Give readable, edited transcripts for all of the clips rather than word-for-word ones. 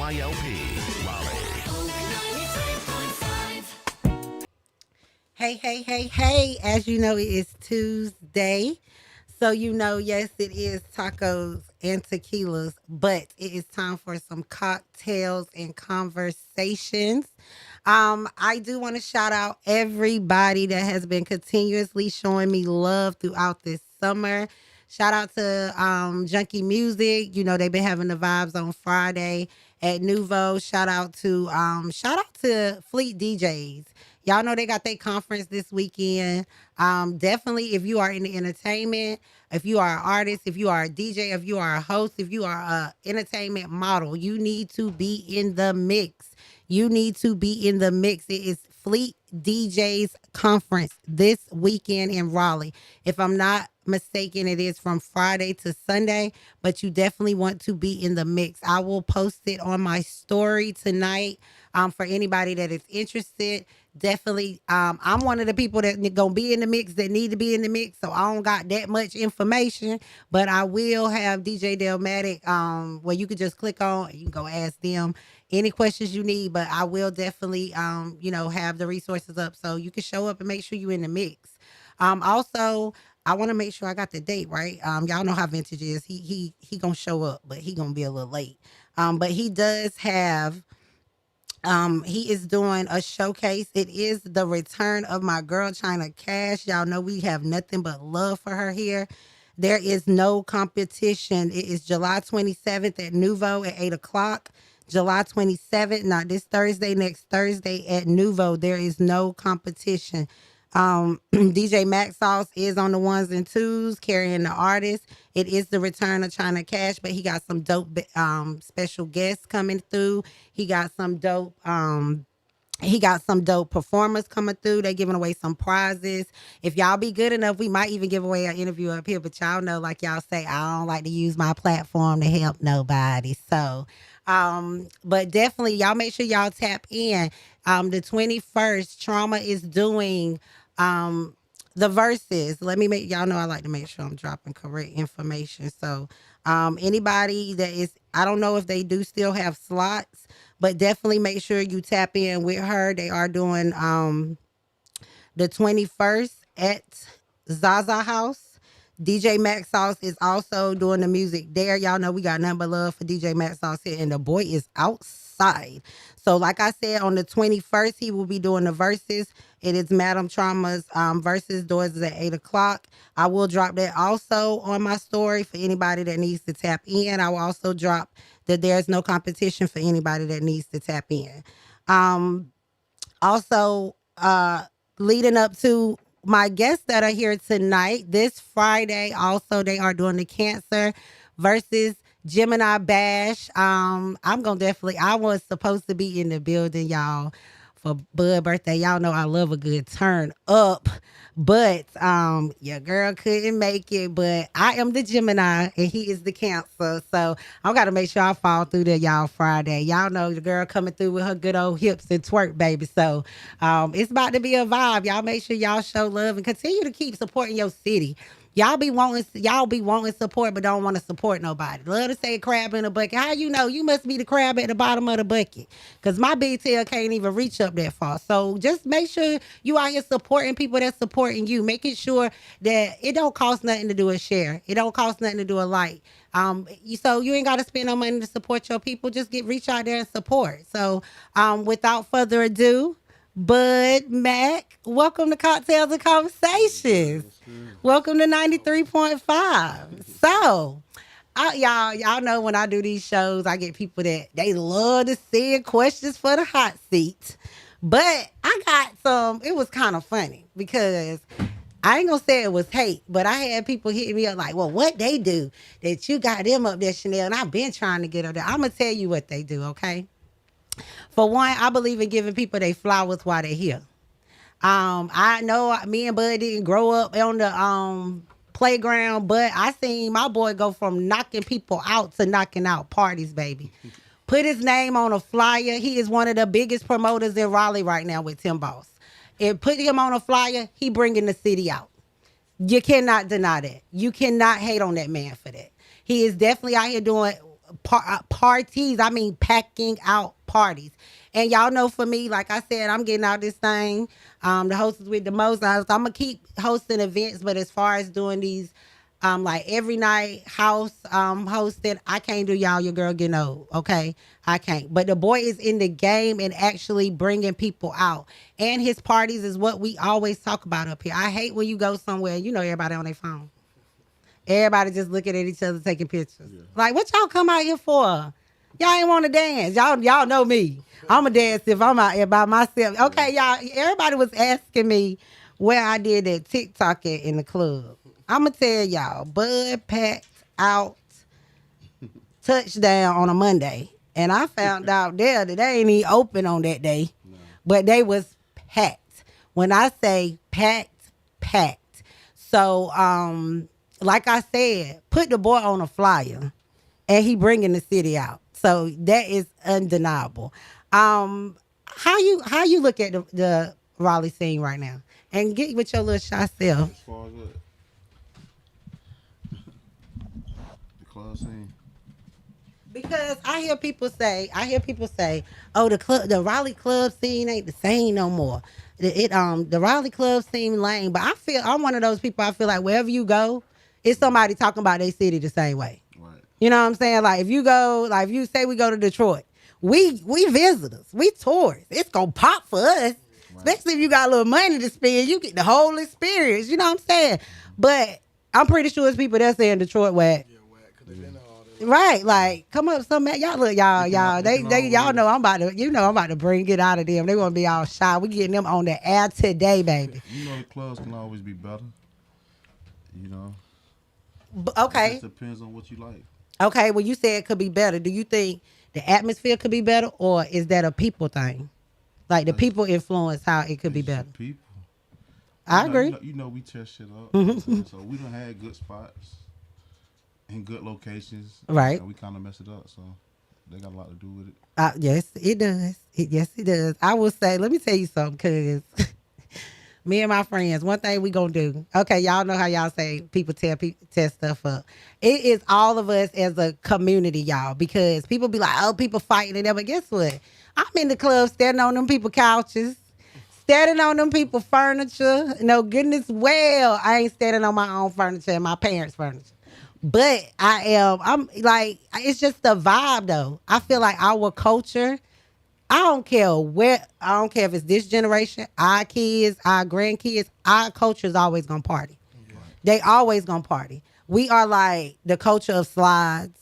KYLP, Raleigh. Hey. As you know, it is Tuesday. So, yes, it is tacos and tequilas, but it is time for some cocktails and conversations. I do want to shout out everybody that has been continuously showing me love throughout this summer. Shout out to Junkie Music. They've been having the vibes on Friday at Nouveau. Shout out to Fleet DJs. Y'all know they got their conference this weekend. Definitely, if you are in the entertainment, if you are an artist, if you are a DJ, if you are a host, if you are a entertainment model, you need to be in the mix. You need to be in the mix. It is Fleet DJs conference this weekend in Raleigh. If I'm not mistaken, it is from Friday to Sunday, but you definitely want to be in the mix. I will post it on my story tonight for anybody that is interested. Definitely, I'm one of the people that gonna be in the mix that need to be in the mix, so I don't got that much information, but I will have DJ Delmatic, where you could just click on, you can go ask them any questions you need, but I will definitely, have the resources up so you can show up and make sure you're in the mix. Also, I want to make sure I got the date right. Y'all know how vintage is. He gonna show up, but he gonna be a little late. But he does have he is doing a showcase. It is the return of my girl China Cash. Y'all know we have nothing but love for her here. There is no competition. It is July 27th at Nouveau at 8 o'clock. July 27th, not this Thursday, next Thursday at Nouveau. There is no competition. DJ Max Sauce is on the ones and twos carrying the artist. It is the return of China Cash, but he got some dope special guests coming through. He got some dope performers coming through. They giving away some prizes. If y'all be good enough, we might even give away an interview up here. But y'all know, like y'all say, I don't like to use my platform to help nobody. So, but definitely, y'all make sure y'all tap in. The 21st, Trauma is doing the verses. Let me make y'all know I like to make sure I'm dropping correct information. So, anybody that is, I don't know if they do still have slots, but definitely make sure you tap in with her. They are doing the 21st at Zaza House. DJ Max Sauce is also doing the music there. Y'all know we got nothing but love for DJ Max Sauce here, and the boy is outside. So, like I said, on the 21st, he will be doing the verses. It is Madam Trauma's verses. Doors is at 8 o'clock. I will drop that also on my story for anybody that needs to tap in. I will also drop that there's no competition for anybody that needs to tap in. Also, leading up to my guests that are here tonight, this Friday, also, they are doing the Cancer versus Gemini Bash. I'm gonna definitely, I was supposed to be in the building, y'all, for Bud birthday. Y'all know I love a good turn up. But your girl couldn't make it. But I am the Gemini and he is the Cancer. So I gotta make sure I fall through there, y'all, Friday. Y'all know the girl coming through with her good old hips and twerk, baby. So it's about to be a vibe. Y'all make sure y'all show love and continue to keep supporting your city. Y'all be wanting support, but don't want to support nobody. Love to say crab in a bucket. How you know? You must be the crab at the bottom of the bucket. Cause my big tail can't even reach up that far. So just make sure you out here supporting people that's supporting you. Making sure that it don't cost nothing to do a share. It don't cost nothing to do a like. So you ain't got to spend no money to support your people. Just reach out there and support. So without further ado, Bud Mac, welcome to Cocktails and Conversations. Welcome to 93.5. So, y'all know when I do these shows, I get people that they love to send questions for the hot seat. But I got some, it was kind of funny because I ain't gonna say it was hate, but I had people hitting me up like, well, what they do that you got them up there, Chanel, and I've been trying to get up there. I'm gonna tell you what they do, okay? For one, I believe in giving people their flowers while they're here. I know me and Bud didn't grow up on the playground, but I seen my boy go from knocking people out to knocking out parties, baby. Put his name on a flyer. He is one of the biggest promoters in Raleigh right now with Tim Boss. And put him on a flyer, he bringing the city out. You cannot deny that. You cannot hate on that man for that. He is definitely out here doing parties. I mean, packing out parties. And y'all know for me, like I said, I'm getting out this thing. The hostess with the most. I'm gonna keep hosting events, but as far as doing these, like every night house hosting, I can't do y'all. Your girl getting old. Okay, I can't. But the boy is in the game and actually bringing people out. And his parties is what we always talk about up here. I hate when you go somewhere, you know, everybody on their phone. Everybody just looking at each other taking pictures. Yeah. Like, what y'all come out here for? Y'all ain't want to dance. Y'all know me. I'm a dance if I'm out here by myself. Okay, y'all. Everybody was asking me where I did that TikTok at in the club. I'm gonna tell y'all, Bud packed out touchdown on a Monday, and I found out there that they ain't even open on that day, but they was packed. When I say packed, packed. So, like I said, put the boy on a flyer, and he bringing the city out. So that is undeniable. How you look at the Raleigh scene right now, and get with your little shy self. As far as what? The club scene. Because I hear people say, oh, the Raleigh club scene ain't the same no more. The Raleigh club scene lame, but I'm one of those people. I feel like wherever you go, it's somebody talking about their city the same way. Right. You know what I'm saying? Like if you go, like if you say we go to Detroit, we visitors, we tourists. It's gonna pop for us, right. Especially if you got a little money to spend. You get the whole experience. You know what I'm saying? But I'm pretty sure it's people that say in Detroit whack. Yeah, whack. Cause they been all this. Right, like come up, some y'all look, y'all, y'all know I'm about to bring it out of them. They want to be all shy. We getting them on the air today, baby. You know the clubs can always be better. You know. Okay. It just depends on what you like. Okay, well, you said it could be better. Do you think the atmosphere could be better, or is that a people thing? Like the people influence how it could be better. People. I agree. You know, we test shit up. Mm-hmm. So we done had good spots in good locations. Right. And we kind of mess it up. So they got a lot to do with it. Yes, it does. Yes, it does. I will say, let me tell you something, because me and my friends, one thing we gonna do. Okay, y'all know how y'all say people test stuff up. It is all of us as a community, y'all, because people be like, oh, people fighting and that. But guess what? I'm in the club standing on them people couches, standing on them people furniture. No goodness well, I ain't standing on my own furniture and my parents' furniture. But I'm like, it's just the vibe though. I feel like our culture, I don't care if it's this generation, our kids, our grandkids, our culture is always gonna party. Right. They always gonna party. We are like the culture of slides.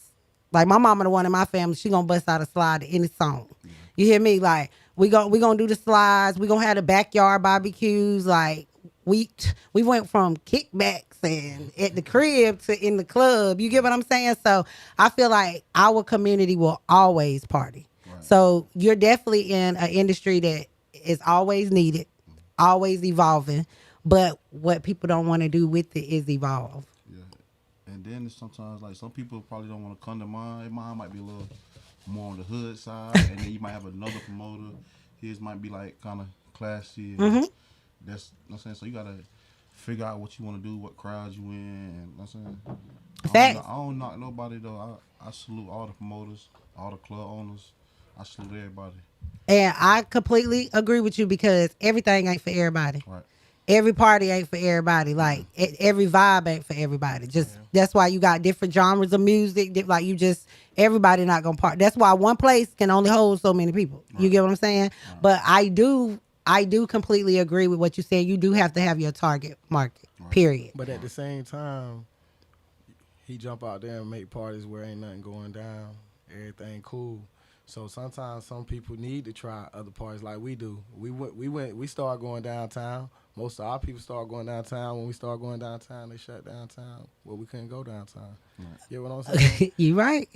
Like my mama, the one in my family, she gonna bust out a slide to any song. Mm-hmm. You hear me? Like we gonna do the slides. We gonna have the backyard barbecues. Like we went from kickbacks and at the crib to in the club. You get what I'm saying? So I feel like our community will always party. Right. So you're definitely in an industry that is always needed, always evolving. But what people don't want to do with it is evolve. Yeah. And then sometimes like some people probably don't want to come to mine. Mine might be a little more on the hood side. And then you might have another promoter. His might be like kind of classy. And that's what I'm saying. So you got to figure out what you want to do, what crowds you in. And you know what I'm saying? I don't knock nobody though. I salute all the promoters, all the club owners. I salute everybody. And I completely agree with you because everything ain't for everybody. Right. Every party ain't for everybody. Like every vibe ain't for everybody. That's why you got different genres of music. Like everybody not gonna party. That's why one place can only hold so many people. Right. You get what I'm saying? Right. But I do completely agree with what you're saying. You do have to have your target market. Right. Period. But at the same time, he jump out there and make parties where ain't nothing going down. Everything cool. So sometimes some people need to try other parties like we do. We started going downtown. Most of our people start going downtown. When we start going downtown, they shut downtown. Well, we couldn't go downtown. Right. You know what I'm saying? You right.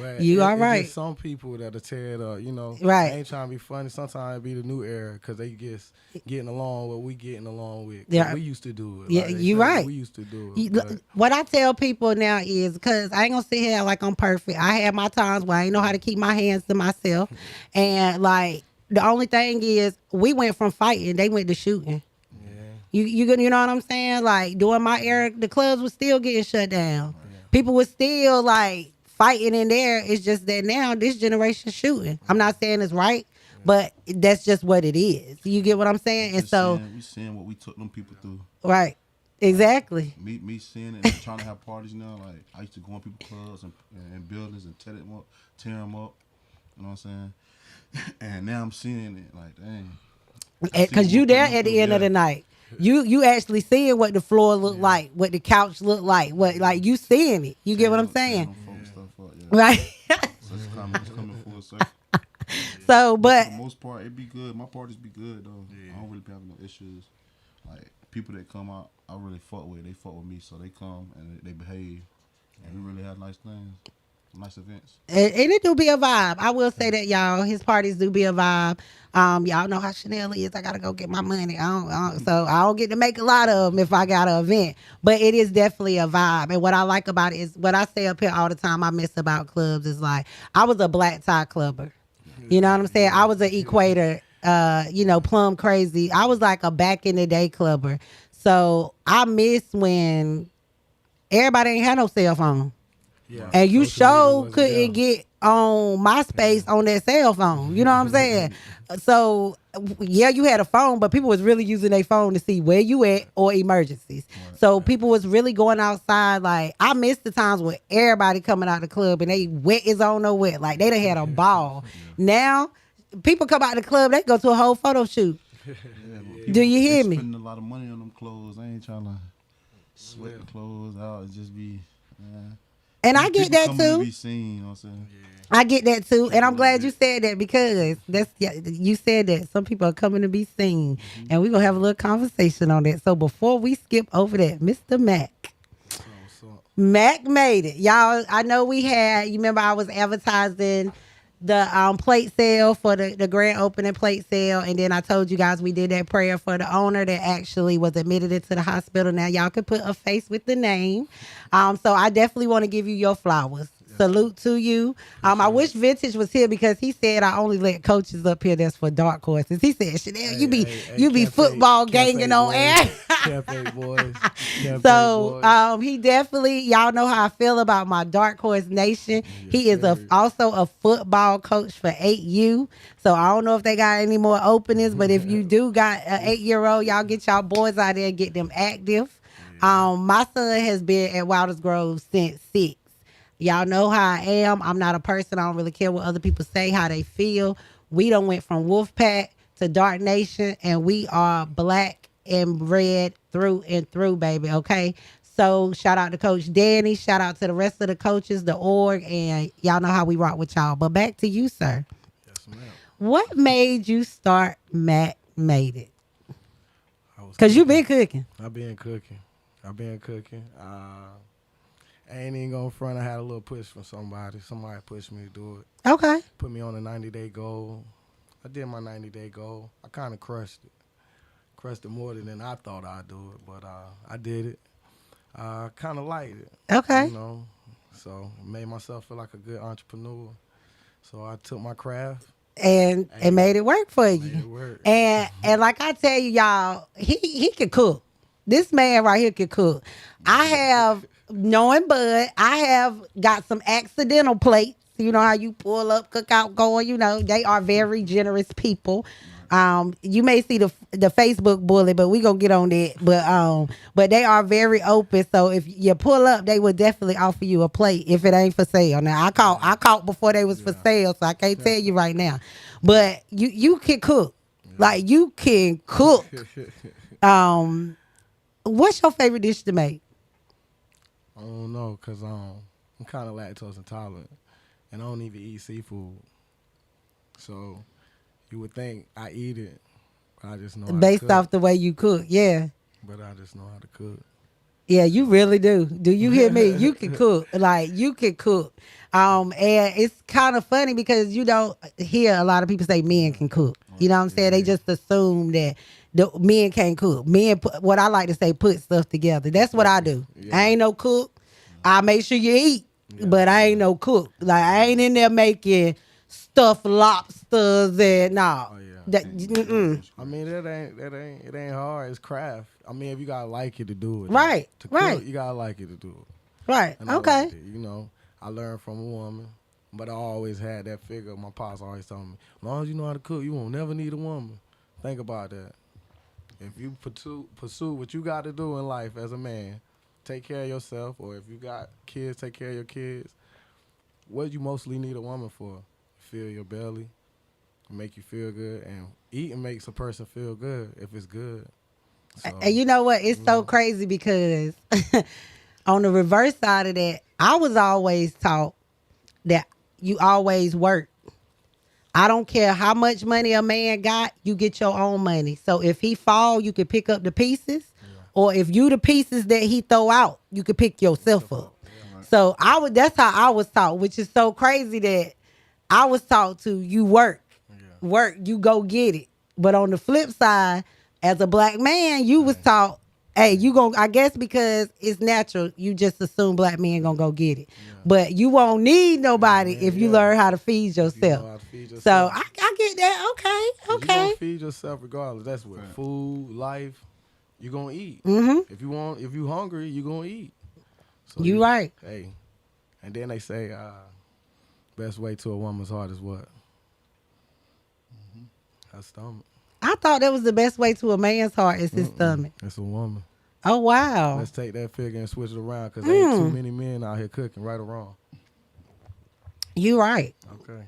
But you are right. Just some people that'll tear it up, you know. Right. They ain't trying to be funny. Sometimes it be the new era because they just getting along what we getting along with. Yeah. We used to do it. Yeah, like you right. We used to do it. What I tell people now is, because I ain't going to sit here like I'm perfect. I have my times where I ain't know how to keep my hands to myself. And like, the only thing is we went from fighting, they went to shooting. You know what I'm saying? Like during my era, the clubs was still getting shut down. Yeah. People was still like fighting in there. It's just that now this generation shooting. I'm not saying it's right, but that's just what it is. You get what I'm saying? And Just so, we seeing what we took them people through. right, exactly. Me seeing it and trying to have parties now. Like I used to go in people's clubs and buildings and tear them up. You know what I'm saying? And now I'm seeing it like, dang. Because you there at the end of the night. You actually seeing what the floor look like, what the couch look like, what like you seeing it. You get what I'm saying? Right. So it's coming full circle. So, but For the most part, it be good. My parties be good though. I don't really be having no issues. Like people that come out, I really fuck with. They fuck with me, so they come and they behave, and we really have nice things, nice events. and it do be a vibe. I will say that, y'all. His parties do be a vibe. Y'all know how Chanel is. I gotta go get my money. So I don't get to make a lot of them if I got an event. But it is definitely a vibe. And what I like about it is what I say up here all the time. I miss about clubs is like I was a black tie clubber. You know what I'm saying? I was an Equator. Plum crazy. I was like a back in the day clubber. So I miss when everybody ain't had no cell phone. Yeah. And you Social media couldn't wasn't there. get on MySpace on that cell phone. You know what I'm saying? So, yeah, you had a phone, but people was really using their phone to see where you at or emergencies. So people was really going outside. Like, I miss the times when everybody coming out the club and they wet is on no wet. Like, they done had a ball. Now, people come out the club, they go to a whole photo shoot. Do you hear me? Spending a lot of money on them clothes. I ain't trying to sweat the clothes out. It just be, And I get people that coming to too. be seen, you know what I'm saying? I get that too, and I'm glad you said that because you said that some people are coming to be seen, and we're gonna have a little conversation on that. So before we skip over that, Mr. Mac, Mac made it, y'all. I know we had. You remember I was advertising the plate sale for the grand opening plate sale, and then I told you guys we did that prayer for the owner that actually was admitted into the hospital. Now y'all can put a face with the name. So I definitely want to give you your flowers. Salute to you. I wish Vintage was here because he said I only let coaches up here that's for dark horses. He said, Chanel, you be football ganging on air. Cafe boys. So he definitely, y'all know how I feel about my Dark Horse Nation. He is also a football coach for 8U. So I don't know if they got any more openings, but if you do got an 8-year-old, y'all get y'all boys out there and get them active. My son has been at Wilders Grove since 6. Y'all know how I am. I'm not a person. I don't really care what other people say, how they feel. We done went from Wolfpack to Dark Nation, and we are black and red through and through, baby, okay? So shout out to Coach Danny. Shout out to the rest of the coaches, the org, and y'all know how we rock with y'all. But back to you, sir. Yes, ma'am. What made you start Mac Made It? Because you been cooking. I've been cooking. I ain't even gonna front. I had a little push from somebody. Somebody pushed me to do it. Okay. Put me on a 90-day goal. I did my 90-day goal. I kind of crushed it. Crushed it more than I thought I'd do it, but I did it. Kind of liked it. Okay. You know, so made myself feel like a good entrepreneur. So I took my craft. And it made it work for you. Made it work. And like I tell you, y'all, he can cook. This man right here can cook. I have, knowing Bud, I have got some accidental plates. You know how you pull up, cook out, going, you know, they are very generous people. You may see the Facebook bully, but we gonna get on that. But they are very open. So if you pull up, they will definitely offer you a plate if it ain't for sale. Now I caught before they was for sale, so I can't tell you right now. But you can cook, like you can cook. What's your favorite dish to make? I don't know, cause I'm kind of lactose intolerant, and I don't even eat seafood. So you would think I eat it, but I just know how Based to cook. off the way you cook, yeah. But I just know how to cook. Yeah, you really do. Do you hear me? You can cook. Like, you can cook. And it's kind of funny because you don't hear a lot of people say men can cook. You know what I'm saying? They just assume that the men can't cook. Men, what I like to say, put stuff together. That's what I do. Yeah. I ain't no cook. I make sure you eat, but I ain't no cook. Like, I ain't in there making stuffed lobsters and nah. Oh, yeah. That, I mean, it ain't hard. It's craft. I mean, if you gotta like it to do it, Right, To right. cook, you gotta like it to do it. right. And I Okay. liked it, you know. I learned from a woman. But I always had that figure. My pops always told me, as long as you know how to cook, you won't never need a woman. Think about that. If you pursue what you got to do in life as a man, take care of yourself, or if you got kids, take care of your kids. What you mostly need a woman for? Fill your belly, make you feel good, and eating makes a person feel good if it's good. So, And you know what? It's so crazy because on the reverse side of that, I was always taught that you always work. I don't care how much money a man got, you get your own money. So if he fall, you can pick up the pieces. Yeah. Or if you the pieces that he throw out, you can pick yourself up. Yeah, right. So that's how I was taught, which is so crazy that I was taught to you work. Yeah. Work, you go get it. But on the flip side, as a black man, you was taught, hey, you gon' I guess because it's natural, you just assume black men gonna go get it. Yeah. But you won't need nobody if you learn how to feed yourself. So I get that. Okay. You gonna feed yourself regardless. That's what food, life, you gonna eat. Mm-hmm. If you hungry, you gonna eat. So you right. Hey, and then they say, best way to a woman's heart is what? Her stomach. I thought that was the best way to a man's heart is his stomach. It's a woman. Oh, wow. Let's take that figure and switch it around because there ain't too many men out here cooking, right or wrong. You right. Okay.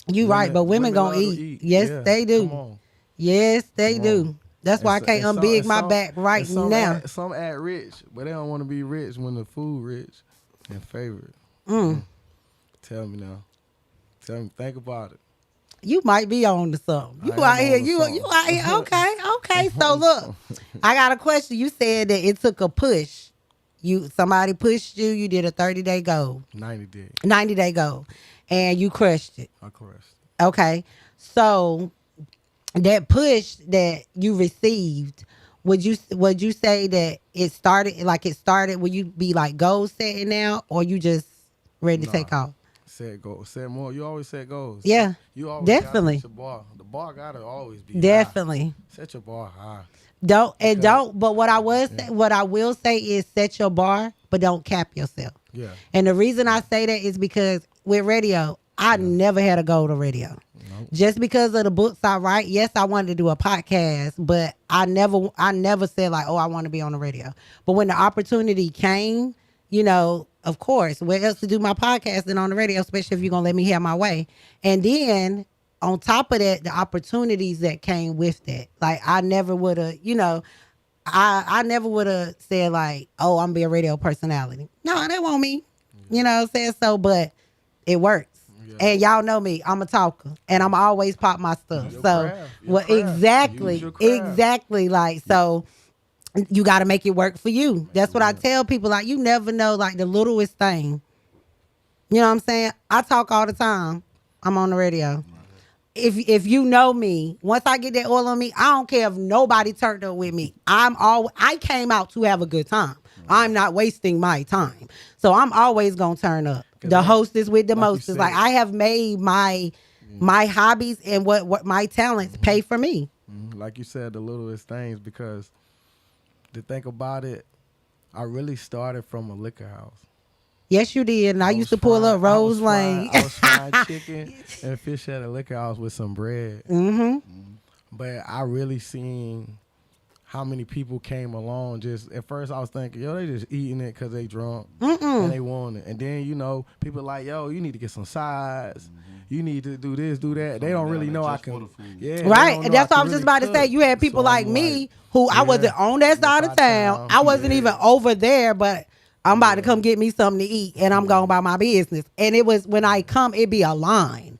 You right, but women gonna eat. Yes, they do. Come on. Yes, they do. That's why I can't unbig my back right now. Some act rich, but they don't want to be rich when the food rich and favorite. Tell me now. Tell me, think about it. You might be on to something. You out here. You out here. Okay. So look, I got a question. You said that it took a push. Somebody pushed you. You did a 30-day goal. 90-day goal, and you crushed it. I crushed it. Okay. So that push that you received, would you say that it started? Would you be like goal setting now, or you just ready to take off? Set goals. Set more. You always set goals. Yeah. You always definitely. Set your bar. The bar gotta always be definitely high. Set your bar high. But what I will say is set your bar, but don't cap yourself. Yeah. And the reason I say that is because with radio, I never had a goal to radio. Nope. Just because of the books I write, yes, I wanted to do a podcast, but I never said like, oh, I want to be on the radio. But when the opportunity came, of course, where else to do my podcast than on the radio, especially if you're going to let me have my way. And then on top of that, the opportunities that came with that. Like I never would have, I never would have said like, oh, I'm be a radio personality. No, that won't me. You know what I'm saying? So, but it works. Yeah. And y'all know me, I'm a talker and I'm always pop my stuff. Exactly. Like, so you got to make it work for you. That's what I tell people. Like, you never know, like the littlest thing. You know what I'm saying? I talk all the time. I'm on the radio. If you know me, once I get that oil on me, I don't care if nobody turned up with me. I came out to have a good time. I'm not wasting my time. So I'm always going to turn up. The hostess with the mostest. Like I have made my hobbies and what my talents pay for me. Like you said, the littlest things, because to think about it, I really started from a liquor house. Yes, you did. And I used to pull up Rose Lane. I was frying chicken and fish at a liquor house with some bread. But I really seen how many people came along. Just at first I was thinking, yo, they just eating it because they drunk and they want it. And then, people like, yo, you need to get some sides. You need to do this, do that. They don't really know I can. Yeah, right. And that's what I was just about to say. You had people like me who I wasn't on that side of town. I wasn't even over there, but I'm about to come get me something to eat and I'm going about my business. And it was when I come, it be a line.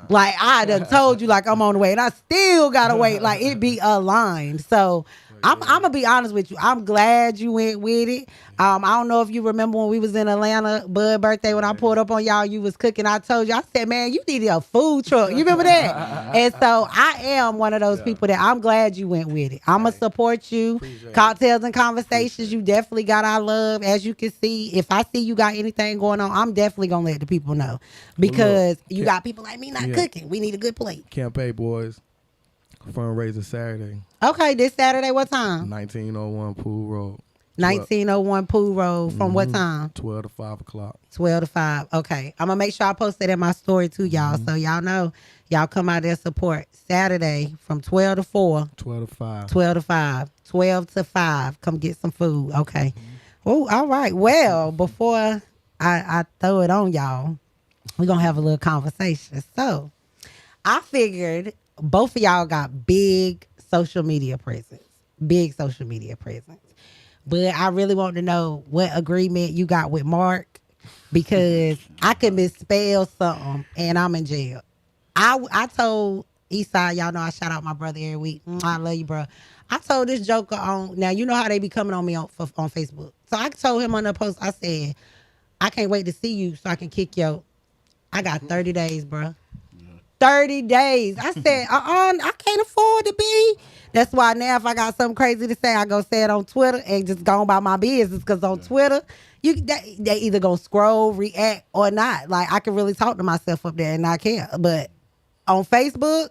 Like I done told you, like I'm on the way and I still gotta wait. Like it be a line. So I'm gonna be honest with you. I'm glad you went with it. I don't know if you remember when we was in Atlanta, Bud birthday, when I pulled up on y'all, you was cooking. I told you, I said, man, you needed a food truck. You remember that? And so I am one of those people that I'm glad you went with it. I'm gonna support you. Cocktails and Conversations, you definitely got our love. As you can see, if I see you got anything going on, I'm definitely gonna let the people know, because you got people like me not cooking. We need a good plate. Campaign Boys fundraiser Saturday. Okay, this Saturday, what time? 1901 Pool Road. 1901 Pool Road. From what time? 12 to 5 o'clock. 12 to 5. Okay. I'm going to make sure I post it in my story too, y'all. So y'all know. Y'all come out there support. Saturday from 12 to 4. 12 to 5. 12 to 5. 12 to 5. Come get some food. Okay. Oh, all right. Well, before I throw it on y'all, we're going to have a little conversation. So, I figured both of y'all got big social media presence. Big social media presence. But I really want to know what agreement you got with Mark, because I could misspell something and I'm in jail. I told Eastside, y'all know I shout out my brother every week. I love you, bro. I told this joker on, now you know how they be coming on me on Facebook. So I told him on the post, I said, I can't wait to see you so I can kick your. I got 30 days, bro. 30 days. I said, I can't afford to be. That's why now if I got something crazy to say, I go say it on Twitter and just go about my business. Because on Twitter, they either gonna scroll, react, or not. Like, I can really talk to myself up there and I can't. But on Facebook,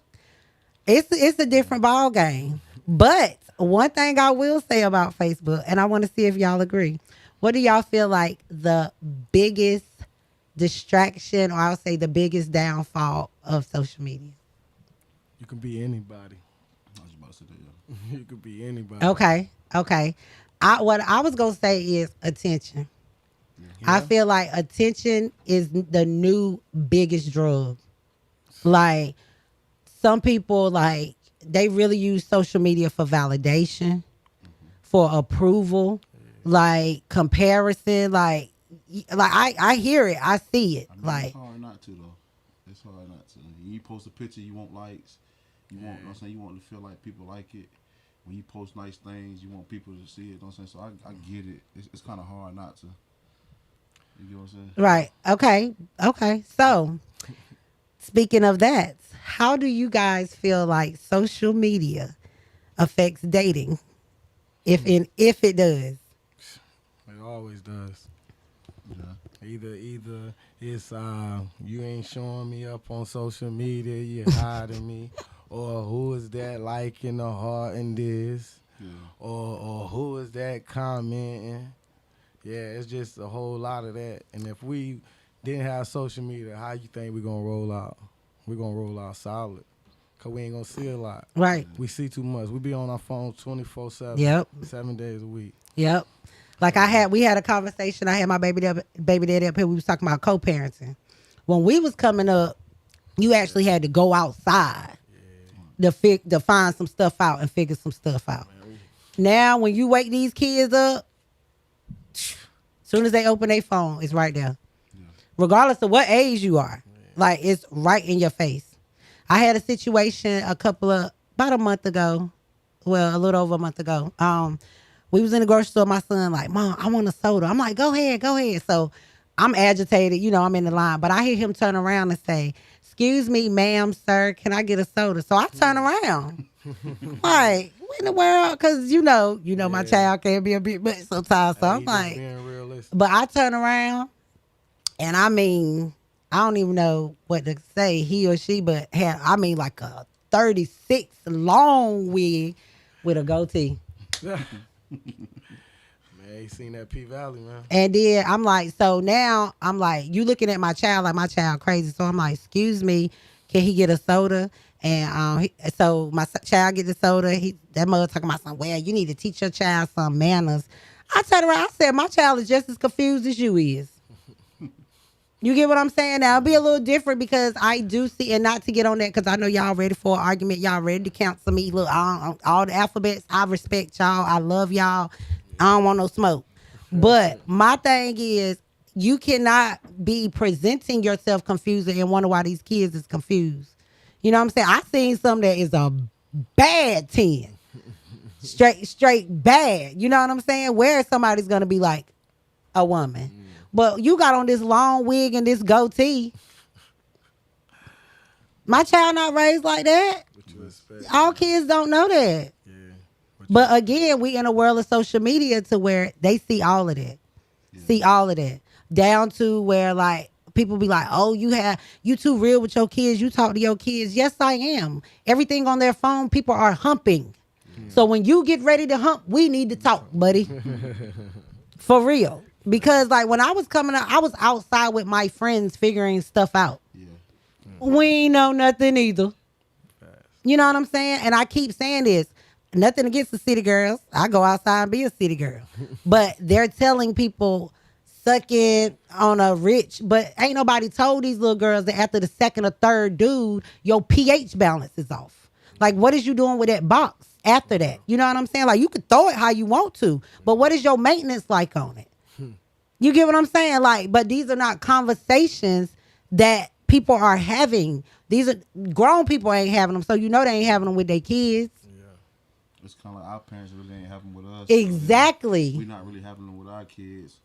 it's a different ball game. But one thing I will say about Facebook, and I want to see if y'all agree. What do y'all feel like the biggest distraction, or I'll say the biggest downfall of social media? You can be anybody. I was about to say that, yeah. You could be anybody. Okay. What I was gonna say is attention. Yeah. I feel like attention is the new biggest drug. Like, some people, like, they really use social media for validation, for approval, like comparison, like I hear it, I see it. I mean, like, it's hard not to though. It's hard not to. You post a picture, you want likes. You want, you know what I'm saying, you want to feel like people like it. When you post nice things, you want people to see it. You know what I'm saying? So I get it. It's kind of hard not to. You get what I'm saying? right. Okay. So, speaking of that, how do you guys feel like social media affects dating? If it does. It always does. Yeah. Either it's you ain't showing me up on social media, you hiding me, or who is that liking the heart and this, or who is that commenting? Yeah, it's just a whole lot of that. And if we didn't have social media, how you think we're gonna roll out? We're gonna roll out solid, cause we ain't gonna see a lot. Right. We see too much. We be on our phone 24/7. Yep. 7 days a week. Yep. Like we had a conversation. I had my baby daddy up here. We was talking about co-parenting. When we was coming up, you actually had to go outside to find some stuff out and figure some stuff out. Now, when you wake these kids up, soon as they open their phone, it's right there. Regardless of what age you are. Like, it's right in your face. I had a situation about a month ago. Well, a little over a month ago. We was in the grocery store. My son like, Mom, I want a soda. I'm like, go ahead. So I'm agitated. You know, I'm in the line. But I hear him turn around and say, excuse me, ma'am, sir, can I get a soda? So I turn around. Like, what in the world? Because, you know, my child can be a bit much sometimes. So I'm like, but I turn around and I mean, I don't even know what to say, he or she, but had, I mean, like a 36 long wig with a goatee. Man, you seen that P Valley, man. And then I'm like, so now I'm like, you looking at my child like my child crazy. So I'm like, excuse me, can he get a soda? And so my child get the soda. That mother talking about something. Well, you need to teach your child some manners. I turned around, I said, my child is just as confused as you is. You get what I'm saying? Now, it'll be a little different because I do see, and not to get on that because I know y'all ready for an argument. Y'all ready to cancel me. Look, all the alphabets, I respect y'all. I love y'all. I don't want no smoke. But my thing is, you cannot be presenting yourself confused and wonder why these kids is confused. You know what I'm saying? I seen something that is a bad 10. Straight bad. You know what I'm saying? Where somebody's going to be like a woman. But you got on this long wig and this goatee. My child not raised like that. All kids don't know that. Yeah. But again, we in a world of social media to where they see all of that. Yeah. See all of that. Down to where like people be like, oh, you too real with your kids. You talk to your kids. Yes, I am. Everything on their phone, people are humping. So when you get ready to hump, we need to talk, buddy. For real. Because like when I was coming up, I was outside with my friends figuring stuff out. Yeah. We ain't know nothing either. You know what I'm saying? And I keep saying this. Nothing against the city girls. I go outside and be a city girl. But they're telling people suck it on a rich, but ain't nobody told these little girls that after the second or third dude, your pH balance is off. Like, what is you doing with that box after that? You know what I'm saying? Like, you could throw it how you want to, but what is your maintenance like on it? You get what I'm saying? Like, but these are not conversations that people are having. These are grown people ain't having them, so you know they ain't having them with their kids. It's kind of like our parents really ain't having with us. Exactly. So we're not really having them with our kids.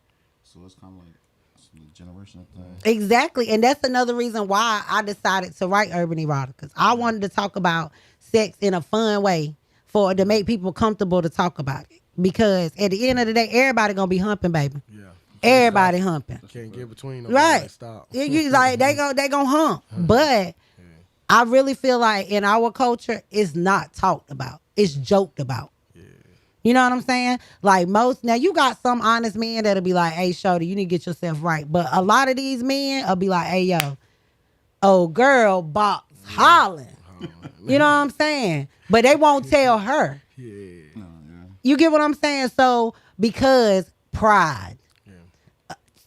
So it's kind of like it's a generational thing. Exactly. And that's another reason why I decided to write Urban Eroticas. I wanted to talk about sex in a fun way to make people comfortable to talk about it. Because at the end of the day, everybody gonna be humping, baby. Yeah. Everybody humping. Can't get between them. Right. Stop. You like they gonna hump. But I really feel like in our culture, it's not talked about. It's joked about. Yeah. You know what I'm saying? Like now you got some honest men that'll be like, hey, shorty, you need to get yourself right. But a lot of these men will be like, hey, yo, oh, girl, box hollering. You know what I'm saying? But they won't tell her. Yeah. You get what I'm saying? So because pride.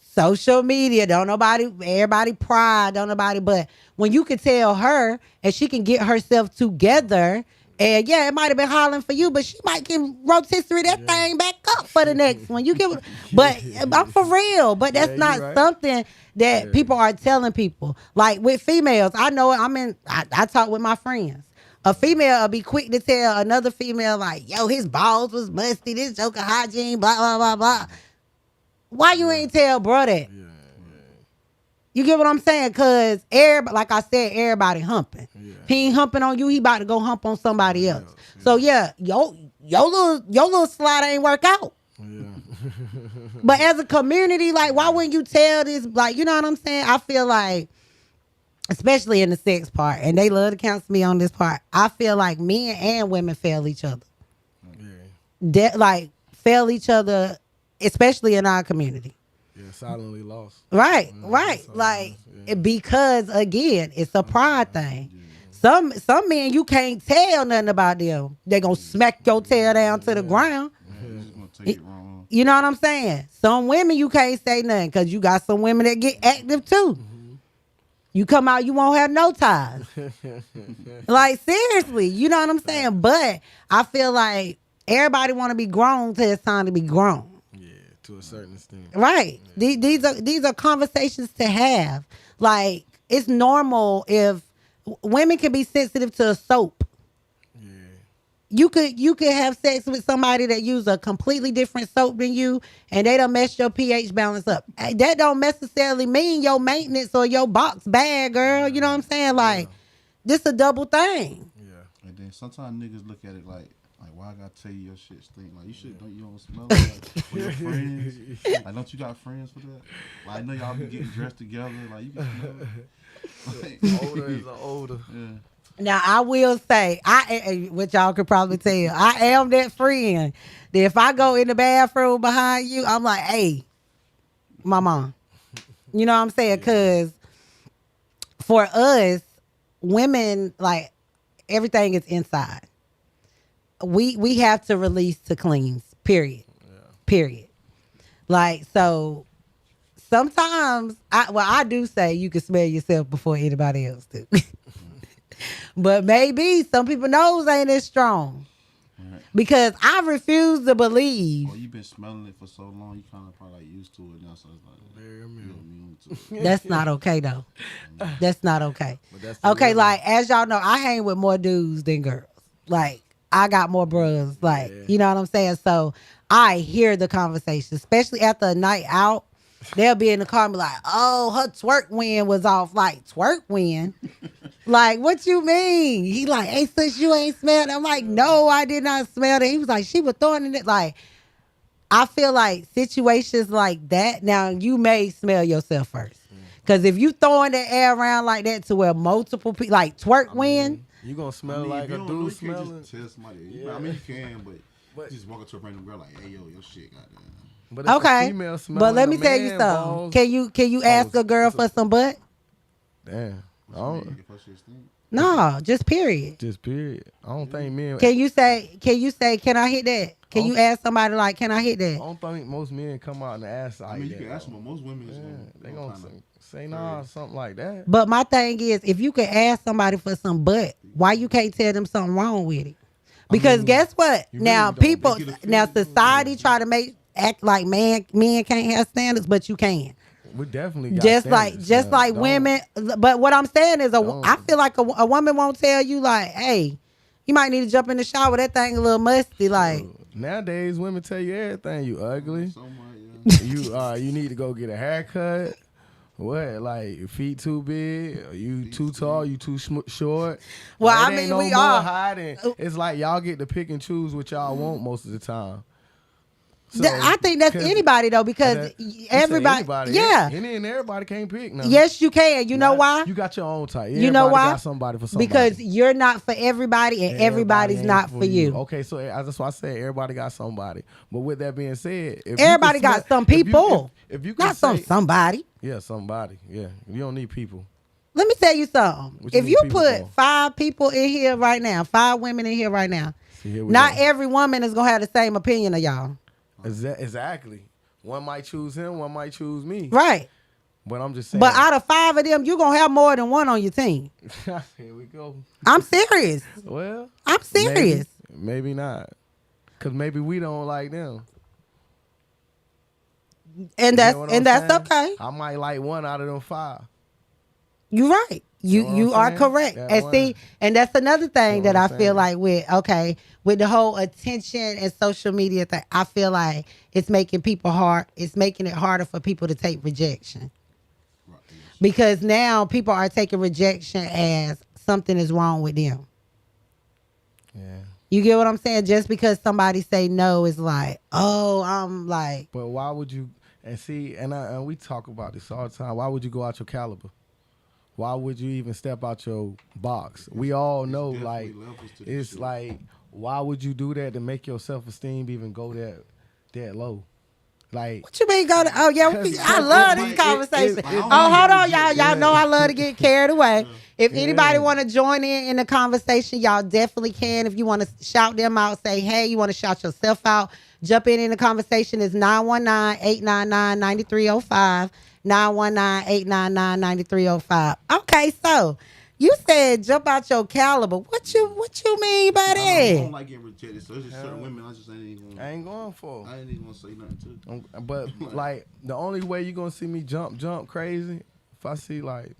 Social media, everybody pride, don't nobody, but when you can tell her and she can get herself together, and yeah, it might have been hollering for you, but she might can rotisserie that thing back up for the next one. You get, but I'm for real, but that's not right. something that people are telling people. Like with females, I know I talk with my friends. A female will be quick to tell another female like, yo, his balls was musty, this joker hygiene, blah, blah, blah, blah. Why you ain't tell bro that? Yeah. You get what I'm saying? Because, like I said, everybody humping. Yeah. He ain't humping on you. He about to go hump on somebody else. Yeah. So, yeah, your little slide ain't work out. Yeah. But as a community, like, why wouldn't you tell this? Like, you know what I'm saying? I feel like, especially in the sex part, and they love to counsel me on this part, I feel like men and women fail each other. Yeah. Fail each other, especially in our community. Yeah, silently lost. Right, right. Like, because, again, it's a pride thing. Yeah. Some men, you can't tell nothing about them. They going to smack your tail down to the ground. Take it wrong. You know what I'm saying? Some women, you can't say nothing because you got some women that get active, too. Mm-hmm. You come out, you won't have no ties. Like, seriously, you know what I'm saying? But I feel like everybody want to be grown till it's time to be grown. To a certain extent. Right. Yeah. These are conversations to have. Like, it's normal if women can be sensitive to a soap. Yeah. You could have sex with somebody that use a completely different soap than you and they don't mess your pH balance up. That don't necessarily mean your maintenance or your box bad, girl. You know what I'm saying? Like, this a double thing. Yeah. And then sometimes niggas look at it like, why I gotta tell you your shit stink? Like, you don't smell it? Like, for your friends? Like, don't you got friends for that? Like, I know y'all be getting dressed together. Like, you can smell it. Like, older is older. Yeah. Now, I will say, which y'all could probably tell, I am that friend that if I go in the bathroom behind you, I'm like, hey, my mom. You know what I'm saying? Because for us, women, like, everything is inside. We have to release to cleans, period. Yeah. Period. Like, so sometimes, I do say you can smell yourself before anybody else do. But maybe some people nose ain't as strong. Right. Because I refuse to believe. Well, you've been smelling it for so long, you kind of probably like used to it now, so it's like, very immune to it. That's not okay, though. That's not okay. Okay, like, as y'all know, I hang with more dudes than girls. Like, I got more bros, like, you know what I'm saying? So I hear the conversation, especially after a night out. They'll be in the car and be like, oh, her twerk win was off. Like, twerk win? Like, what you mean? He like, hey, sis, you ain't smelled it. I'm like, no, I did not smell it. He was like, she was throwing it. Like, I feel like situations like that, now you may smell yourself first. Because if you throwing the air around like that to where multiple people, like twerk win, You gonna smell I mean, like if you a don't know, dude you can't smelling. just tell somebody. Yeah. I mean, you can, but But- you just walk up to a random girl like, "Hey, yo, your shit, goddamn." But if a Okay, female but smelling let me a tell you man something. balls- Can you ask a girl it's a- for some butt? Damn. I What you don't, mean, if her shit stink? No, just period. just period. I don't think men. Can you say, can I hit that? Can you ask somebody like, can I hit I that? don't think most men come out and ask like I mean, you that. can ask them, but most women is Yeah, they gonna gonna kinda say nah, something like that. But my thing is, if you can ask somebody for some butt, why you can't tell them something wrong with it? Because mean, guess what? you Now really don't. people, They get now offended, society try to act like men can't have standards, but you can. We definitely got Just standards, like Don't- women. But what I'm saying is, Don't. I feel like a woman won't tell you like, hey, you might need to jump in the shower. That thing a little musty. Like, Nowadays, women tell you everything. You ugly. Somewhat, yeah. You need to go get a haircut. What, like your feet too big? Or you too tall? You too short? Well, Like, I it ain't mean, no we more are. hiding. It's like y'all get to pick and choose what y'all want most of the time. So, I think that's 'cause anybody though, because you say everybody, yeah, any and everybody can't pick. Now. yes, you can. You know why? You got your own type. You know Everybody why? Got somebody for somebody. Because you're not for everybody, and everybody's ain't not for you. Okay, so that's why I said everybody got somebody. But with that being said, if Everybody you can got some people. If you can Not say, somebody. yeah, somebody. Yeah, you don't need people. Let me tell you something. What you If need you people put for? 5 people in here right now, 5 women in here right now, See, here we not go. every woman is gonna have the same opinion of y'all. Exactly. One might choose him, one might choose me. Right. But I'm just saying. But out of 5 of them, you're gonna have more than one on your team. Here we go. I'm serious. Well, I'm serious. Maybe not. Because maybe we don't like them. And You know what I'm that's saying? okay. I might like one out of them 5. You're right. You know what You I'm are saying? correct. That And one. see, and that's another thing You know that I what I'm feel saying? like with the whole attention and social media thing, I feel like it's making it's making it harder for people to take rejection. Right, yes. Because now people are taking rejection as something is wrong with them. Yeah. You get what I'm saying? Just because somebody say no is like, oh, I'm like, But why would you? And see, and we talk about this all the time. Why would you go out your caliber? Why would you even step out your box? We all know, definitely like, levels to this it's shit. like, why would you do that to make your self-esteem even go that low? Like, what you mean go to? Oh yeah, I love this conversation. Hold on, y'all. Y'all know I love to get carried away. If anybody want to join in the conversation, y'all definitely can. If you want to shout them out, say hey. You want to shout yourself out, jump in the conversation. Is 919-899-9305. 919-899-9305. Okay, so you said jump out your caliber. What you mean by I that? don't like getting rejected, so it's just certain women I just ain't even I ain't going for. I ain't even gonna say nothing to. But like, the only way you gonna see me jump crazy if I see like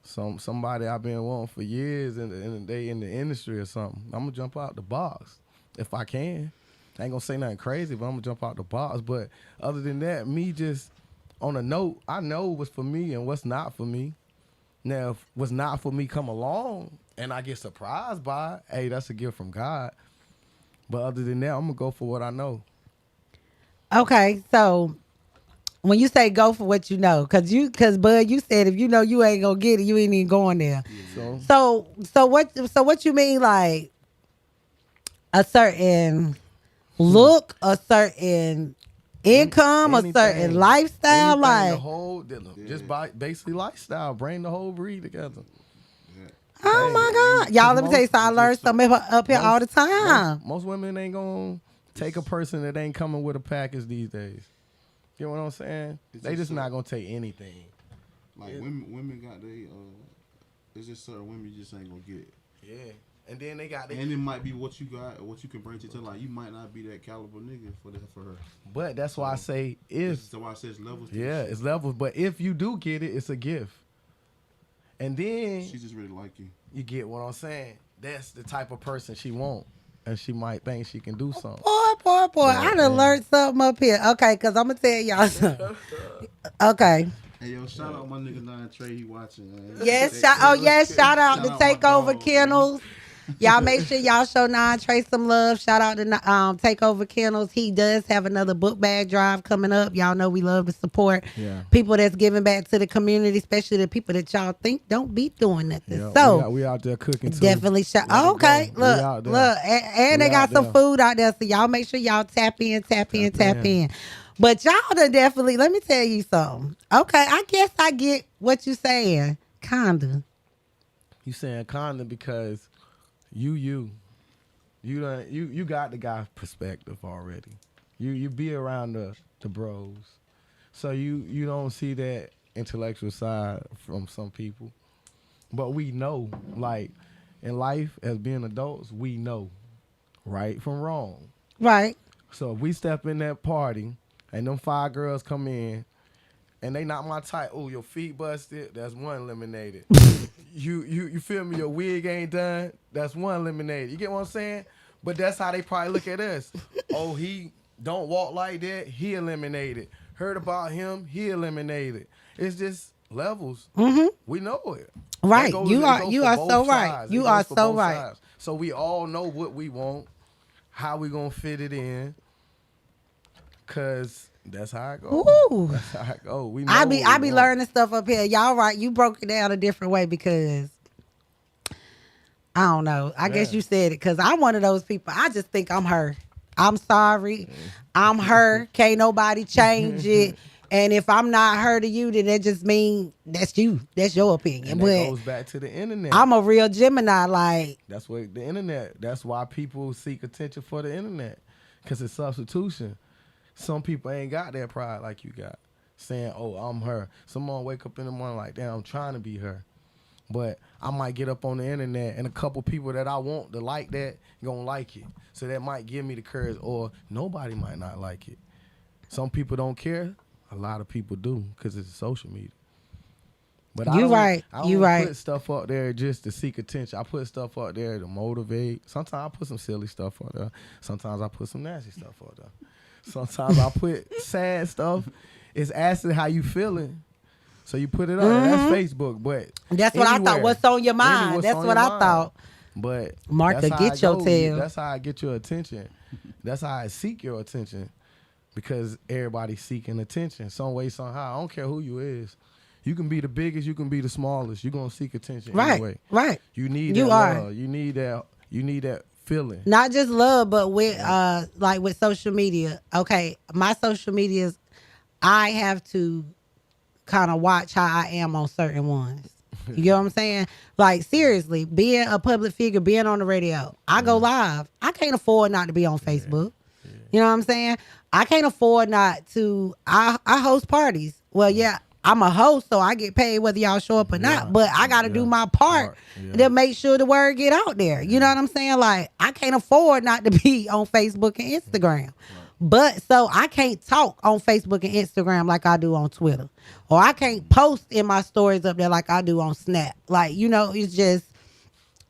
somebody I've been wanting for years and they in the industry or something. I'm gonna jump out the box if I can. I ain't gonna say nothing crazy, but I'm gonna jump out the box. But other than that, me just on a note, I know what's for me and what's not for me. Now, if what's not for me come along and I get surprised by it, hey, that's a gift from God. But other than that, I'm gonna go for what I know. Okay, so when you say go for what you know, cause Bud, you said if you know you ain't gonna get it, you ain't even going there. So So what you mean, like a certain look, a certain income, a anything- certain lifestyle, anything, like the whole, just basically lifestyle, bring the whole breed together. oh my God, y'all, let me tell you something. I learn something up here all the time. Most women ain't gonna take a person that ain't coming with a package these days. You know what I'm saying? It's They just just not gonna take anything. Like women got they it's just certain women you just ain't gonna get. Yeah, and then they got. And it might be what you got or what you can bring to the like you might not be that caliber nigga for her. But that's why I say if. That's why I says levels. To Yeah, this it's levels. But if you do get it, it's a gift. And then shit. She just really like you. you get what I'm saying. That's the type of person she want, and she might think she can do something. Boy, I done learned something up here. Okay, cause I'm gonna tell y'all something. Okay. Hey yo, shout out my nigga Nine Trey. He watching. Man. Shout out to Shout out my Takeover dog, Kennels. Y'all make sure y'all show Nine Trey some love. Shout out to Takeover Kennels. He does have another book bag drive coming up. Y'all know we love to support people that's giving back to the community, especially the people that y'all think don't be doing nothing. Yeah, so we out there cooking too. definitely okay. Look, and they got some food out there. So y'all make sure y'all tap in. But y'all done definitely, let me tell you something. Okay, I guess I get what you saying. Kinda. You saying kinda because you got the guy perspective already. You be around the bros. So you don't see that intellectual side from some people. But we know, like, in life as being adults, we know right from wrong. Right. So if we step in that party and them 5 girls come in and they not my type, oh, your feet busted, that's one eliminated. you feel me, your wig ain't done, that's one eliminated. You get what I'm saying? But that's how they probably look at us. Oh, he don't walk like that, he eliminated. Heard about him, he eliminated. It's just levels. Mm-hmm. We know it. Right. You are so right. You are so right. Sides. So we all know what we want, how we gonna fit it in. Cause that's how it goes. Ooh. That's how it goes. We know I be learning stuff up here. Y'all right. You broke it down a different way because I don't know. I guess you said it because I'm one of those people. I just think I'm her. I'm sorry. I'm her. Can't nobody change it. And if I'm not her to you, then that just means that's you. That's your opinion. And that goes back to the internet. I'm a real Gemini. Like that's what the internet. That's why people seek attention for the internet because it's substitution. Some people ain't got that pride like you got, saying, "Oh, I'm her." Someone wake up in the morning like, "Damn, I'm trying to be her," but I might get up on the internet and a couple people that I want to like that gonna like it, so that might give me the courage. Or nobody might not like it. Some people don't care. A lot of people do because it's social media. But I don't put stuff up there just to seek attention. I put stuff up there to motivate. Sometimes I put some silly stuff up there. Sometimes I put some nasty stuff up there. Sometimes I put sad stuff. It's asking how you feeling. So you put it up. That's Facebook. But that's what I thought. What's on your mind? That's what I thought. But Martha, get your tail. That's how I get your attention. That's how I seek your attention. Because everybody's seeking attention. Some way, somehow. I don't care who you is. You can be the biggest, you can be the smallest. You're gonna seek attention anyway. Right. You need that love. You need that feeling. Not just love, but with like with social media. Okay, my social medias, I have to kind of watch how I am on certain ones. You get what I'm saying? Like seriously, being a public figure, being on the radio, I go live. I can't afford not to be on Facebook. Yeah. You know what I'm saying? I can't afford not to. I host parties. Well, yeah, I'm a host, so I get paid whether y'all show up or not. But I got to do my part to make sure the word get out there. You know what I'm saying? Like, I can't afford not to be on Facebook and Instagram. Right. But so I can't talk on Facebook and Instagram like I do on Twitter. Or I can't post in my stories up there like I do on Snap. Like, you know, it's just,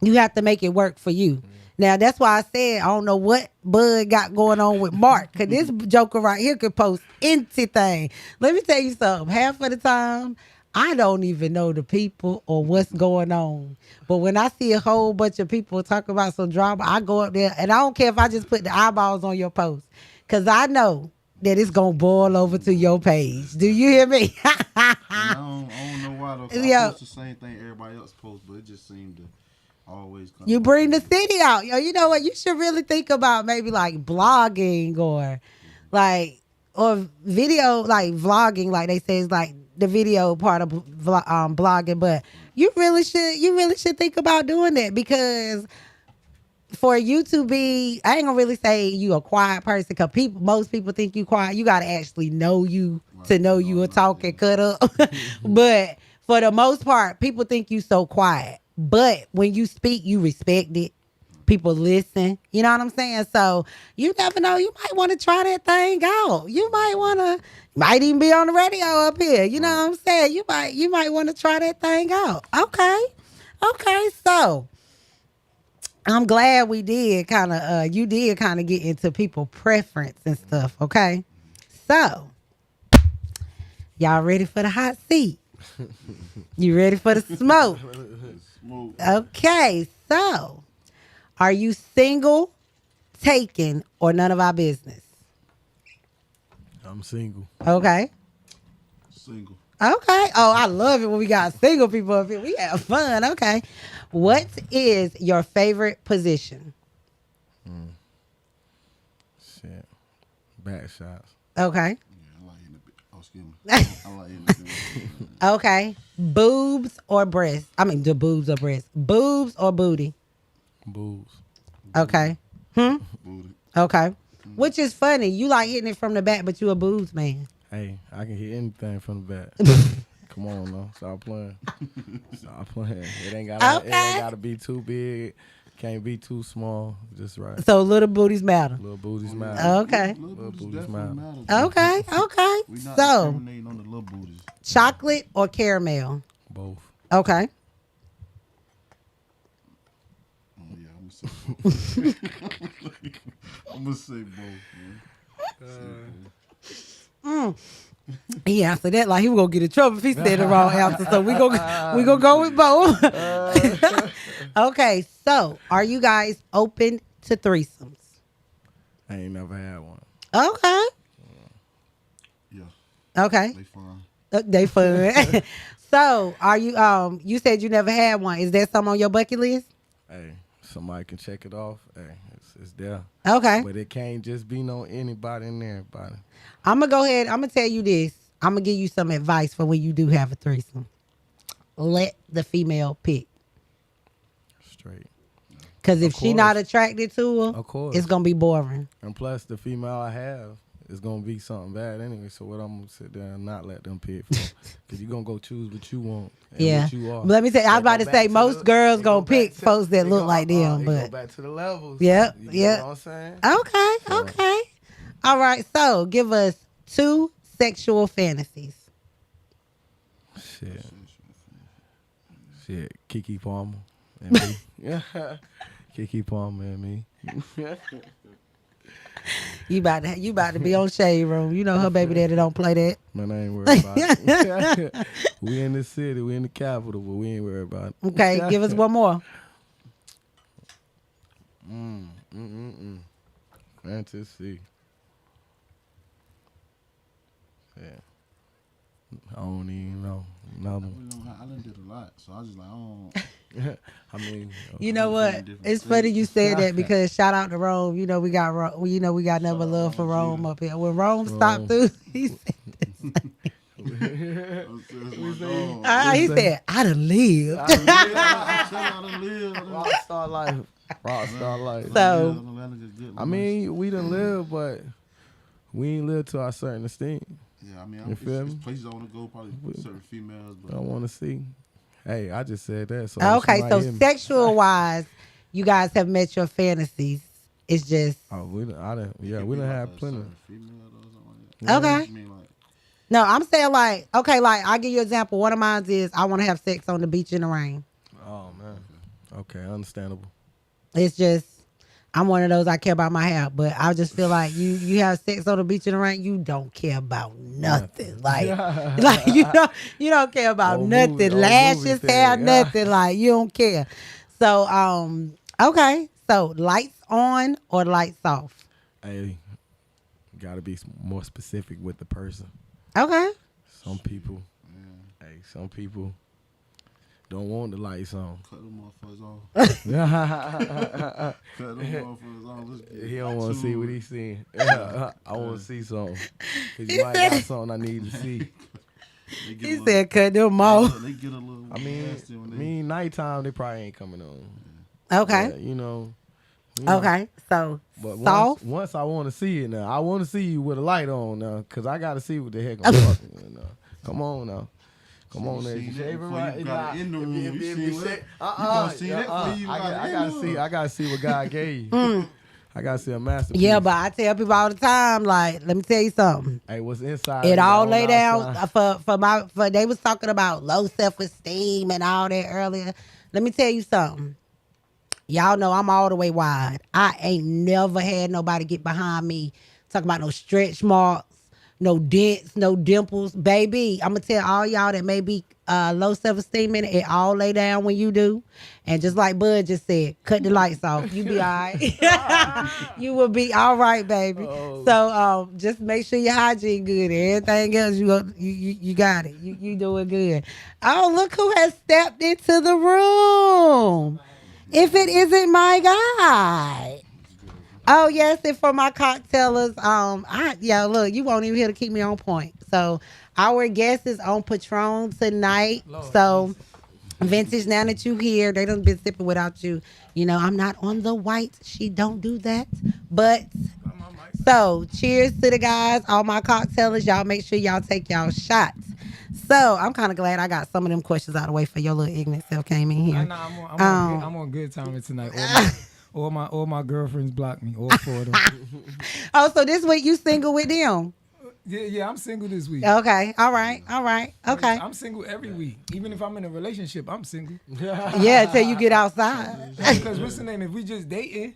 you have to make it work for you. Now, that's why I said I don't know what Bud got going on with Mark. Because this joker right here could post anything. Let me tell you something. Half of the time, I don't even know the people or what's going on. But when I see a whole bunch of people talk about some drama, I go up there. And I don't care if I just put the eyeballs on your post. Because I know that it's going to boil over to your page. Do you hear me? I don't know why, though. I post the same thing everybody else posts, but it just seemed to... always you bring the city out. Yo, you know what? You should really think about maybe like blogging or video, like vlogging, like they say is like the video part of blogging. But you really should think about doing that because for you to be, I ain't gonna really say you a quiet person because most people think you quiet. You gotta actually know you to know you a talk and cut up. But for the most part, people think you so quiet. But when you speak, you respect it. People listen. You know what I'm saying? So you never know. You might want to try that thing out. You might even be on the radio up here. You know what I'm saying? You might want to try that thing out. Okay. So I'm glad we did you did kind of get into people preference and stuff. Okay. So y'all ready for the hot seat? You ready for the smoke? Okay, so Are you single, taken, or none of our business? I'm single. Okay. Single. Okay. Oh, I love it when we got single people up here. We have fun. Okay. What is your favorite position? Shit. Back shots. Okay. Yeah, I like hitting the bit. Oh, excuse me. I like hitting the bit. Okay. Boobs or breasts? I mean, the boobs or breasts. Boobs or booty? Boobs. Okay. Booty. Okay. Which is funny. You like hitting it from the back, but you a boobs man. Hey, I can hit anything from the back. Come on, now. Stop playing. Stop playing. It ain't gotta be too big. Can't be too small. Just right. So little booties matter. Little booties matter. Okay. Little booties booties definitely matter. matter. Okay. Okay. We not So discriminating on the little booties. chocolate or caramel? Both. Okay. Oh yeah, I'm gonna say both. I'm gonna say both, man. He answered that like he was gonna get in trouble if he said the wrong answer. So we gonna go with both. Okay, so are you guys open to threesomes? I ain't never had one. Okay. Yeah, Okay. they fine. They fun. So are you you said you never had one. Is that something on your bucket list? Hey, somebody can check it off. Hey, it's there. Okay. But it can't just be no anybody and everybody. I'm gonna go ahead. I'm gonna tell you this. I'm gonna give you some advice for when you do have a threesome. Let the female pick. Straight. Cause if Of she course. not attracted to her, Of course. it's gonna be boring. And plus, the female I have is gonna be something bad anyway. So what I'm gonna sit there and not let them pick for? Because you're gonna go choose what you want. And Yeah. What you are. But let me say, I was They about go to back say most the- girls they gonna go pick back to- folks that they look go- like them. they But go back to the levels. Yep, You yep. know what I'm saying? okay, So- okay. All right. So give us 2 sexual fantasies. Shit. Kiki Palmer and me. Kiki Palmer and me. You about to be on Shade Room. You know her baby daddy don't play that. Man, I ain't worried about it. We in the city, we in the capital, but we ain't worried about it. Okay, give us one more. Fantasy. Yeah. I don't even know. Another one. I done did a lot, so I just like, I mean, You know what? different It's funny things. you said that because shout out to Rome. You know we got nothing but love for Rome up here. When Rome stopped through, he said, he said, I done lived. Rockstar life. Rockstar life. So- I mean, we done live, but we ain't live to our certain extent. Yeah, I mean, You feel it's me? places I want to go, probably certain females, I but want to see. Hey, I just said that. So Okay, she might so hear me. sexual wise, you guys have met your fantasies. It's just Oh, we done it we could done be had like a plenty. certain female or something like that. okay. I mean, like, No, I'm saying like okay, like I'll give you an example. One of mine is I want to have sex on the beach in the rain. Oh man. Okay, understandable. It's just I'm one of those I care about my hair, but I just feel like you have sex on the beach in the rain, you don't care about nothing. Like like you don't care about Old nothing. movie- old Lashes, movie hair, thing. nothing. Like you don't care. So okay. So lights on or lights off? Hey, gotta be more specific with the person. Okay. Some people, some people don't want the lights on. cut them motherfuckers off. He Cut them motherfuckers off. Let's get don't want to see what it. he's seeing. I want to see something. Cause you might got something I need to see. They get a He little- said cut them off. They get a little. I mean, nasty when they- nighttime they probably ain't coming on. Okay. Yeah, you know. Okay. So But soft. once I want to see it now, I want to see you with a light on now, cause I gotta see what the heck I'm talking. Come on now. Come on, there. seen You that shaving before right? you got it in the room. You if seen shit- that? You uh-uh, gonna see that before you I got it in gotta the see. room. I gotta see what God gave you. I gotta see a masterpiece. Yeah, but I tell people all the time, like, let me tell you something. Hey, what's inside? It all on lay down outside. for they was talking about low self-esteem and all that earlier. Let me tell you something. Y'all know I'm all the way wide. I ain't never had nobody get behind me talking about no stretch marks, no dents, no dimples. Baby, I'm going to tell all y'all that may be low self-esteem in it, it all lay down when you do. And just like Bud just said, cut the lights off. You be all right. You will be all right, baby. Oh. So just make sure your hygiene good. Everything else, you got it. You doing good. Oh, look who has stepped into the room. If it isn't my guy. Oh, yes, and for my cocktailers, look, you won't even be able to keep me on point. So our guest is on Patron tonight. Lord, so Vintage, now that you here, they done been sipping without you. You know, I'm not on the white. She don't do that. But so cheers to the guys, all my cocktailers. Y'all make sure y'all take y'all shots. So I'm kind of glad I got some of them questions out of the way for your little ignorant self came in here. I'm on good timing tonight. All my girlfriends blocked me. All four of them. Oh, so this week you single with them? Yeah, I'm single this week. Okay, all right, okay. I'm single every week. Even if I'm in a relationship, I'm single. Yeah, till you get outside. Because what's the name? If we just dating,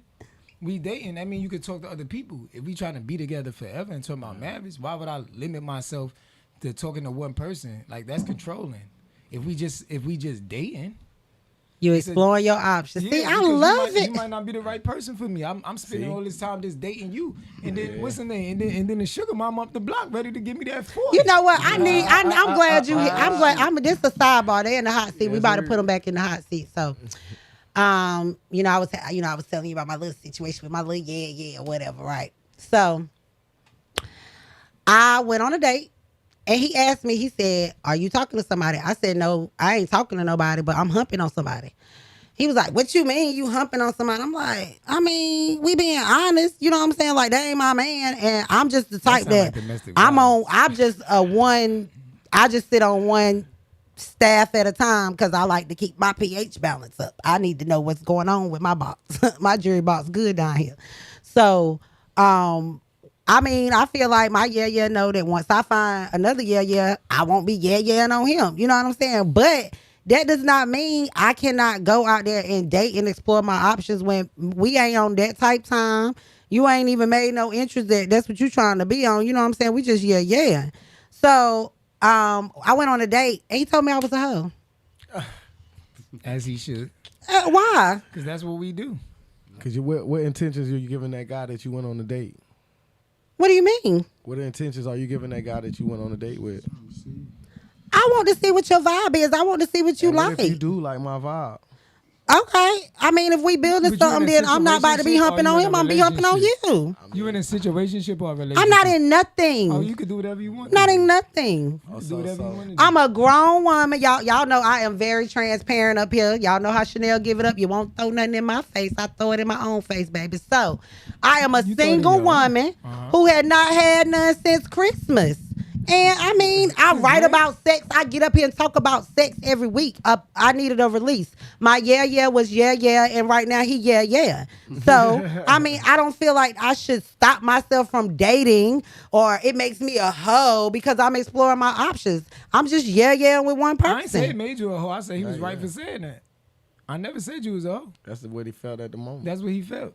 that mean you could talk to other people. If we trying to be together forever and talk about marriage, why would I limit myself to talking to one person? Like, that's controlling. If we just dating. You exploring your options. Yeah, See, I love it. You might not be the right person for me. I'm spending all this time just dating you, and then what's the name? And then the sugar mom up the block ready to give me that force. You know what? I'm glad you. I'm glad. This is a sidebar. They in the hot seat. We about to put them back in the hot seat. So, I was telling you about my little situation with my little whatever, right? So, I went on a date. And he asked me, he said, are you talking to somebody? I said, no, I ain't talking to nobody, but I'm humping on somebody. He was like, what you mean you humping on somebody? I'm like, I mean, we being honest. You know what I'm saying? Like, that ain't my man. And I'm just the type that I just sit on one staff at a time because I like to keep my pH balance up. I need to know what's going on with my box. My jury box good down here. So, I mean, I feel like my know that once I find another I won't be on him. You know what I'm saying? But that does not mean I cannot go out there and date and explore my options when we ain't on that type time. You ain't even made no interest that's what you trying to be on. You know what I'm saying? We just So I went on a date and he told me I was a hoe. As he should. Why? Because that's what we do. Because what intentions are you giving that guy that you went on a date? What do you mean? What intentions are you giving that guy that you went on a date with? I want to see what your vibe is. I want to see what you like. If you do like my vibe. Okay. I mean, if we building something, then I'm not about to be humping on him. I'm be humping on you. You in a situationship or a relationship? I'm not in nothing. Oh, you can do whatever you want. Not in nothing. You can do whatever you want to do. I'm a grown woman. Y'all know I am very transparent up here. Y'all know how Chanel give it up. You won't throw nothing in my face. I throw it in my own face, baby. So I am a single woman who had not had none since Christmas. And I mean, I write about sex. I get up here and talk about sex every week. I needed a release. My was and right now he So I mean, I don't feel like I should stop myself from dating or it makes me a hoe because I'm exploring my options. I'm just with one person. I ain't say it made you a hoe. I said he was right for saying that. I never said you was a hoe. That's the way he felt at the moment. That's what he felt.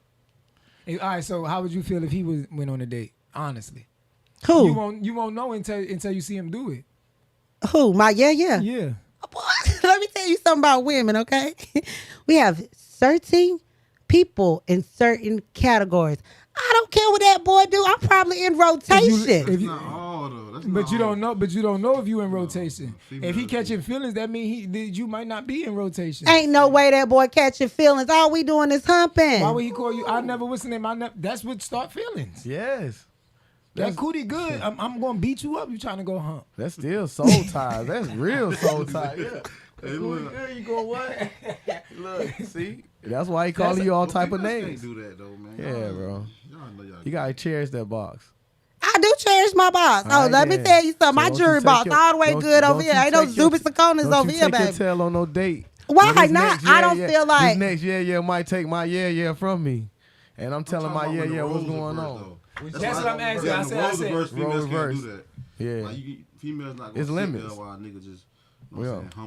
All right, so how would you feel if he went on a date? Honestly. Who? You won't know until you see him do it. Who? My Yeah. Boy, let me tell you something about women, okay? We have certain people in certain categories. I don't care what that boy do. I'm probably in rotation. That's not all though. But you don't know. But you don't know if you in rotation. If he catching feelings, that mean you might not be in rotation. Ain't no way that boy catching feelings. All we doing is humping. Why would he call you? I never what's the name? That's what start feelings. Yes. That cootie good. I'm gonna beat you up. You trying to go hump? That's still soul ties. That's real soul ties. Yeah. Hey, look. There you go. What? Look, see. That's why he calling you all type of names. Can't do that though, man. Yeah, bro. You gotta cherish that box. I do cherish my box. Let me tell you something. My jury box all the way good over here. Ain't no Zubis and Conus over here, baby. Don't tail on no date. Why not? I don't feel like this next might take my from me, and I'm telling my what's going on. That's what I'm asking. I said role reverse. Yeah. Like females not gonna it's limits. There while nigga just.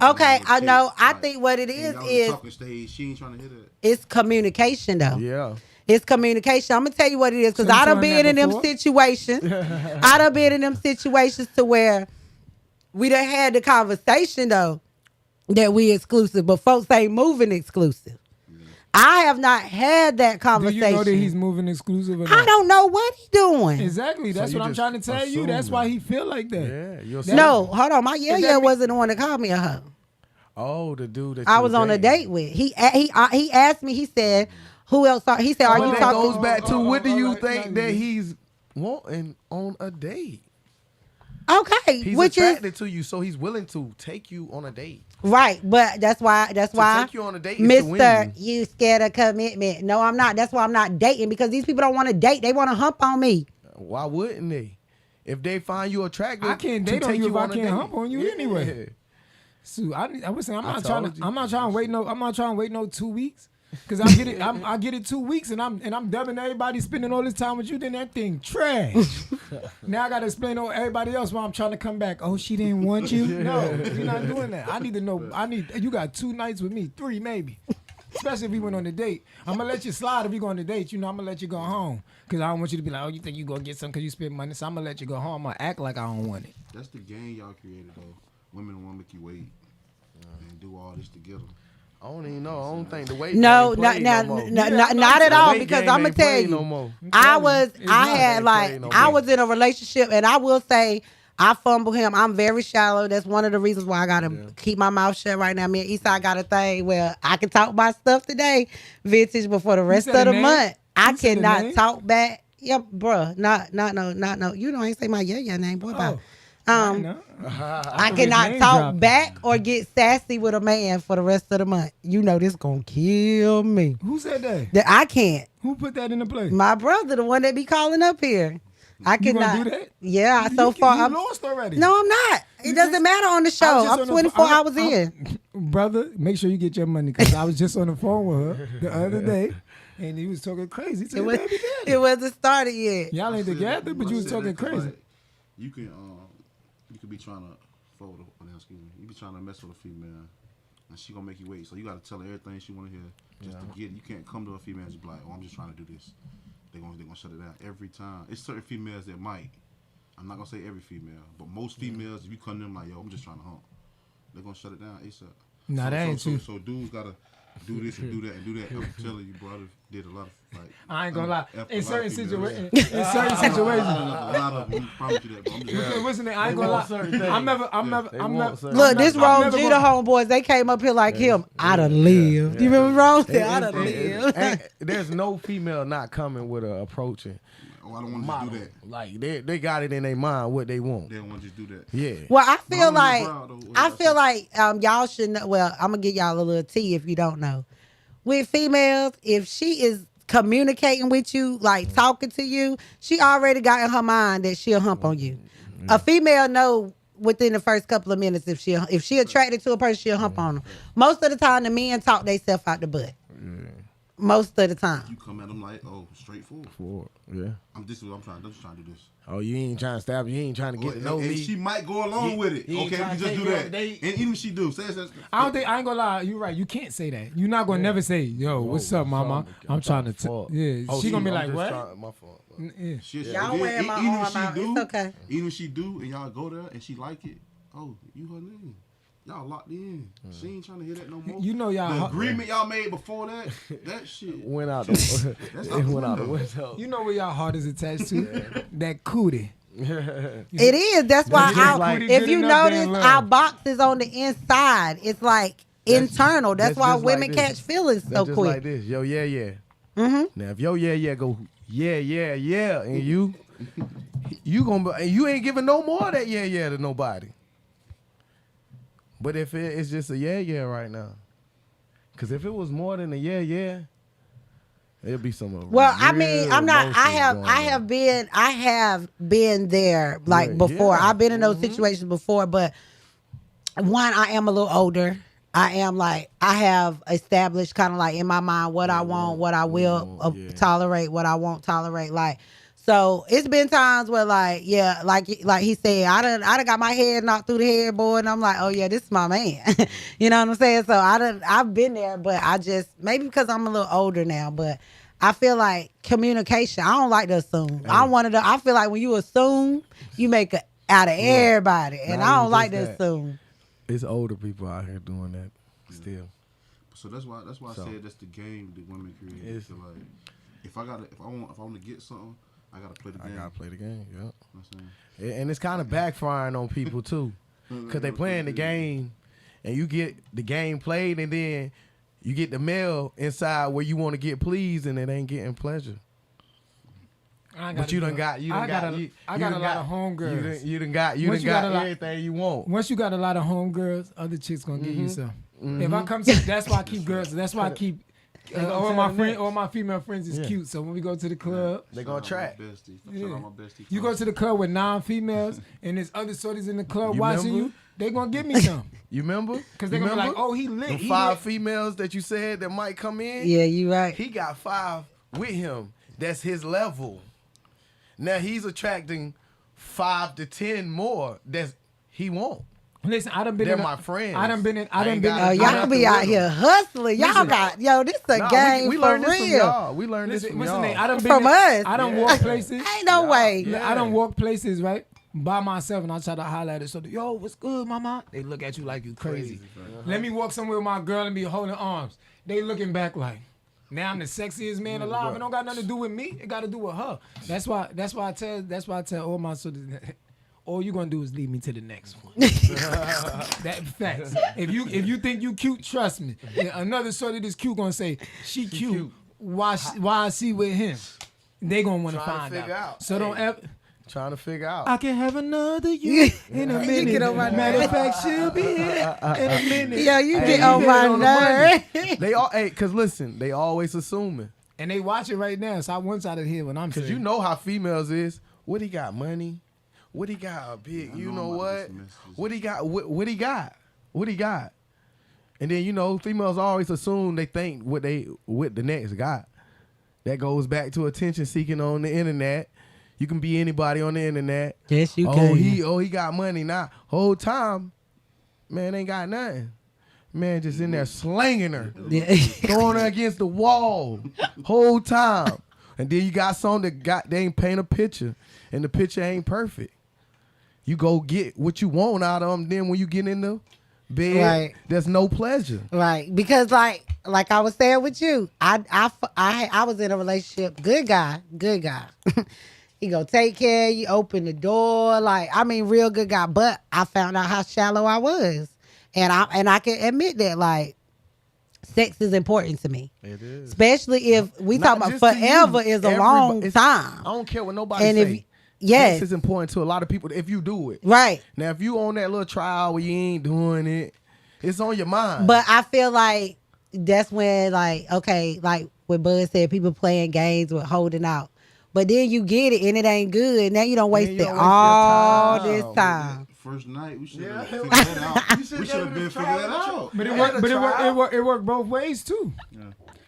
Okay, I know. I think what it is talking stage. She ain't trying to hit it. It's communication though. Yeah. It's communication. I'm gonna tell you what it is, because So you I done told him been that in them before? situations. I done been in them situations to where we done had the conversation though that we exclusive, but folks ain't moving exclusive. I have not had that Do conversation. you know that he's moving exclusive or not? I don't know what he doing. Exactly. That's you what I'm just trying to tell you. That's assuming. why he feel like that. Yeah, you're No, hold on. My that yeah mean- wasn't the one that called me a hoe. Oh, the dude that I you was on a dating. date with. He asked me. He said, "Who else?" He said, "Are But you that talking?" goes back to what do you like, think like- that he's wanting on a date? Okay, He's which is attracted to you, so he's willing to take you on a date. right, but that's why. take you on a date is to win Mister, you. you scared of commitment? No, I'm not. That's why I'm not dating, because these people don't want to date. They want to hump on me. Why wouldn't they? If they find you attractive, I can't to date on take you if I on a can't date. hump on you Yeah. anyway. So I was saying I'm I not trying told to. you. I'm not trying to wait no. I'm not trying to wait no 2 weeks. Cause I get it. I get it 2 weeks, and I'm dubbing everybody spending all this time with you. Then that thing trash. Now I gotta explain to everybody else why I'm trying to come back. Oh, she didn't want you. No, you're not doing that. I need to know. You got 2 nights with me, 3 maybe. Especially if we went on a date. I'm gonna let you slide if we go on a date. You know, I'm gonna let you go home. Cause I don't want you to be like, oh, you think you gonna get something because you spend money. So I'm gonna let you go home. I'm gonna act like I don't want it. That's the game y'all created though. Women want to make you wait and do all this together. I don't even know. I don't think the weight No, game not played not no more. not at The all. weight Because game I'm gonna ain't tell played you, no more. I had ain't like played no I more. was in a relationship, and I will say I fumble him. I'm very shallow. That's one of the reasons why I gotta keep my mouth shut right now. Me and Eastside got a thing where I can talk my stuff today, vintage, but for the rest said of the the name? month, I You said the cannot name? talk back. Yep, bruh. Not no. You know, I ain't say my yeah name, boy. Bye. I know. I his cannot name talk dropping. back or get sassy with a man for the rest of the month. You know this gonna kill me. Who said that? That I can't. Who put that into play? My brother, the one that be calling up here. I You gonna cannot do that? Yeah, so far you I'm lost already. No, I'm not. It You doesn't just- matter on the I was show. just I'm on the 24 phone- hours in. Brother, make sure you get your money because I was just on the phone with her the other day, and he was talking crazy. He said, It, was, "Baby daddy." it wasn't started yet. Y'all ain't I said together, that- but I you was said talking that 'cause, crazy. like, you could be trying to forward. Excuse me. You be trying to mess with a female, and she gonna make you wait. So you gotta tell her everything she wanna hear just to get it. You can't come to a female and just be like, "Oh, I'm just trying to do this." They gonna shut it down every time. It's certain females that might. I'm not gonna say every female, but most females, if you come to them like, "Yo, I'm just trying to hump," they're gonna shut it down ASAP. Nah, that ain't true. So dudes gotta do this and do that and do that. I'm telling you, brother, did a lot of like. I ain't gonna lie. F a In lot certain of females. situations, in certain situations. A lot of them. Promise you that. But I'm just Okay, listen, I ain't They gonna want certain lie. things. I'm never. They want certain Look, I'm this not- Rome G, the homeboys, they came up here like him. I'd have lived. You remember Rome said, I'd have lived. And there's no female not coming with a approaching Oh, I don't want to model. just do that. Like they got it in their mind what they want. They don't want to just do that. Yeah. Well, I feel I'm like proud, though. I feel like y'all should know. Well, I'm gonna give y'all a little tea if you don't know. With females, if she is communicating with you, like talking to you, she already got in her mind that she'll hump on you. A female know within the first couple of minutes if she attracted to a person, she'll hump on them. Most of the time, the men talk themselves out the butt. Most of the time. You come at them like, oh, straightforward. Yeah. This is what I'm just trying to do this. Oh, you ain't trying to stab. You ain't trying to get to know and me. she might go along with it. he ain't Okay, trying we to just take do you on that. a date. And even if she do, say I ain't gonna lie. You're right. You can't say that. You're not gonna never say, "Yo, what's up, mama? I'm trying to." Yeah, Oh, she gonna be I'm like, just "What?" trying- my fault. Yeah. Y'all wearing my arm out. It's okay. Even if she do, and y'all go there, and she like it, oh, you her name. Y'all locked in. She ain't trying to hear that no more. You know y'all. The agreement y'all made before that shit. Went out the it went out the window. You know where y'all heart is attached to? That cootie. It is. That's why just like- if you Good enough, notice, damn well. our box is on the inside. It's like internal. That's that's why just like women this. catch feelings so That's just quick. like this. Yo, yeah. Now if yo, yeah, go, yeah, and you gonna be, and you ain't giving no more of that yeah to nobody. But if it's just a yeah right now, because if it was more than a yeah, it'd be some. Well, I mean, real I'm not. emotions I going have been there like Right, before. yeah. I've been in those situations before, but one, I am a little older. I am like I have established kind of like in my mind what I want, what I will tolerate, what I won't tolerate. Like, so it's been times where like he said, I done got my head knocked through the headboard, and I'm like, oh yeah, this is my man. You know what I'm saying? So I've been there, but I just maybe because I'm a little older now, but I feel like communication. I don't like to assume. I'm one of the. I feel like when you assume, you make it out of everybody, and Not I don't even like just to that. assume. It's older people out here doing that still. So that's why I said that's the game that women create. It's- So like, if I want to get something, I gotta play the I game. gotta play the game. Yep. You know what I'm saying? And it's kind of backfiring on people too, because they playing the game, and you get the game played, and then you get the mail inside where you want to get pleased, and it ain't getting pleasure. But you done got I got a lot of homegirls. You done got Once you got a lot- everything you want. Once you got a lot of homegirls, other chicks gonna give you some. Mm-hmm. If I come to, that's why I keep girls. That's why I keep all my tell friends, next. all my female friends is Yeah. cute. So when we go to the club, They gonna track. Shout out my bestie. you go to the club with 9 females, and there's other shorties in the club You watching remember? you. They gonna give me some You remember? because they gonna be like, "Oh, he lit." The He 5 lit. females that you said that might come in. Yeah, you right. He got 5 with him. That's his level. Now he's attracting 5 to 10 more that he won't. Listen, I done been. They're in a- my friends. I done been in. I I done ain't been. gotta Oh, I y'all have be to out with here hustling. Y'all Listen. got this a Nah, game we for learned this from real. y'all. We learned this Listen, from what's the y'all. name? I done been From in- us. I done Yeah. walk places. Ain't no way. Yeah. I done walk places right by myself, and I try to holler at it. So, yo, what's good, mama? They look at you like you crazy. Let me walk somewhere with my girl and be holding arms. They looking back like, now I'm the sexiest man alive. It don't got nothing to do with me. It got to do with her. That's why I tell all my sort of. All you gonna do is lead me to the next one. That facts. If you think you cute, trust me. And another shorty that's cute gonna say she cute. Why I see with him? They gonna want to Trying to find figure out. out. So don't Hey. ever. Trying to figure out. I can have another you in a minute. get on my Matter of nerves. fact, she'll be here in a minute. Yo, you Hey, get you on hit my it on the money. nerve. They all, hey, cause listen, they always assuming. And they watch it right now, so I want y'all to hear what I'm saying. Cause you know how females is. What he got? Money. What he got? A big. I You know know I'm about to what? get some messages. What he got? What he got? What he got? And then females always assume they think what the next got. That goes back to attention seeking on the internet. You can be anybody on the internet. Yes, you Oh, can. he got money now. Whole time, man ain't got nothing. Man just in there slanging her, Yeah. throwing her against the wall, whole time. And then you got some that they ain't paint a picture, and the picture ain't perfect. You go get what you want out of them. Then when you get in the bed, Right. there's no pleasure. Right, because like I was saying with you, I was in a relationship. Good guy. He go take care of you, open the door, like I mean, real good guy. But I found out how shallow I was, and I can admit that like sex is important to me, It is. especially if we Not talk about just to forever you, is a everybody- long it's- time. I don't care what nobody And say. if yes, Sex is important to a lot of people if you do it. right. Now, if you on that little trial where you ain't doing it, it's on your mind. But I feel like that's when, like, okay, like what Bud said, people playing games with holding out. But then you get it and it ain't good. Now you don't waste you it don't waste your all time. this time. First night, we should Yeah. have figured that out. You should We should have never been tried figuring that that. out. But it Had worked. a But trial. it worked both ways too. Yeah.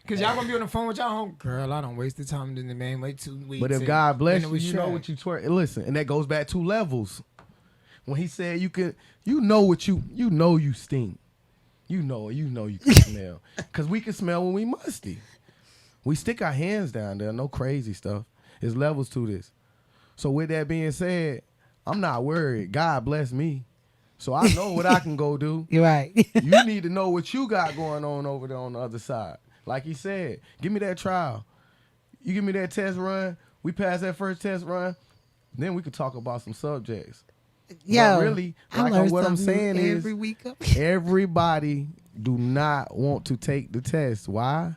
Cause y'all gonna be on the phone with y'all home girl. I don't waste the time. Then the man wait 2 weeks. But if and God bless then it you, was you know trash. what you twerk. Listen, and that goes back 2 levels. When he said you can, you know you stink. You know you can smell. Cause we can smell when we musty. We stick our hands down there. No crazy stuff. There's levels to this. So with that being said, I'm not worried. God bless me. So I know what I can go do. You're right. You need to know what you got going on over there on the other side. Like he said, give me that trial. You give me that test run. We pass that first test run. Then we could talk about some subjects. Yo, really, I like learn what I'm something saying new is- every week. Everybody do not want to take the test. Why?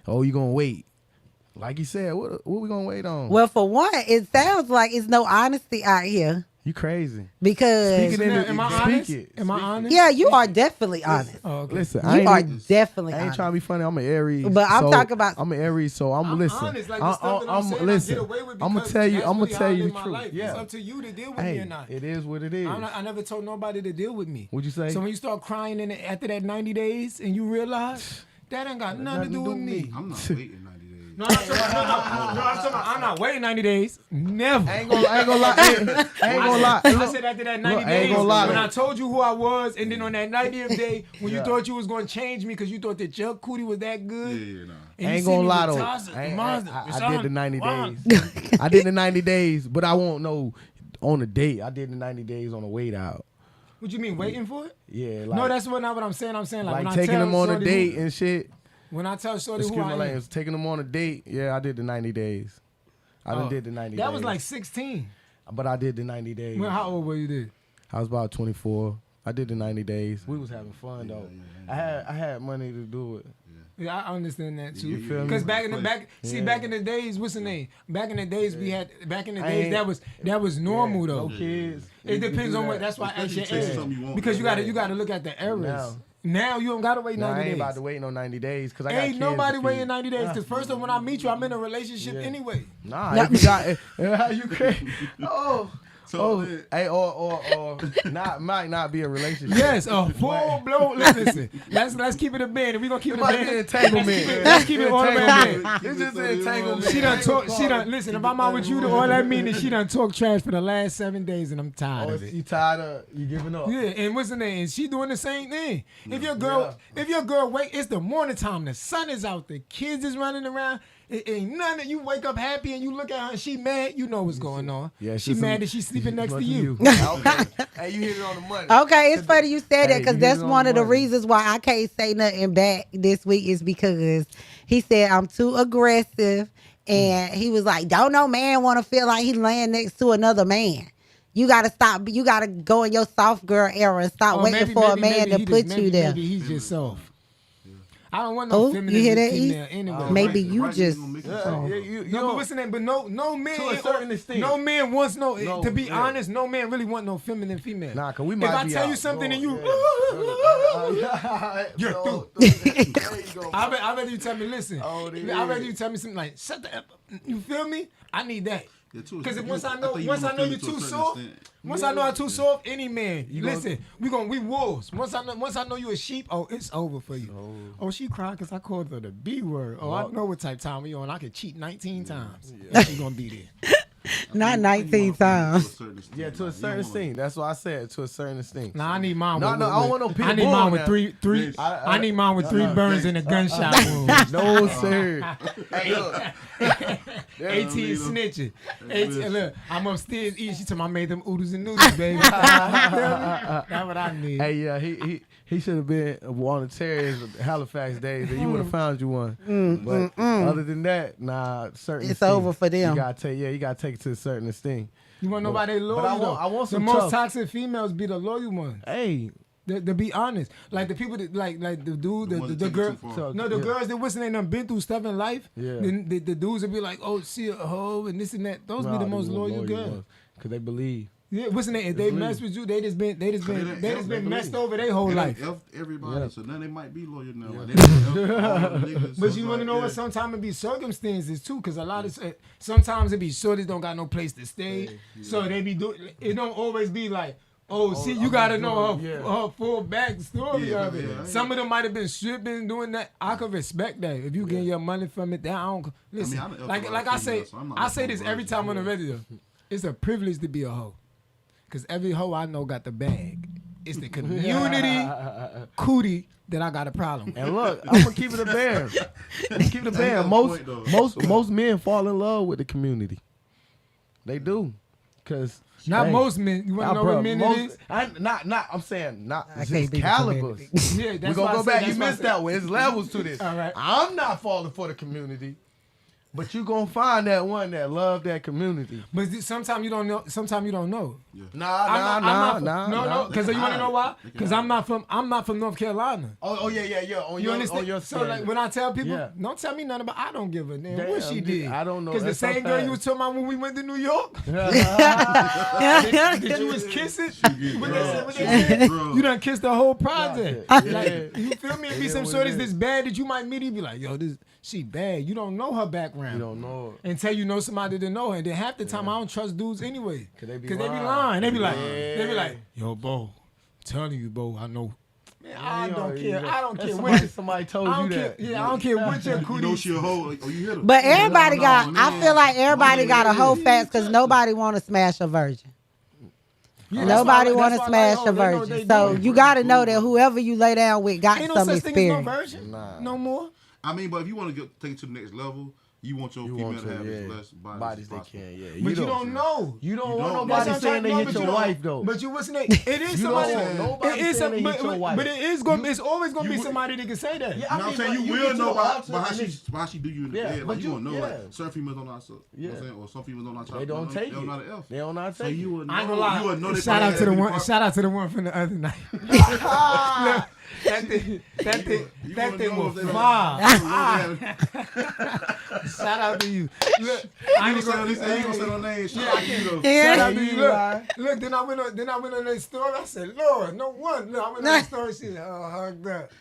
Oh, you gonna wait. Like you said, what we gonna wait on? Well, for one, it sounds like it's no honesty out here You crazy. because Speak it in Now, the- am I speak honest? it. Am I Speak it. honest? yeah, you are definitely honest. Oh, okay. Listen, You are even- definitely I ain't honest. trying to be funny. I'm an Aries. But I'm talking about- I'm an Aries, so I'm listen. honest. Like the stuff that I'm saying, listen. I get away with I'm gonna because tell you. that's I'm gonna really how tell I you live the my truth. life. Yeah. It's up to you to deal with me Hey, or not. it is what it is. I never told nobody to deal with me. What'd you say? So when you start crying after that 90 days and you realize that ain't got nothing to do with me. I'm not waiting 90 days. No, I'm not waiting 90 days. Never. I ain't gonna lie. I ain't gonna lie. I said after that 90 Look, I days, ain't gonna lie. when I told you who I was, and then on that 90th day, when you thought you was going to change me because you thought that your cootie was that good. Yeah, nah. And I you ain't see gonna me lie with though. Tasha, I did the 90 days. I did the 90 days, but I won't know on the date. I did the 90 days on the wait out. What you mean, waiting for it? Yeah, like, No, that's not what I'm saying. I'm saying like when I taking tell them on a Shorty date who, and shit. when I tell Shorty Excuse who my I am. language. Taking them on a date. Yeah, I did the 90 days. I done did the 90 days. That was like 16. But I did the 90 days. Well, how old were you then? I was about 24. I did the 90 days. We was having fun though. yeah. I had money to do it. Yeah, I understand that too. You feel me? Because back in the days, what's the name? Back in the days, that was normal though. No kids. It depends on what. That's why I asked your Especially age. something you want. Because you gotta look at the eras. Now you don't gotta wait Nah, 90 I ain't days. about to wait no 90 days because I got Ain't kids nobody to waiting feed. 90 days. Because first of all, when I meet you, I'm in a relationship anyway. Nah, if you got you crazy. So Hey, or might not be a relationship. Yes, a full blown. Listen, let's keep it a band. We're gonna keep it It a might be an band. entanglement. Let's keep it all the way a band. It's just an entanglement. She done talk. She done listen. If I'm out with you, all that mean is she done talk trash for the last 7 days, and I'm tired of it. You tired of you giving up? Yeah, and what's the name? And she doing the same thing. If your girl wait, it's the morning time. The sun is out. The kids is running around. It ain't nothing that you wake up happy and you look at her and she mad. You know what's going on. Yeah, she mad that she's sleeping next to you. Okay. Hey, you hit it on the money. Okay, it's funny you said that Hey, because you that's hit it on one the of the money. reasons why I can't say nothing back this week is because he said I'm too aggressive, and he was like, "Don't no man want to feel like he's laying next to another man. You gotta stop. You gotta go in your soft girl era and stop waiting for a man to put you there." Maybe he's just soft. I don't want no Oh, feminine you hear that, female E? anyway. Maybe you just. No, but what's the name? But no man. To a certain extent. No man wants no. No, to be yeah. honest, no man really want no feminine female. Nah, cause we If might I be tell out you something and you, You're through. There you go. I rather you tell me, listen. Oh, there I rather is. you tell me something like, shut the. You feel me? I need that. Because Because once I know you're too soft, once I know I'm too soft, any man, listen, we wolves. Once I know you a sheep, oh, it's over for you. Oh, she cried because I called her the B word. Oh, I know what type of time we on. I could cheat 19 times. She gonna be there. Not 19 times. Yeah, to a certain extent. That's what I said. To a certain extent. Nah, I need mine. No, with, no, I don't want no I need pitbull mine with now. three. I need mine with 3 burns in a gunshot wound. No, sir. Hey, look. 18 snitching. 18, look, I'm upstairs eating. She told me I made them oodles and noodles, baby. That's what I need. Hey, yeah, he should have been one of Terry's Halifax days, and you would have found you one. But other than that, nah, certain. It's over for them. You gotta take it to a certain extent. You want to know why they loyal? But I though? want the some most tough. toxic females be the loyal ones. Hey, To be honest, like the people that like the dude, The ones the that take it girl, too far. no, the Yeah. girls that wasn't ain't done been through stuff in life. Yeah. The dudes would be like, oh, she a hoe and this and that. Those be the most loyal girls. because they believe. Yeah, wasn't it? If they mess with you, they just been messed over their whole life. Everybody, so now they might be loyal now. Like, they done elfed all the niggas, so But it's you want to like, know what? Sometimes it be circumstances too, because a lot of sometimes it be shorties don't got no place to stay, so they be doing. It don't always be like, oh, see, you gotta know her full back story Yeah, of it. yeah. Some of them might have been stripping, doing that. I could respect that if you get your money from it. That I don't listen. I done like elfed a lot I of say, females, so I'm not I say looking this for every brothers. time on the radio. It's a privilege to be a hoe, because every hoe I know got the bag. It's the community cootie that I got a problem with. And look, I'm gonna keep it a bear. Keep it a bear. Most men fall in love with the community. They do, cause Not most men. You want to know what men it is? I'm saying not I can't just be the calibers. Yeah, We're that's gonna why I go said- back. You that's why I missed said- that one. There's levels to this. All right. I'm not falling for the community, but you gonna find that one that love that community. But sometimes you don't know. Sometimes you don't know. Nah. No. Because you want to know why? Because I'm not from North Carolina. Oh yeah. On You your understand? on your So like when I tell people, Yeah. don't tell me nothing about. I don't give a damn what Damn, she did. I don't know. Because the That's same girl sometimes- you was talking about when we went to New York, that you was kissing. What they said, you done kissed the whole project. Yeah. Like, you feel me? It be Yeah, some what shorties it this bad that you might meet. You be like, yo, she bad. You don't know her background. You don't know it. Until you know somebody that know her. And then half the time I don't trust dudes anyway. 'Cause they be Cause they be lying. lying. They be Yeah. like, yo, Bo, I'm telling you, Bo, I know. I don't care. I don't care Somebody, what. somebody told I you don't care. that. Yeah, I don't care what your You know cooties. she a hoe. Like, oh, you hit her. But everybody No, got. no, I feel like everybody no, got a yeah, hoe yeah, fast yeah. because nobody want to smash a virgin. Yeah, that's Nobody why- want to that's why I smash like a hoes. They know what virgin. they So doing. you got to know that whoever you lay down with got Ain't no some such thing as no experience. virgin. Nah. No more. I mean, but if you want to take it to the next level, you want your female to have as less bodies as they possible. can. Yeah, But you don't know. You don't You want don't. nobody That's saying they No, hit but your you don't. wife though. But you listen, it is You somebody. don't want nobody It is saying they some, hit your wife. but it is gonna. It's always gonna be you- somebody that can say that. Yeah, You know what I'm saying? You will know by how she do you in the Yeah, bed. but Like you you- will know. yeah. Like certain females don't know how to. You know what I'm saying? Or some females don't know how to. They don't take They don't know how it. to F. They don't know how to So take you it. would know. I ain't gonna lie. You would know they Shout probably out to the had one. that Shout out to the one from the other night. That thing. You That wanna thing know was if they fire. don't- Shout out to you. Look, I ain't You gonna gonna say no name. Shout Yeah, out to you though. Yeah. Shout out to you. You Look, lie. look. Then I went on the store. I said, Lord, no one. Look, I went on the store. She said, oh, hugged up.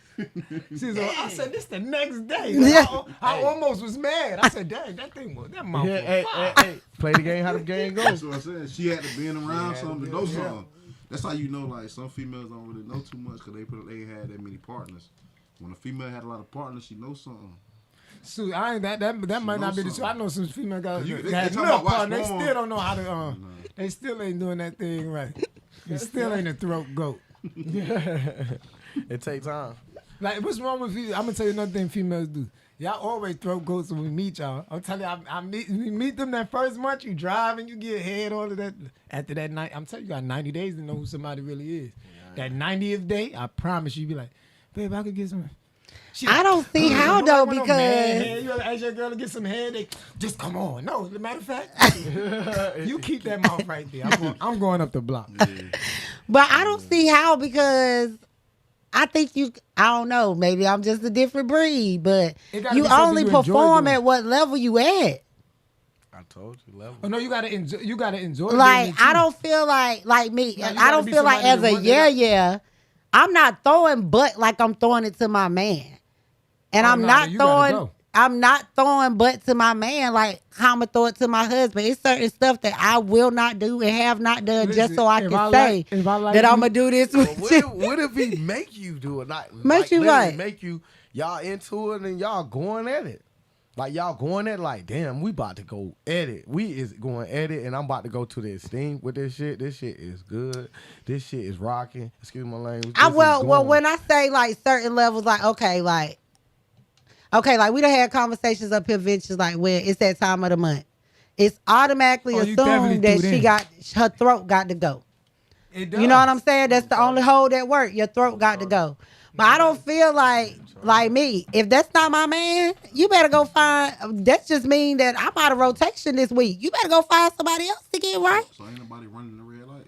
She said, I said, this the next day. Yeah. I almost was mad. I said, dang, that mouth Yeah, was hey, fire. hey, play the game how the game That's goes. what I said. She had to be around had something to to know be- yeah. something. That's how you know, like, some females don't really know too much because they ain't had that many partners. When a female had a lot of partners, she knows something. Shoot, I ain't that might not be the truth. I know some female guys You- that they had talking milk about partner. They watch porn. still don't know how to. They still ain't doing that thing right. They still ain't a throat goat. It takes time. Like, what's wrong with you? I'm gonna tell you another thing females do. Y'all always throat goats when we meet y'all. I'm telling you, we meet them that first month. You drive and you get head, all of that. After that night, I'm telling you, you got 90 days to know who somebody really is. That 90th day, I promise you, be like, babe, I could get some. She I don't see how you though want no man because head. You ever ask your girl to get some head? They just come on. No, as a matter of fact, you keep that mouth right there. I'm going up the block. but I don't see how because I think I don't know, maybe I'm just a different breed, but It gotta you be something only you enjoy perform doing. at what level you at. I told you, level. Oh no, you gotta enjoy. You gotta enjoy. Like doing it, I too. don't feel like me. Like, you I gotta don't be feel like somebody as that a work it out. I'm not throwing butt like I'm throwing it to my man, and Oh, I'm nah, not then you gotta throwing. go. I'm not throwing butt to my man like how I'm gonna throw it to my husband. It's certain stuff that I will not do and have not done just Listen, so I if can I say like- if I like that you- I'm gonna do this But with what you. if, what if he make you do it? Like, Make you literally what? Make you y'all into it and y'all going at it. Like y'all going at it like, damn, we about to go at it. We is going at it, and I'm about to go to the extreme with this shit. This shit is good. This shit is rocking. Excuse my language. This is Well, going. when I say like certain levels, like okay, like we done had conversations up here, bitches, like when it's that time of the month. It's automatically Oh, you definitely assumed that threw she in. got her throat got to go. It does. You know what I'm saying? That's the only hole that work. Your throat got to go. But I don't feel like me. If that's not my man, you better go find. That's just mean that I'm out of rotation this week. You better go find somebody else to get right. So ain't nobody running the red light.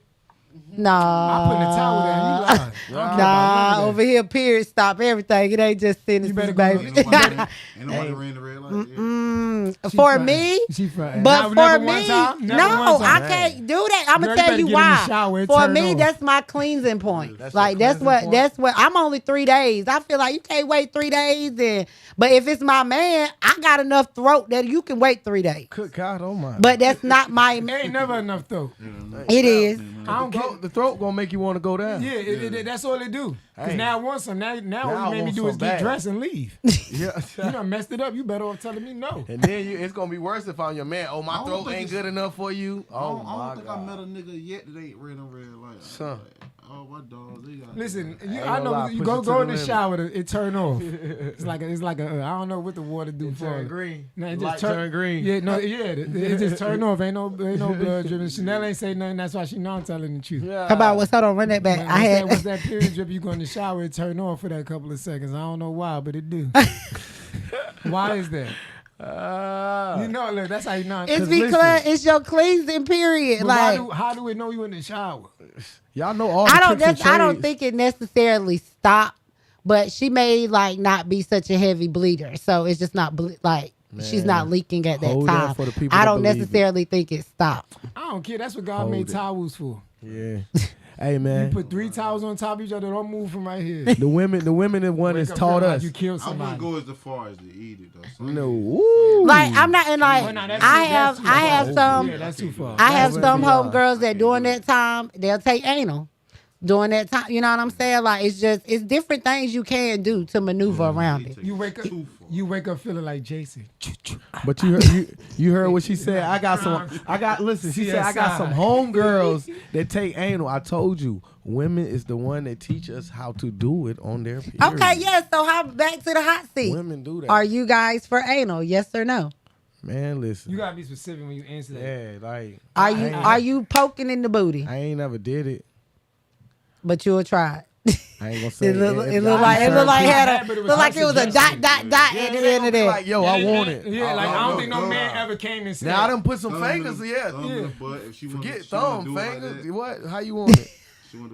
Nah. I put the towel down. You lying. I don't care about none Nah, of that. over here, period, stop everything. It ain't just sentence, You better go baby. Ain't nobody ran the red light. Yeah. She For frontin'. me, She frontin'. but Now, for never me, one time? Never no, one time. I can't do that. I'm Girl, gonna you tell better you get in the why. shower and For turn me, off. that's my cleansing point. That's Like your that's what cleansing that's what I'm only 3 days. I feel like you can't wait 3 days, but if it's my man, I got enough throat that you can wait 3 days. Good God, oh my. But that's not my. It ain't never enough though. It is. I don't care. the throat gonna make you want to go down. Yeah, that's all it do. Cause Hey. now I want some. Now Now what I you made me want do some is get bad. dressed and leave. Yeah. You done messed it up. You better off telling me no. And then it's gonna be worse if I'm your man. Oh, I my don't throat think ain't it's- good enough for you. I Oh don't my think God. I met a nigga yet that ain't red on red light. Son. Oh my dogs, they got. Listen, ain't I gonna know lie, you push go it to go the in the limit. shower, it turn off. It's like I don't know what the water do for Turn it. green. No, it Light just turn green. Yeah, no, yeah, it just turn off. Ain't no blood dripping. Chanel ain't say nothing. That's why she know I'm telling the truth. Yeah. How about what's hold on, run that back. Once that period drip, you go in the shower, it turn off for that couple of seconds. I don't know why, but it do. Why is that? You know, look, that's how you know. It's 'cause because listen, it's your cleansing period. but Like how do it know you in the shower? Y'all know all the I don't. tricks and I don't trades. think it necessarily stopped, but she may like not be such a heavy bleeder, so it's just not she's not Man, leaking at that hold that time. for the people I that don't believe it. necessarily think it stopped. I don't care. That's what God Hold made it. towels for. Yeah. Hey You man, put 3 towels on top of each other. Don't move from right here. the women that one Wake has up, taught feel like us. You killed I wouldn't somebody. go as far as to eat it though. son. No. Ooh. Like I'm not in like Oh, no, that's I too- have that's too I have far. some Yeah, that's too far. I have That's some what we are. homegirls that during that time they'll take anal. during that time. You know what I'm saying? Like it's different things you can do to maneuver around it. You wake up feeling like Jason. But you heard what she said. Listen, she said I got some homegirls that take anal. I told you, women is the one that teach us how to do it on their period. Okay, yeah. So back to the hot seat. Women do that. Are you guys for anal? Yes or no? Man, listen. You gotta be specific when you answer that. Yeah, like Are you poking in the booty? I ain't never did it. But you'll try it. I ain't gonna say It look like it was a dot at the end of that. Like, yo, I want it. Yeah, like I don't think no man ever came and said. Now I done put some fingers. Forget thumb, fingers. What? How you want it?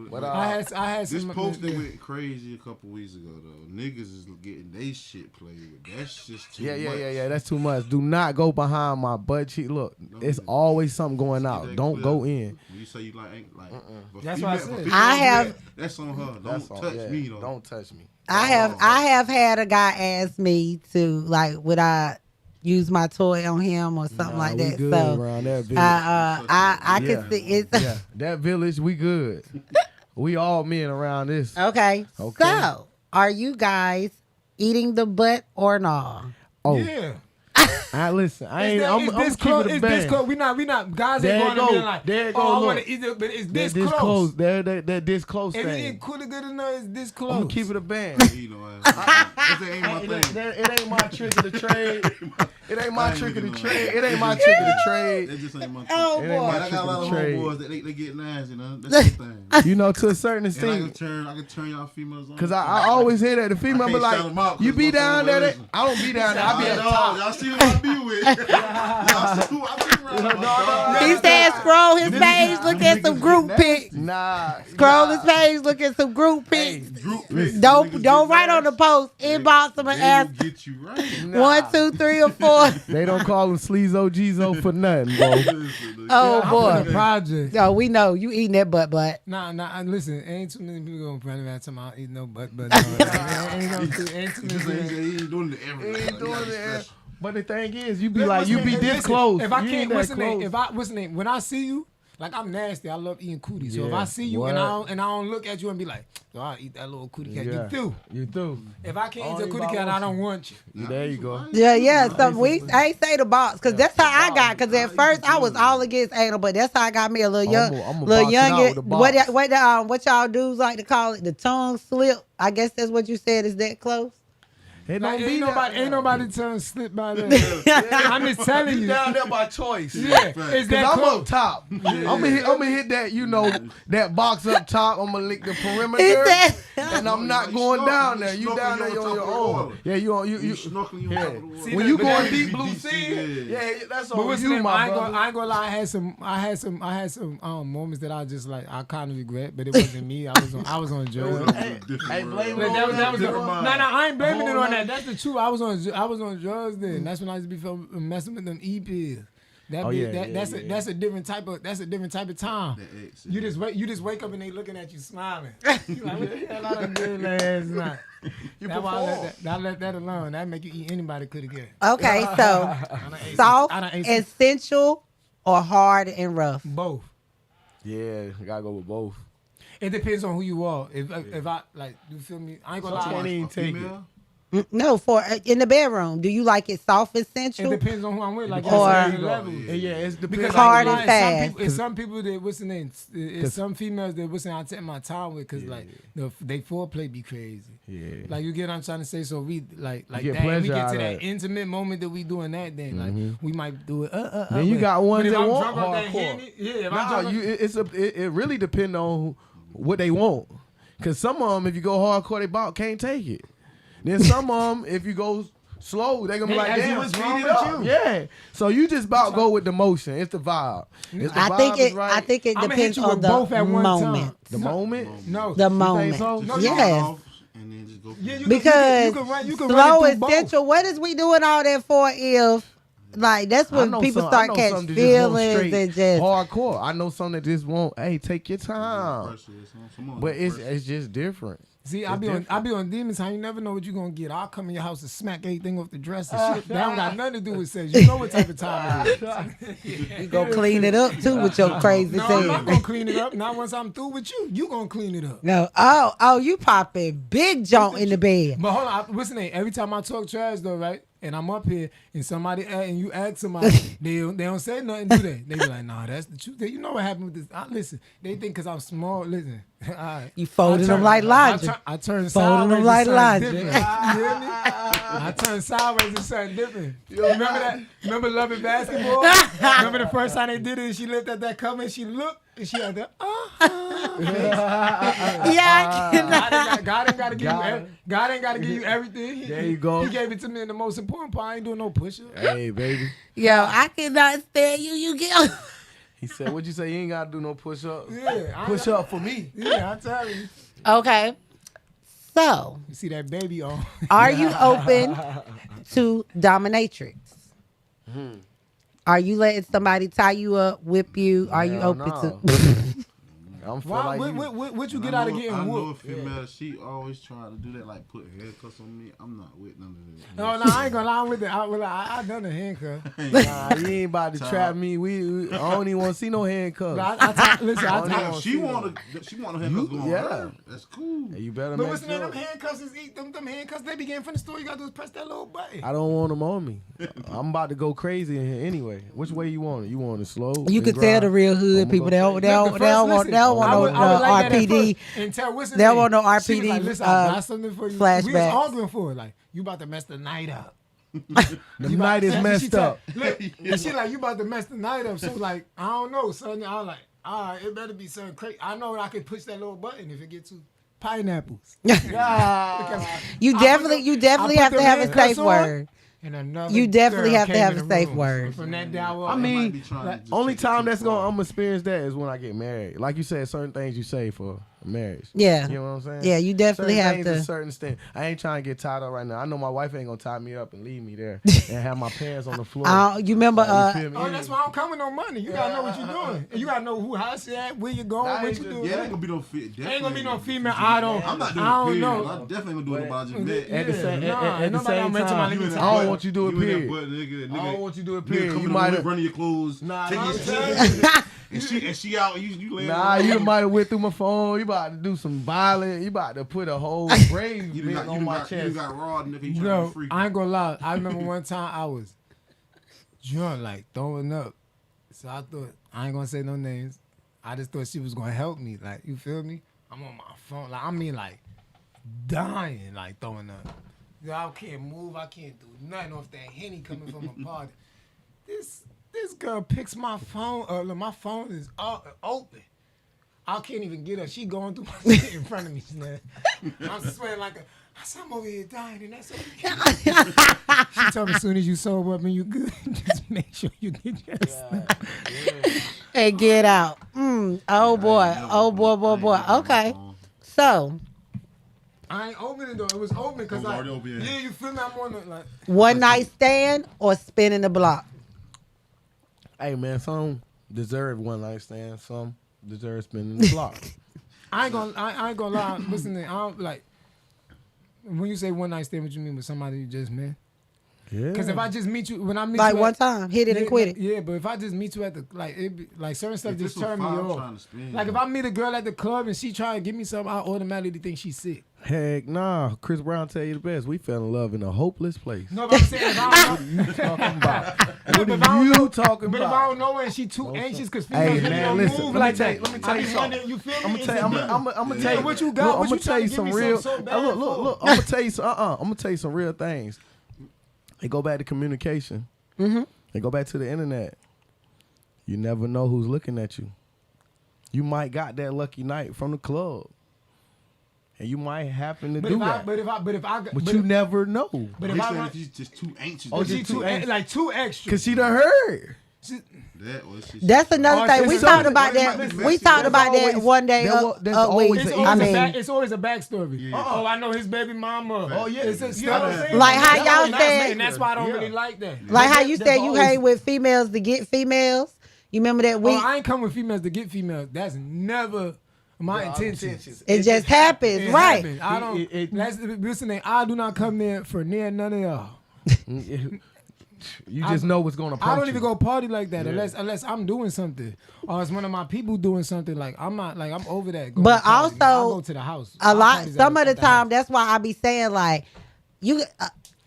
But I had this some post that went crazy a couple weeks ago though. Niggas is getting they shit played with. That's just too much. Yeah. That's too much. Do not go behind my butt cheek. Look, it's always something going out. Don't go in. When you say you like. That's what I said. I have. That's on her. Don't touch me though. Don't touch me. I have had a guy ask me to like, would I use my toy on him or something like that. Good so around that village. I can see it's that village. We good. We all men around this. okay. So, are you guys eating the butt or no? Oh, yeah. Listen. I ain't. I'm keeping it this close. We not. Guys there ain't going to be like. There it I goes. want to eat it, but it's this This close. That this close If thing. it ain't cool good enough, it's this close. I'm gonna keep it a band. It ain't my thing. It ain't my trick of the trade. It ain't my trick of the trade. It ain't my trick of the trade. That just ain't my thing. Oh It ain't boy. my I got a lot of trade. homeboys that they get nasty, you know. That's the thing. You know, to a certain And extent. I can turn y'all females on. Cause I always hear that the female be can't shout 'em out like, you 'cause be my down female there. listen. I don't be down there. I be at the Y'all, top. y'all see who I be with. Y'all see who I be around. He said scroll his page, look at some group pics. Nah. Scroll his page, look at some group pics. Group pics. Don't write on the post. Inbox them and They ask will get you right. 1, 2, 3, or 4. They don't call him Sleezo Gizo for nothing, bro. Oh I'm boy. for the project. No, we know you eating that butt. Nah. Listen, ain't too many people gonna probably about time I eat no butt. Ain't too many He people. ain't doing it every He ain't doing it. special. But the thing is, you be Look, like, what's you the be name? this Listen, close. If I You can't, ain't what's that the name? close. What's the name? When I see you, like I'm nasty. I love eating cooties. So if Yeah. I see you What? and I don't look at you and be like, oh, I'll eat that little cootie cat. Yeah. You through. You through. If I can't eat Only the cootie about cat, once I don't want you. There you go. Yeah. So I ain't say the box because that's how I got. Because at first I was all against anal, but that's how I got me a little young, I'ma little box it out youngin. with a box. What y'all dudes like to call it? The tongue slip. I guess that's what you said. Is that close? It Like, don't be ain't nobody tongue slip by that. I'm just telling you. down there by choice. Yeah, it's Cause that I'm close. up top. I'm gonna hit that, that box up top. I'm gonna lick the He perimeter, said- and I'm not You going snorkeling, down there. you You down there snorkeling on on your top of the own. water. Yeah, you You snorkeling on top of the water. When you but going that- deep blue deep sea, sea, yeah, that's But on what's you, the name? my I brother. ain't gonna lie. I had some moments that I just like. I kind of regret, but it wasn't me. I was on drugs. Hey, blame Like, it that on was that. no, I ain't blaming it Whole on that. lot. That's the truth. I was on drugs then. That's when I used to be messing with them pills. That's a different type of time. You just wake up and they looking at you smiling. You like, what the hell I done did last night? You That's why perform. I let that alone. That make you eat anybody could have get. Okay, so soft, essential, or hard and rough. Both. Yeah, I gotta go with both. It depends on who you are. If I like, you feel me? I ain't gonna lie. Can't even take it. No, for in the bedroom. Do you like it soft, It essential? depends on who I'm with. Like, Or- that's level. Yeah, it's Because depends. hard like, and fast. It's some people that what's the name? It's some females that what's the name I take my time with because like they foreplay be crazy. Yeah. Like you get what I'm trying to say. So we like get that. And we pleasure get out to of that it. intimate moment that we doing that. Then like we might do it. Then you got ones but if that I'm want drunk off that hardcore. Henny, yeah. If I'm Nah, drunk off- it really depends on what they want. Cause some of them, if you go hardcore, can't take it. Then some of them, if you go slow, they gonna be They like, ask you damn, what's speed wrong it with up. you. Yeah. So you just about go with the motion. It's the vibe. If the I vibe think is it. right, I think it I'ma hit depends you on with the both at one time. moment. the moment. No. The think moment. so? No, Yes. And then just go. Yeah, you Because can run slow it through both. essential. What is we doing all that for if Like that's I when know people some- I start know catch some that just want feelings straight and just hardcore. I know some that just want, hey, take your time. Pressure, some But pressure. it's just different. See, I It's be on different. Demons Time. You never know what you gonna get. I'll come in your house and smack everything off the dresser. Shit, that don't got nothing to do with sex. You know what type of time it is. you go clean it up too with your crazy No, I'm not thing. gonna clean it up. Not once I'm through with you. You gonna clean it up. No, oh, you popping big joint in the bed. But hold on, what's the name? Every time I talk trash though, right? And I'm up here, and somebody and you ask somebody, they don't say nothing, do they? They be like, nah, that's the truth. You know what happened with this? Listen, they think because I'm small. Listen, all right. You folding them like logic. I turn Folding sideways them and like something logic. different. You hear me? I turn sideways and something different. Remember that? Remember Love and Basketball? Remember the first time they did it? And she looked at that cover and she looked and she had the Yeah, I cannot. God ain't gotta give you. God ain't gotta give you everything. There you go. He gave it to me in the most important part. I ain't doing no push-up. Hey, baby. Yo, I cannot stand you. You get. He said, what'd you say? You ain't got to do no push-ups? Yeah, I- Push up for me. Yeah, I tell you. Okay. So, You see that baby on? are you open to dominatrix? Are you letting somebody tie you up, whip you? Are you Hell open no. to? I'm feel Why? like you- What you I get out of know- getting I know a whooped? female, she always try to do that, like put handcuffs on me. I'm not with none of that. No, I ain't gonna lie with it. I done the handcuff. Nah, you ain't about to trap me. We I don't even want to see no handcuffs. Listen, I don't Now, even if she wanna want her handcuffs going yeah. on her, that's cool. Hey, you better but make listen, them sure. handcuffs is them handcuffs. They be getting from the store. You gotta do is press that little button. I don't want them on me. I'm about to go crazy in here anyway. Which way you want it? You want it slow? You then can tell the grind? real hood I'ma people. go They don't. crazy. They don't. They don't want. They don't want no RPD. Until what's his They don't name? want no She was RPD, like, listen, I got something for you. We was flashbacks. arguing for it. Like, you about to mess the night up. The You night about- is she messed tell- up. Look, and she like, you about to mess the night up. So like, I don't know, son. I was like, all right, it better be something crazy. I know I can push that little button if it gets too pineapples. You definitely have to have a safe word. And another You definitely girl have to came have in a the safe room. word. From that day I was, I mean, be trying to just only take it time too that's far. I'm experience that is when I get married. Like you said, certain things you say for marriage. Yeah. You know what I'm saying? Yeah, you definitely certain have things to. A certain extent. I ain't trying to get tied up right now. I know my wife ain't gonna tie me up and leave me there and have my pants on the floor. You remember? Like, you feel me? oh, that's why I don't come with no money. You gotta know what you're doing. And you gotta know who house you at, where you going, Nah, what it's you just- doing. Yeah, ain't gonna be no fit. Ain't gonna be no female. I don't. I'm not doing I don't period. know. I'm definitely gonna do it, but I just met. At the same, Yeah, nah, at the nobody same don't mention my time, nigga You in I that don't butt- want you to do it, you in that period. butt, nigga, I don't want you to do it, Nigga period. come You in the might room, have, running your clothes, Nah, take nah, your I'm shit, and she out, you laying nah, around. you might have went through my phone. You about to do some violent. You about to put a whole brave You bit done got, on my you chest. got raw, nigga. You trying No, to freak. I ain't gonna lie. I remember one time I was drunk, like throwing up. So I thought I ain't gonna say no names. I just thought she was gonna help me. Like, you feel me? I'm on my phone. Like, I mean, like dying, like throwing up. Yo, I can't move. I can't do nothing off that Henny coming from a party. This girl picks my phone up. Look, my phone is open. I can't even get her. She going through my shit in front of me. Man. I'm sweating like I said, I'm over here dying, and that's okay. She told me as soon as you sober up and you good, just make sure you get your stuff. Hey, get out. Oh boy. Oh boy. Okay. So, I ain't open it though. It was open because It was like, already open, yeah. yeah, you feel me? I'm on the like. one night stand or spinning the block? Hey man, some deserve one night stand. Some deserve spinning the block. I ain't gonna lie. Listen, I don't like when you say one night stand. What you mean with somebody you just met? Yeah. Because if I just meet you, when I meet Like you one at, time, hit it and quit it. Yeah, but if I just meet you at the like, it be, like certain stuff If just this was turn me fire, I'm off. trying to spin. Like if I meet a girl at the club and she try to give me something, I automatically think she's sick. Heck nah. Chris Brown tell you the best. We fell in love in a hopeless place. No, but I'm saying if I don't know, You talking about? but What if are I don't you know, talking but if I about? don't know her and she too anxious because Hey females really man, don't listen. move Let like me tell that. you. Let me tell I you be something. wondering, you feel me? I'm gonna It's tell you. a I'm different- gonna Yeah. tell you What you got? Look, What I'm you gonna tell you trying to some give me real. something so bad Look. for? I'm gonna tell you some. I'm gonna tell you some real things. They go back to communication. They go back to the internet. You never know who's looking at you. You might got that lucky night from the club, and you might happen to But do if I, that. but if I, But you never know. but if He I said run, if he's just too anxious. Oh, she just too too anxious. like too extra. Cause she done heard. That was That's another thing. We listen, talked about listen, that. listen, We talked there's about that always- one day. there's always It's I always, mean- it's always a backstory. Yeah. Oh, I know his baby mama. Oh, yeah. It's a You know what I'm story. saying? Like how And y'all that's- said- and that's why I don't Yeah. really like that. like how you There's said you always- hang with females to get females. You remember that week? I ain't come with females to get females. That's never my intentions. It just happens, It right? happened. I don't. Listen, I do not come there for near none of y'all. You just know what's gonna. I don't even you. go party like that unless I'm doing something or it's one of my people doing something. Like I'm not like I'm over that. going But to parties. also, I go to the house. A Our lot. parties Some at of the house. time, that's why I be saying like, you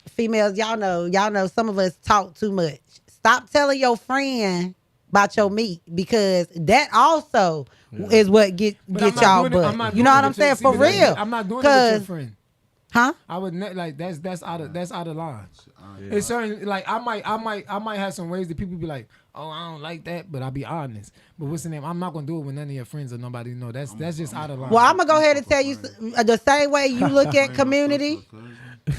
females, y'all know. Some of us talk too much. Stop telling your friend about your meat because that also is what get But I'm not y'all doing it- I'm butt. not You know doing what it I'm with your- saying? see, For but that's- real. I'm not doing it with your friend. Huh? I would like that's out of line. It's certain like I might have some ways that people be like, oh, I don't like that, but I'll be honest. But what's the name? I'm not gonna do it with none of your friends or nobody know. That's just out of line. Well, I'm gonna go ahead and tell you the same way you look at community,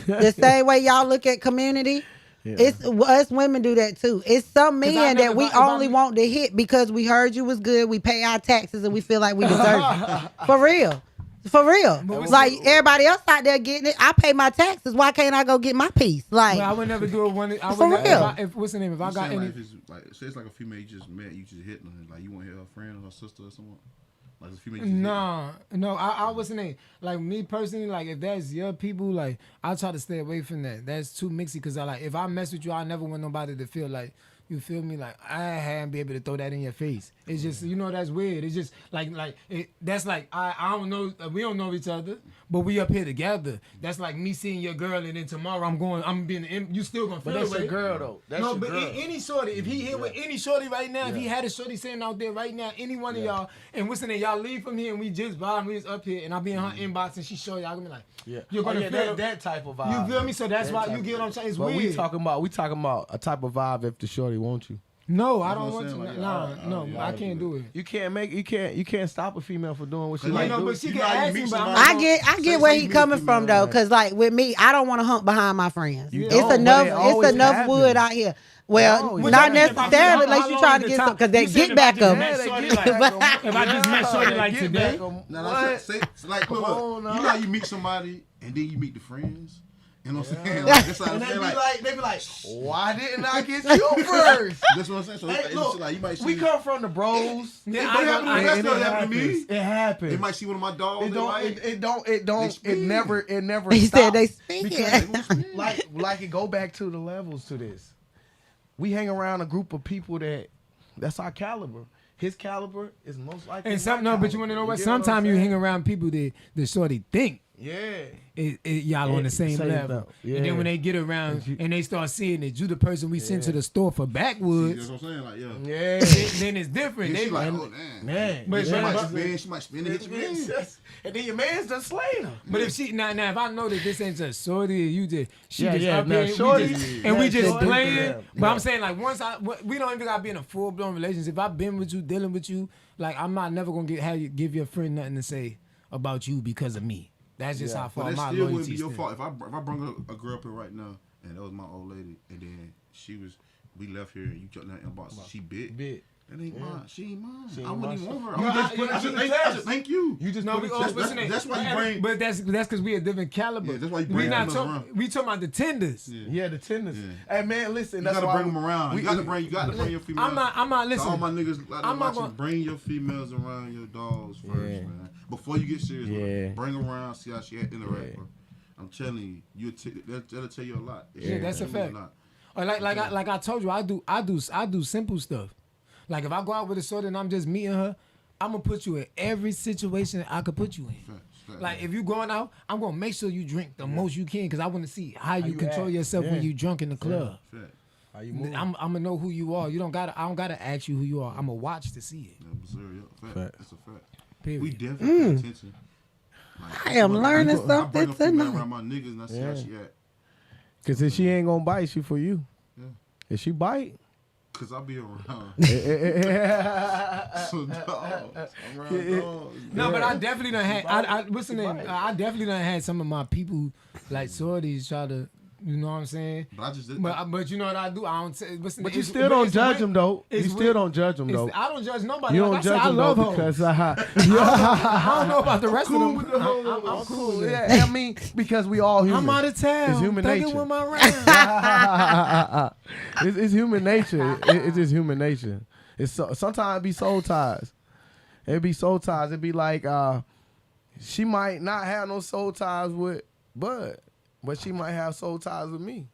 the same way y'all look at community. It's us women do that too. It's some men that we only want to hit because we heard you was good. We pay our taxes and we feel like we deserve it. For real. For real. Like everybody else out there getting it. I pay my taxes. Why can't I go get my piece? Like But I would never do it when I would For never, real. if what's the name? If I got any, Like, if it's like, say it's like a female you just met, you just hitting her. Like you want to hit her friend or her sister or someone. Like a female. You just no, I wasn't a, like me personally. Like if that's your people, like I try to stay away from that. That's too mixy because I like if I mess with you, I never want nobody to feel like. You feel me? Like I haven't be able to throw that in your face. It's just that's weird. It's just that's like I don't know. We don't know each other, but we up here together. That's like me seeing your girl, and then tomorrow I'm being. You still gonna feel But that's that your way. girl though. That's No, your but girl. any shorty, if he here with any shorty right now, if he had a shorty sitting out there right now, any one of y'all, and what's in it, y'all leave from here and we just vibe, we just up here, and I be in her inbox and she show y'all, gonna be like, you're gonna feel that type of vibe. You feel me? So that's That why type you get what I'm saying. It's But weird. we talking about a type of vibe if the shorty wants you. No, I That's don't what want I'm to. saying, like, No, I can't do it. You can't stop a female for doing what she Like, like. no, do. but she You can know how you ask meet me, but I'm somebody- not I get where he coming from though, because like with me, I don't want to hump behind my friends. You It's don't, but enough. it It's always enough happens. wood out here. Well, always not happens. necessarily unless you trying to get some, because they get back up. If I just met shorty like Get today, back 'em. No, What? say, like, Come look, on now. you know how you meet somebody and then you meet the friends. You know what I'm saying? Like, that's what I'm And they saying. be Like, like, why didn't I get you first? that's what I'm saying. So Hey, it's look, like you might see. we come from the bros. Yeah, It happened to And That's it what happened to me. happens. It happens. They might see one of my dogs. It They don't. like, It don't. speak. It never. He said stops. they speak. Because like it go back to the levels to this. We hang around a group of people that's our caliber. His caliber is most likely. and some my no, but you caliber. want to know what? get I'm Sometimes you saying? hang around people that the shorty think. Yeah. Y'all on the same Same level. level. And Yeah. then when they get around and they start seeing that you the person we sent to the store for see, backwoods, that's what I'm saying. Like, yeah. Yeah. then it's different. And They she like, like, oh damn. Man. But- She but- might but- spin. She might spin and hit your man. And then your man's done slayed her. but if she now if I know that this ain't just shorty, you just she Yeah, just yeah, up now here, shorty- and we yeah, just shorty for playing. them. But Yeah. I'm saying like we don't even gotta be in a full blown relationship. If I've been with you, dealing with you, like I'm not never gonna give your friend nothing to say about you because of me. That's just how But far that my still wouldn't loyalty be your stands. fault. If I bring a girl up here right now and that was my old lady and then we left here and you jumped in her inbox, she bit. That ain't mine. She ain't mine. She ain't I wouldn't even mine. want her. You I just just put it I to should the thank- test. I should thank you. You just No, put we it all just- what's the name? that's why you bring. But that's because we a different caliber. Yeah, that's why you we bring not females talking. around. We talking about the tenders. Yeah, the tenders. Yeah. Hey man, listen, You that's gotta why bring them around. You got to bring your females. I'm not To all listening. my niggas, like, I'm not watching, gonna- bring your females around your dogs first, Yeah. man. Before you get serious with her. Yeah. Bring them around, see how she interact Yeah. with her. I'm telling you, that'll tell you a lot. Yeah, that's a It's fact. not. Or like I told you, I do simple stuff. Like if I go out with a shorty and I'm just meeting her, I'm gonna put you in every situation I could put you in. Facts. Like if you going out, I'm gonna make sure you drink the most you can because I want to see how you you control act. yourself Yeah. when you drunk in the club. Fact. How you move? I'm gonna know who you are. I don't gotta ask you who you are. I'm gonna watch to see it. Yeah, sir, yeah, fact. Fact. That's a fact. Period. We definitely pay attention. Like, I am when learning I bring something a female tonight. around my niggas and I see how she act. Cause if she ain't gonna bite, she for you. Yeah. If she bite, Cause I be around. yeah, So dogs. I'm around dogs. No, but I definitely done had. I definitely done had some of my people like sorties try to You know what I'm saying? But I just But you know what I do? I don't say. But you still don't judge them though. You still don't judge them though. I don't judge nobody. You Like don't I said, judge I them though love hoes. because I don't know about the rest of them. I'm cool. Yeah, I mean because we all human. I'm out of town. It's human Thugging nature. with my round. It's human nature. It's just human nature. It's sometimes it be soul ties. It be soul ties. It be like she might not have no soul ties with Bud, but she might have soul ties with me.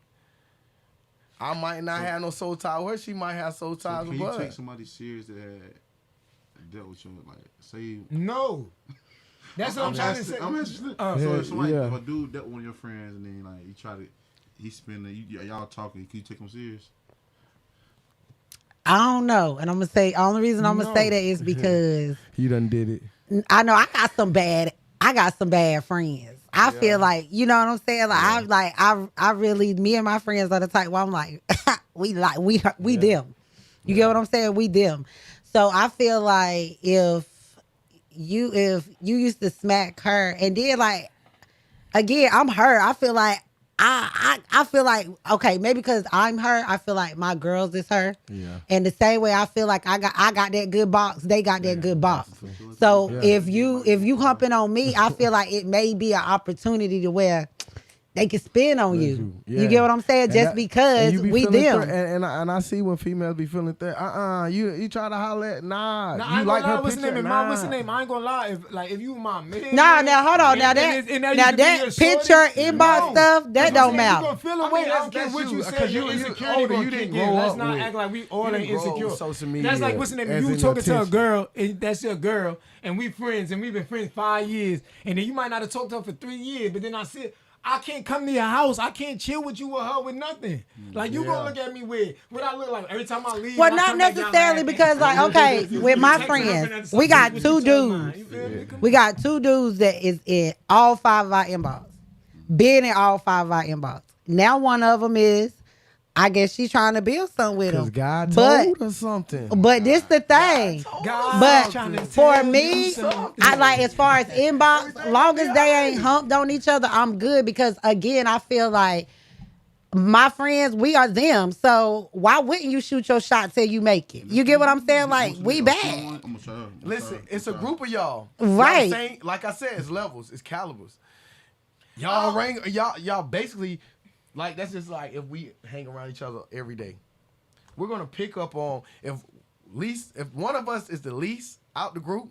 I might not have no soul tie with her. She might have soul ties with Can you Bud. take somebody serious that had dealt with you? Like, say. No. That's what I'm trying to say. I'm asking. So if somebody, if a dude dealt with one of your friends and then like you try to, he spend y'all talking, can you take him serious? I don't know, and I'm gonna say only reason I'm gonna say that is because You done did it. I know I got some bad friends. I feel like, you know what I'm saying? Like I really, me and my friends are the type where I'm like, we them. You get what I'm saying? We them. So I feel like if you used to smack her and then like, again, I'm her. I feel like I feel like, okay, maybe because I'm her, I feel like my girls is her. Yeah. And the same way I feel like I got that good box, they got that good box. So if you humping on me, I feel like it may be an opportunity to where they can spin on you. Yeah. You get what I'm saying? Just because you be we feeling them. and I see when females be feeling that. You try to holler at Nah, you I ain't like gonna lie. her What's the picture? name? Nah. What's the name? I ain't gonna lie. If you my man. Now hold on. Now that picture inbox stuff that don't You matter. gonna feel away. I don't care what you say. you Insecurity older, gonna you kick didn't in. grow Let's up not with- act like we all you ain't didn't grow up insecure. with social media That's like what's the name? as You in talking to a attention. girl and that's your girl and we friends and we've been friends 5 years and then you might not have talked to her for 3 years, but then I can't come to your house. I can't chill with you or her with nothing. Like you gonna look at me weird. What I look like every time I leave. Well, I not come back, y'all necessarily laughing. because like, okay, with my Text her friends, and we got with two each other, man. dudes. You feel me? Come We got two dudes that is in all 5 of our inbox. Been in all 5 of our inbox. Now one of them is, I guess she's trying to build something with him. Cause God But- told her something. But this the thing. God But trying to for tell me, you something. I like as far as inbox, long as they ain't humped on each other, I'm good because again, I feel like my friends, we are them. So why wouldn't you shoot your shot till you make it? You get what I'm saying? Like we bad. Listen, it's a group of y'all. Right. Like I said, it's levels, it's calibers. Y'all basically, like that's just like if we hang around each other every day, we're gonna pick up on if one of us is the least out the group,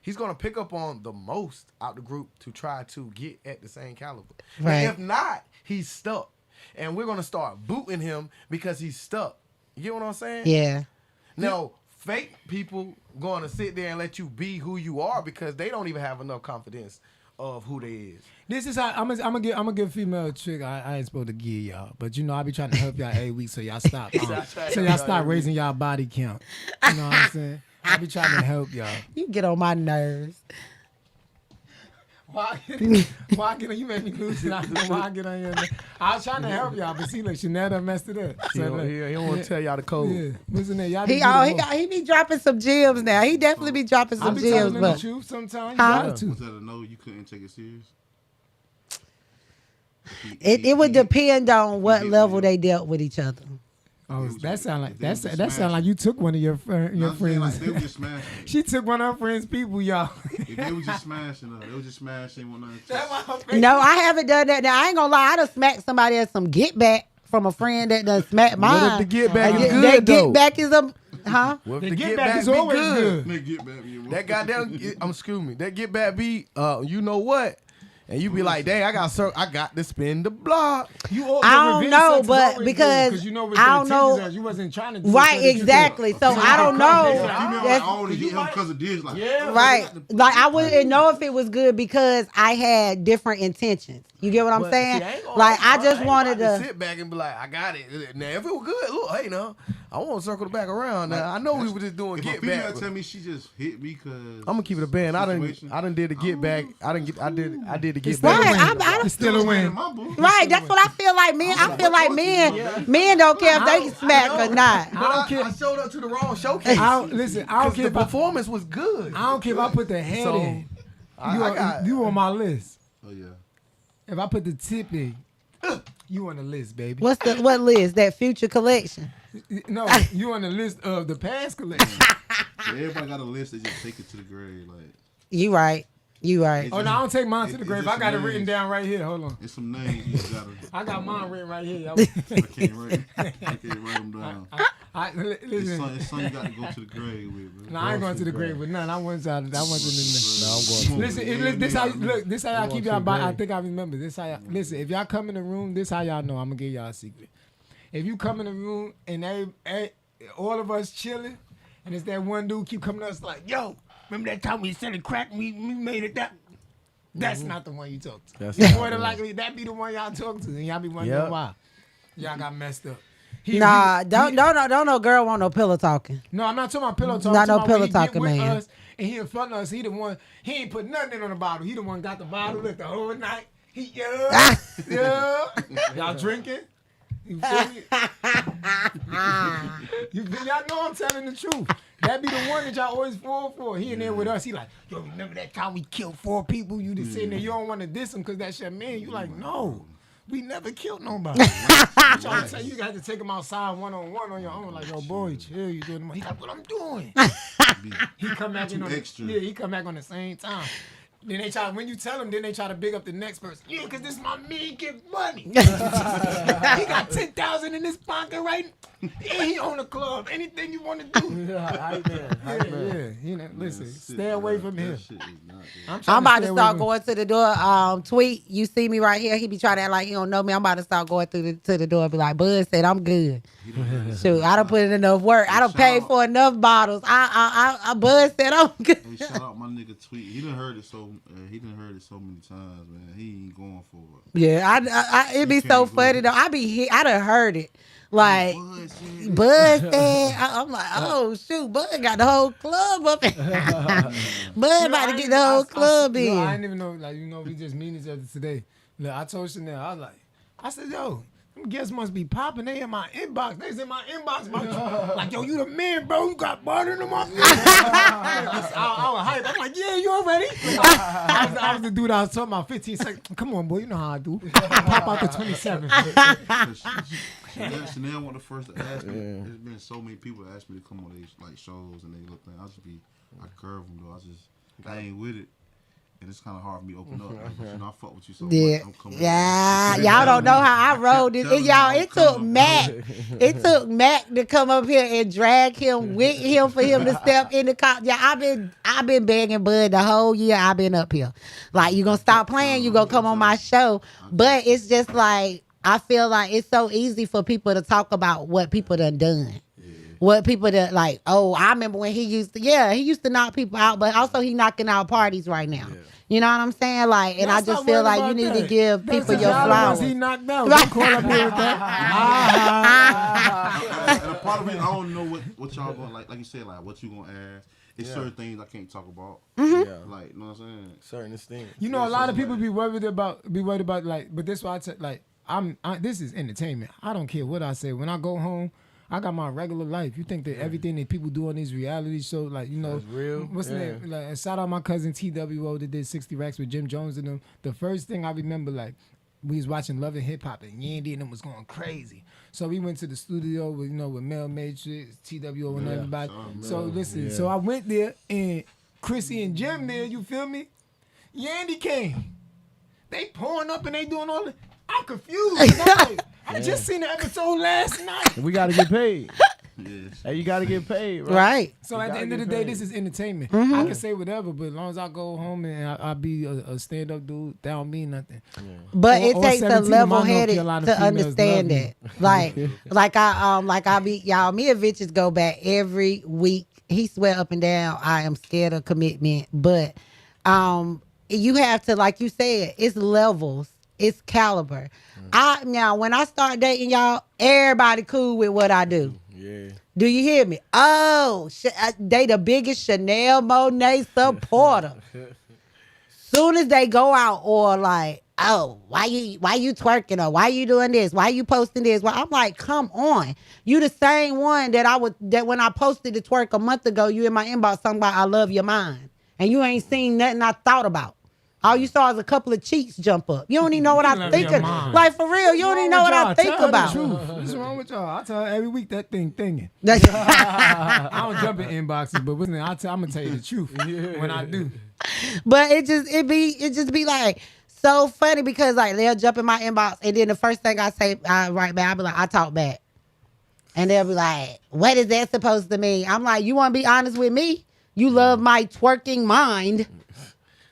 he's gonna pick up on the most out the group to try to get at the same caliber. Right. And if not, he's stuck, and we're gonna start booting him because he's stuck. You get what I'm saying? Yeah. Now, fake people going to sit there and let you be who you are because they don't even have enough confidence of who they is. This is how I'm gonna give female a trick. I ain't supposed to give y'all, but you know I be trying to help y'all every week so y'all stop. So y'all stop raising y'all body count. You know what I'm saying? I be trying to help y'all. You get on my nerves. Why I get on? You made me lose it. I don't know why I get on your nerves. I was trying to help y'all, but see, look, Chanel done messed it up. He don't want to tell y'all the code. Yeah, listen there, y'all. He be dropping some gems now. He definitely be dropping I some be gems, telling them the but truth sometimes. You Huh? gotta to. Was that a no? You couldn't take it serious. it would depend on what level they dealt with each other. Oh, was that just- sound like they was that just sound like you took one of your friends. Like, they were just smashing. She took one of her friends' people, y'all. If they was just smashing her, they was just smashing one another. No, I haven't done that. Now I ain't gonna lie. I done smacked somebody at some get back from a friend that done smacked mine. What if the get back is That good though? get back is a What if The the get get back back is be always good? good. They get back. Yeah, That goddamn, excuse me. That get back be, you know what? And you be like, dang, I got to spin the block. I don't know, but because you know what I don't know. you wasn't trying to do Right, so that you could- exactly. So I don't know. Female That's- like, I only get him because of this. Like, Right. Like I wouldn't know if it was good because I had different intentions. You get what I'm But, saying? see, I ain't gonna- Like I just ain't wanted about to. sit back and be like, I got it. Now, if it was good, look, hey, now, I want to circle the back around. Now, I know we were just doing if a get female back. tell me she just hit me because I'm gonna keep it a band. I done did the get back. I did the get still a back. win. Right, I It's still a win. in my book. right. That's what I feel like, men. I feel like men don't care if they smack or not. But I showed up to the wrong showcase. I don't listen. I don't care the if performance was good. I don't care if I put the head So, in. I got You on my list. Oh yeah. If I put the tip in, You on the list, baby. What list? That Future collection. No, you on the list of the past collection. So everybody got a list. They just take it to the grave. Like You right. You right. Oh no, I don't take mine to the It's grave. just I got it names. written down right here. Hold on. it's some names you just gotta. I got mine written right here. I can't write them down. It's Listen, something you got to go to the grave with, man. no, I ain't going to the grave with none. I went to. I went to the. No, I'm going to. Listen, this how look. This how y'all going keep to y'all. the I grave. think I remember. This how y'all, listen. If y'all come in the room, this how y'all know. I'm gonna give y'all a secret. If you come in the room and all of us chilling, and it's that one dude keep coming to us like, "Yo, remember that time we selling crack? We made it that." That's not the one you talk to. That's More not than the likely, that be the one y'all talk to, and y'all be wondering Yep. why. Y'all got messed up. Don't no girl want no pillow talking. No, I'm not talking about pillow talk. Not no I'm talking about when pillow he get talking, with man. us and he in front of us. He the one. He ain't put nothing in on the bottle. He the one got the bottle lit the whole night. He yeah. Y'all drinking? You feel me? Y'all know I'm telling the truth. That be the one that y'all always fall for. He in there with us. He like, yo, remember that time we killed 4 people? You just sitting there. You don't want to diss him because that's your man. You like, no. We never killed nobody. I'm trying to tell you, you got to take him outside one-on-one on your own. Like, yo, boy, chill. You doing the He like, what I'm doing? He come back in on extra. he come back on the same time. Then they try, when you tell them, then they try to big up the next person. Yeah, because this my man get money. He got 10,000 in his pocket right and he own a club. Anything you want to do. Yeah. You know, listen, stay away from him. I'm about to start going to the door. Tweet, you see me right here. He be trying to act like he don't know me. I'm about to start going to the door and be like, Bud said I'm good. Shoot, I done put in enough work. I done paid for enough bottles. Bud said I'm good. Hey, shout out my nigga Tweet. He done heard it so many times, man. He ain't going for it. Yeah, it be so can't funny though. I done heard it. Like Bud said, I'm like, oh shoot, Bud got the whole club up. Bud about to get the whole club in. No, I didn't even know. Like, we just meet each other today. Look, I told Chanel, I said, yo, them guests must be popping. They in my inbox. They's in my inbox. Like, yo, you the man, bro. You got butter in them up. I was hyped. I'm like, yeah, you already? I was the dude I was talking about 15 seconds. Come on, boy. You know how I do. Pop out the 27. Chanel was the first to ask me. There's been so many people that ask me to come on these like shows and they look like I curve them though. I ain't with it. And it's kind of hard for me to open up. Like, but, I fuck with you so much. I'm coming. Yeah, y'all don't know how I rolled it. It took Mac. It took Mac to come up here and drag him with him for him to step in the car. Yeah, I've been begging Bud the whole year I've been up here. Like, you gonna stop playing, you gonna come on my show. But it's just like, I feel like it's so easy for people to talk about what people done. What people that like, oh, I remember when he used to knock people out, but also he knocking out parties right now. Yeah. You know what I'm saying? Like, and I just feel like you need to give people your flowers. He knocked out. Don't call up here with that. And a part of it, I don't know what y'all going like you said, like what you gonna ask. It's certain things I can't talk about. Yeah. Like, you know what I'm saying? Certain things. You know, a lot of people be worried about like, but this why this is entertainment. I don't care what I say. When I go home, I got my regular life. You think that everything that people do on these reality shows, like, that's real. What's the name? Like, shout out my cousin TWO that did 60 Racks with Jim Jones and them. The first thing I remember, like, we was watching Love and Hip Hop and Yandy and them was going crazy. So we went to the studio with Mel Matrix, TWO and everybody. So listen, so I went there and Chrissy and Jim there, you feel me? Yandy came. They pouring up and they doing all the. I'm confused. I just seen the episode last night. We gotta get paid. Yes. Hey, you gotta get paid, Right. So at the end of the day, this is entertainment. I can say whatever, but as long as I go home and I be a stand-up dude, that don't mean nothing. But it Or takes a 17 of my level-headed North Carolina to females understand love that. Like I be y'all. Me and Vitches go back every week. He swear up and down, I am scared of commitment. But you have to, like you said, it's levels. It's caliber. Now when I start dating y'all, everybody cool with what I do. Yeah. Do you hear me? Oh, they the biggest Chanel Monet supporter. Soon as they go out or like, oh, why you twerking or why you doing this? Why you posting this? Well, I'm like, come on. You the same one that when I posted the twerk a month ago, you in my inbox talking about I love your mind. And you ain't seen nothing I thought about. All you saw is a couple of cheeks jump up. You don't even know what You I love think your of. mind. Like, for real, you don't even know what I think about. What's wrong with y'all? I tell her every week that thing thinking. I don't jump in inboxes, but listen, I'm gonna tell you the truth when I do. But it just be like so funny because like they'll jump in my inbox and then the first thing I say, I write back, I'll be like, I talk back. And they'll be like, what is that supposed to mean? I'm like, you want to be honest with me? You love my twerking mind.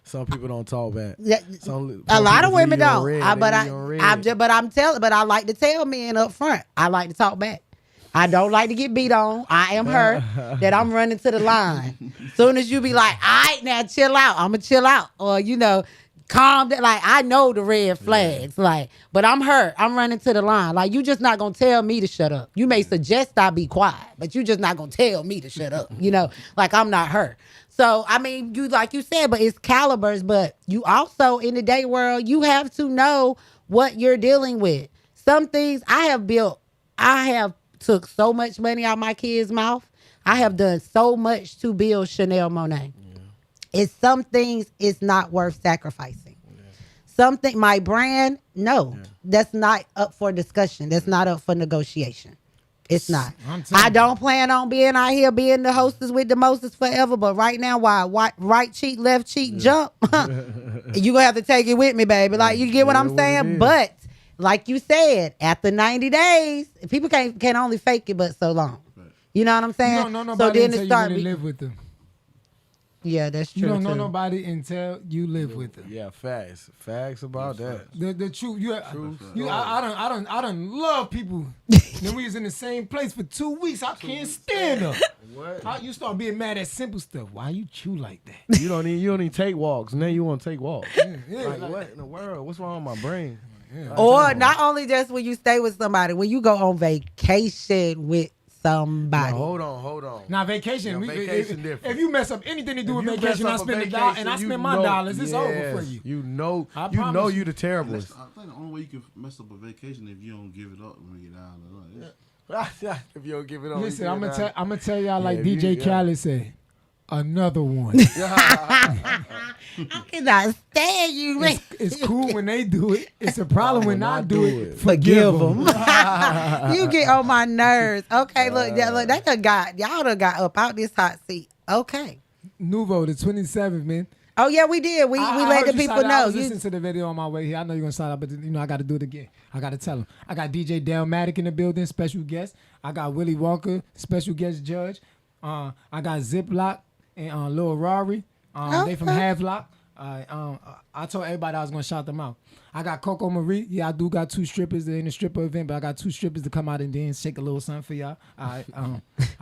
Some people don't talk back. A lot of women don't. But I like to tell men up front. I like to talk back. I don't like to get beat on. I am her that I'm running to the line. Soon as you be like, all right, now chill out. I'm going to chill out. Or, calm down. Like, I know the red flags. Like, but I'm her. I'm running to the line. Like, you just not going to tell me to shut up. You may suggest I be quiet, but you just not going to tell me to shut up. Like I'm not her. So, I mean, like you said, but it's calibers. But you also, in the day world, you have to know what you're dealing with. Some things I have took so much money out my kids' mouth. I have done so much to build Chanel Monáe. Yeah. It's some things it's not worth sacrificing. Yeah. Something, my brand, no, that's not up for discussion. That's not up for negotiation. It's not. I don't plan on being out here being the hostess with the mostest forever, but right now, while right cheek, left cheek jump, you gonna have to take it with me, baby. Like, you get what I'm saying? But like you said, after 90 days, people can only fake it but so long. You know what I'm saying? You don't know nobody until you really live with them. Yeah, that's true. You don't know nobody until you live with them. Yeah, facts about that. The truth. I don't love people. Then we was in the same place for 2 weeks. I can't stand them. What? You start being mad at simple stuff. Why you chew like that? You don't even take walks. Now you want to take walks. Like what in the world? What's wrong with my brain? Yeah. Or not only just when you stay with somebody, when you go on vacation with somebody. No, hold on. Now vacation, vacation different. If you mess up anything to do with vacation, I spend my dollars. It's over for you. You know you the terriblest. I think the only way you can mess up a vacation if you don't give it up when you get down there. If you don't give it up. Listen, I'm gonna tell y'all like DJ Khaled said. Another one. I cannot stand you. It's cool when they do it. It's a problem when I do it. Forgive them. You get on my nerves. Okay, look, y'all done got up out this hot seat. Okay. Nuvo, the 27th, man. Oh yeah, we did. We let the people know. I was listening to the video on my way here. I know you're gonna shout out, but I got to do it again. I got to tell them. I got DJ Delmatic in the building, special guest. I got Willie Walker, special guest judge. I got Ziploc and Lil Rari. They from Havelock. I told everybody I was gonna shout them out. I got Coco Marie. Yeah, I do got 2 strippers in the stripper event, but I got 2 strippers to come out and then shake a little something for y'all. I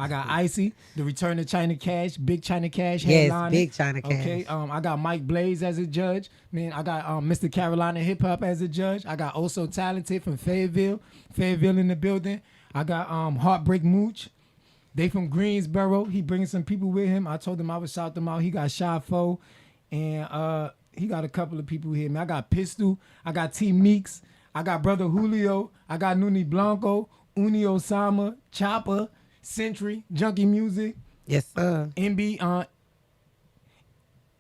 got Icy, the Return of China Cash, Big China Cash. Yes, Big China Cash. Okay. I got Mike Blaze as a judge. Man, I got Mr. Carolina Hip Hop as a judge. I got Also Talented from Fayetteville in the building. I got Heartbreak Mooch. They from Greensboro. He bringing some people with him. I told him I would shout them out. He got Shy Fo, and he got a couple of people here. Man, I got Pistol. I got T Meeks. I got Brother Julio. I got Nuni Blanco, Uni Osama, Chopper, Century, Junkie Music. Yes, sir.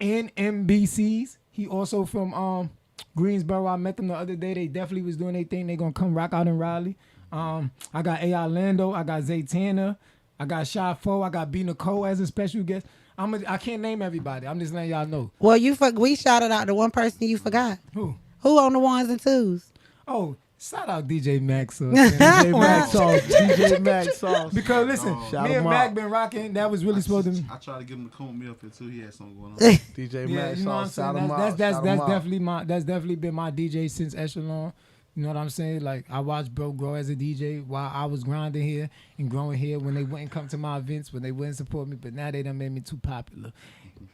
NMBCs. He also from Greensboro. I met them the other day. They definitely was doing their thing. They gonna come rock out in Raleigh. I got A.I. Lando. I got Zaytana. I got Shy Fo. I got B. Nicole as a special guest. I can't name everybody. I'm just letting y'all know. Well, we shouted out the one person you forgot. Who on the ones and twos? Oh, shout out DJ Max. DJ Max Sauce. DJ Max Sauce. Because listen, me and Mac been rocking. That was really supposed to be. I tried to get him to comb me up here too. He had something going on. DJ Max Sauce. That's definitely been my DJ since Echelon. You know what I'm saying? Like, I watched bro grow as a DJ while I was grinding here and growing here when they wouldn't come to my events, when they wouldn't support me, but now they done made me too popular.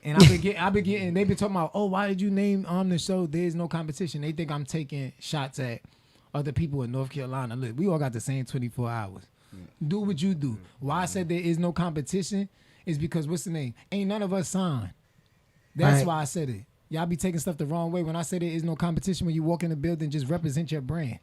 And I've been getting, they been talking about, oh, why did you name the show There's No Competition? They think I'm taking shots at other people in North Carolina. Look, we all got the same 24 hours. Do what you do. Why I said there is no competition is because, what's the name? Ain't none of us signed. That's why I said it. Y'all be taking stuff the wrong way. When I say there is no competition, when you walk in the building, just represent your brand.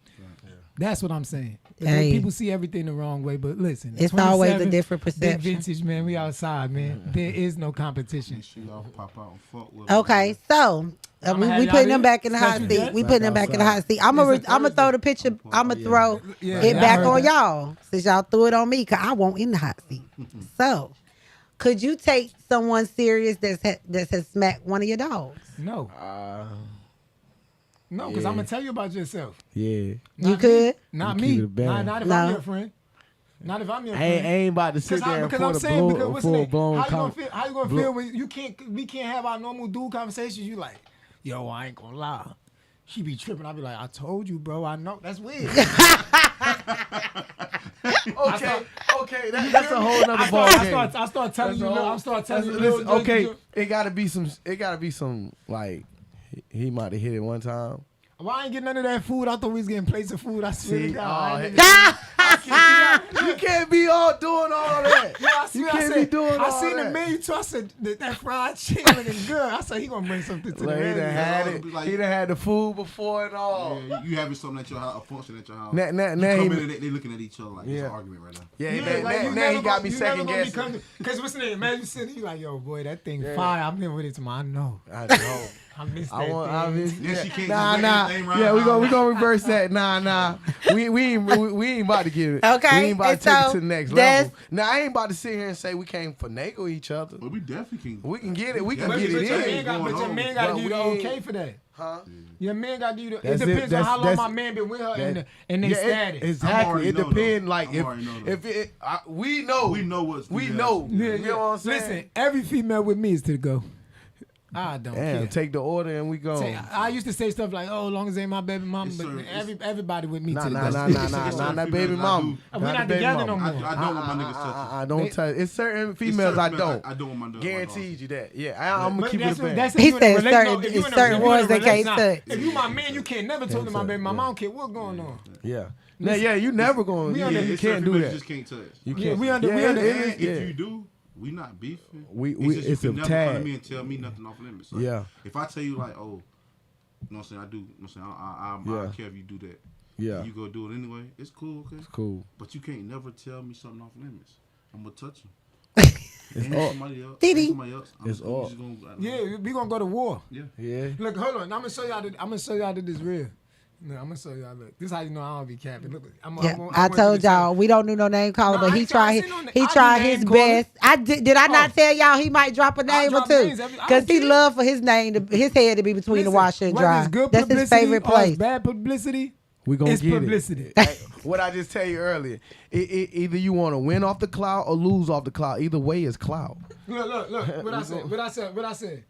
That's what I'm saying. Hey. People see everything the wrong way, but listen, It's always a 27, different big perception. vintage, man. We outside, man. There is no competition. Make sure y'all pop out and fuck with 'em, Okay, man. so I'ma have we y'all putting there. them back in the hot Special seat. guest. We putting them back in the hot seat. I'm It's a gonna throw Thursday. the picture. I'm gonna throw Yeah, it I back heard on that. y'all since y'all threw it on me because I won't in the hot seat. So, could you take someone serious that has smacked one of your dogs? No, Uh, no, because Yeah. I'm gonna tell you about yourself. yeah. You Not could? me. Not You keep me. it a band. Not if No. I'm your friend. Not if I'm your I friend. ain't about to sit there and Because put I'm a saying, because blown, what's the full name? blown How you gonna feel when we can't have our normal dude conversations? You like, yo, I ain't gonna lie. She be tripping. I be like, I told you, bro. I know. That's weird. Okay, that's a whole nother ball game. I start telling you. I start telling you. Listen, little- okay, little- it gotta be some like he might have hit it one time. Well, I ain't getting none of that food. I thought we was getting plates of food. I swear to See, God. I ain't you can't be all doing all that. Yeah, I You swear, can't be doing I all seen that. the menu too. I said that fried chicken looking good. I said he gonna bring something to Like, the he done menu. had Yeah, it. like- He done had the food before and all. Yeah, you having something at your house, a function at your house. Now you he, come in and they looking at each other like it's Yeah. an argument right now. yeah, Yeah, now, like, you now never he got me you second never gonna be guessing. coming- Cause what's the name? Man, you sitting, you like, yo, boy, that thing Yeah. fire. I'm in with it tomorrow. I know. I know. I missed that I want. thing. I mean, Then she can't nah, just nah. make anything right Yeah, we now. gonna reverse that. Nah. We ain't about to get it. Okay, We ain't about to and take it so to the next that's- level. Now I ain't about to sit here and say we can't finagle each other. But we definitely can. We can get it. We can But get But it your in. man got, Going but your on. man got to But give you the we ain't- okay for that. Huh? Your man got to give you the. It That's it. depends on how long That's- my man been with her and That- and they yeah, status. I'm Exactly. already It know, depends. though. Like I'm already know, though. if it, we know. We know what's We good know. answer. Yeah, You know what I'm saying? Listen, every female with me is to go. I don't Damn, care. take the order and we go. I used to say stuff like, "Oh, long as it ain't my baby mama," Yes, but sir. everybody with me Nah, to the nah, go. nah, certain baby females I mama. do. We Not not the baby together no mama. more. I don't want my niggas touching. I don't They- touch. It's certain It's females certain I females don't. I don't want my dog. Guaranteed you that. Yeah, I'm gonna But keep it a band. that's He if you in a said relation- certain- no, if you it's in a- certain if you in a ones they can't relation- touch. If you my man, you can't never talk to my baby mama. I don't care what's going on. Yeah. Now, yeah, you never gonna. we Yeah, under- you It's certain can't do females that. Just can't touch. You Yeah, can't. we under- we Yeah, under- it And is, if yeah. you do, we not beefing. We- just it's you a can never come tag. to me and tell me nothing off limits. So Yeah. If I tell you like, oh, you know what I'm saying, I do. You know what I'm saying, I Yeah. don't care if you do that. Yeah. You go do it anyway. It's cool, okay. Cool. But you can't never tell me something off limits. I'm gonna touch you. It's Ain't all. somebody else. Diddy. Ain't somebody else. It's all. Just gonna, Yeah, we gonna go to war. Yeah. Yeah. Look, hold on. I'm gonna show y'all. I'm gonna show y'all that this real. No, I'm gonna show y'all. Look, this is how you know I don't be capping. Look, Yeah, I told y'all we don't do no name calling, No, but I he ain't tried. seen no na- He I do tried name his calling. best. I did. I not Oh. tell y'all he might drop a name or drop two names every- I because don't he care. love for his name to his head to be between the washer and whether dry. it's good That's his publicity favorite or place. it's bad publicity. We gonna It's get publicity. it. Hey, what I just tell you earlier, either you want to win off the cloud or lose off the cloud. Either way is cloud. Look. What I said. What I said.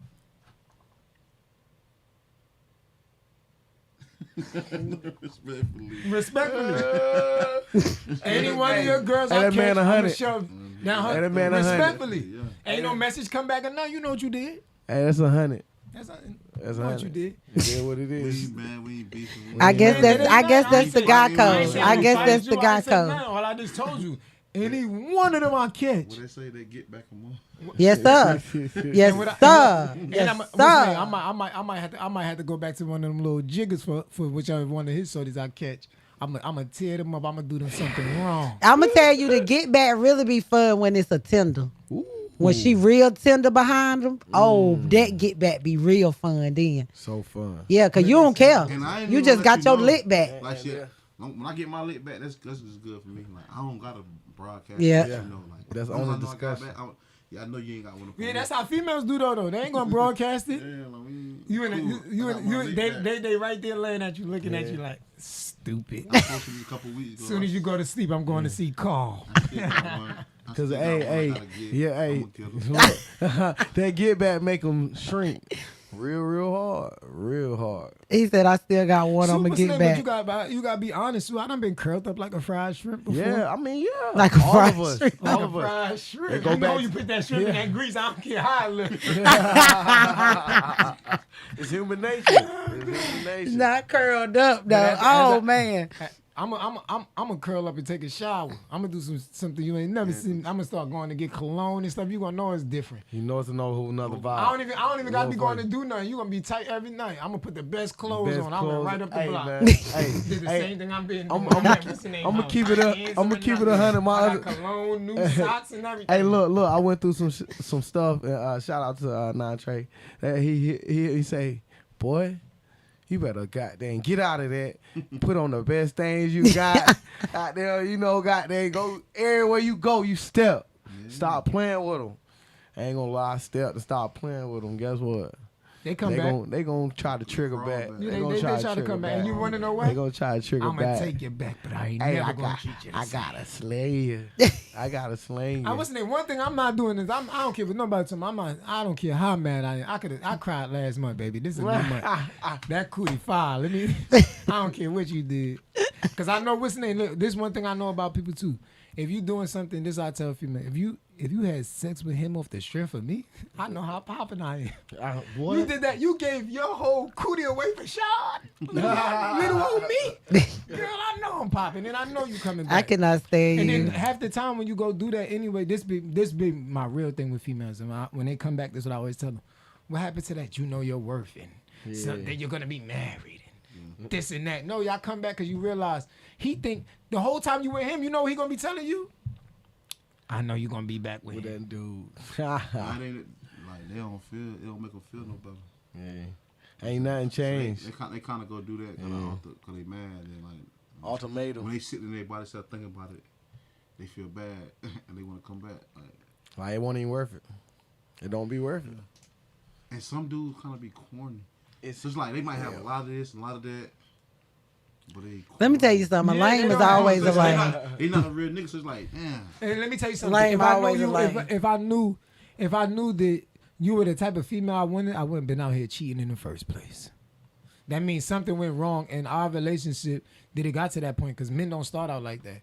Respectfully. Any one of your girls Hey, I that man catch, a I'ma hundred. shove down her. Hey, that man a hundred. Respectfully. Yeah. Ain't no message come back or nothing. You know what you did. Hey, that's 100. That's That's know what 100. you did. It is what it We is. ain't man, we ain't beefing. I guess Man, that's the guy I ain't code. saying I we guess fight that's you, the I guy ain't said code. nothing. All I just told you. Any one of them I catch. What they say, they get back a month. Yes, sir. Yes, And what I- sir. And Yes, what's his name? sir. I might have to go back to one of them little jiggers for whichever one of his shorties I catch. I'm gonna tear them up. I'm gonna do them something wrong. I'm gonna tell you the get back really be fun when it's a tender. When she real tender behind them, oh, that get back be real fun then. So fun. Yeah, cause you don't care. And I ain't You even just gonna got let your you know. lick back. Like shit. When I get my lick back, that's just good for me. Like I don't gotta broadcast. Yeah. You know, like That's as long as only I know I got discussion. back, I know you ain't got one. Yeah, that's how females do though. They ain't gonna broadcast it. Yeah, like, You and cool. you I got my and lick back. they right there laying at you, looking at you like stupid. I posted it a couple weeks As ago. soon as you go to sleep, I'm going to see Carl. Cause hey, look, that get back make them shrink real hard. He said I still got one on Super my Slim, get but back. you gotta be honest. Too. I done been curled up like a fried shrimp before. Yeah, I mean, yeah, Like a all fried of us, shrimp. Like all a of us. fried shrimp. They go You know back you to- put that shrimp in that grease. I don't care how it look. It's human nature. It's human nature. Not curled up though. at the- Oh at the- man. I'm gonna curl up and take a shower. I'm gonna do something you ain't never seen. I'm gonna start going to get cologne and stuff. You gonna know it's different. He knows to know who another vibe. I don't even gotta be going to do nothing. You gonna be tight every night. I'm gonna put the best clothes on. I'm gonna right up the block. Man. Hey, Did the same thing I'm being. I'm gonna keep it up. I'm gonna keep it 100. My I other got cologne, new socks, and everything. Hey, look! I went through some stuff. And, shout out to Nine Trey. He say, boy, you better goddamn get out of that. Put on the best things you got out there. You know, goddamn go everywhere you go. You step. Stop playing with them. I ain't gonna lie, step to stop playing with them. Guess what? They come back. They gonna try to trigger back. They try to come back. And you want to know what? They gonna try to trigger I'm back. gonna take you back, but I ain't never gonna treat you. I gotta slay you. I gotta slay you. I wasn't there. One thing I'm not doing is I don't care what nobody tell me. I don't care how mad I am. I cried last month, baby. This is a new month. That cootie fire. I don't care what you did. Cause I know what's the name. Look, this one thing I know about people too. If you doing something, this I tell female. If you had sex with him off the strength of me, I know how popping I am. You did that. You gave your whole cootie away for Sean. Little old me. Girl, I know I'm popping, and I know you coming back. I cannot stand And you. then half the time when you go do that anyway, this be my real thing with females. And when they come back, this is what I always tell them. What happened to that? You know your worth, and someday you're gonna be married, and this and that. No, y'all come back because you realize he think the whole time you with him, you know what he gonna be telling you. I know you're gonna be back with him. that dude. It ain't like they don't feel. It don't make them feel no better. Yeah. Ain't nothing changed. They kind of go do that because they mad and like Ultimatum. when they sit in their body start thinking about it, they feel bad and they want to come back. Like it won't even worth it. It don't be worth it. And some dudes kind of be corny. It's just like they might have a lot of this and a lot of that. But they Let me tell you something. A lame is always a lame. He's not a real nigga, so it's like, damn. And let me tell you something. Lame If I always knew a you, lame. if I knew that you were the type of female I wanted, I wouldn't been out here cheating in the first place. That means something went wrong in our relationship that it got to that point. Because men don't start out like that.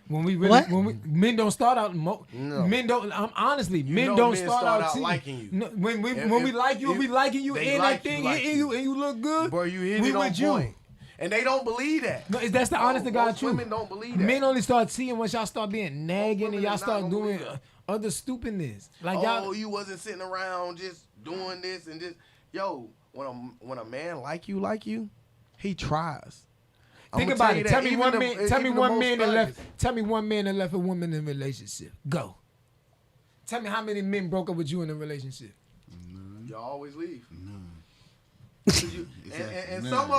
When we really, men don't start out. Men don't. Honestly, men don't start out liking you. No, when we like you, we liking you, and that thing hitting you, and you look good. Bro, you hit it on point. And they don't believe that. No, that's the honest to God truth. Women don't believe that. Men only start seeing once y'all start being nagging and y'all start doing other stupidness. Like y'all, you wasn't sitting around just doing this and this. Yo, when a man like you, he tries. think about it. Tell me one man that left a woman in a relationship. Go. Tell me how many men broke up with you in a relationship. You always leave. Exactly. And some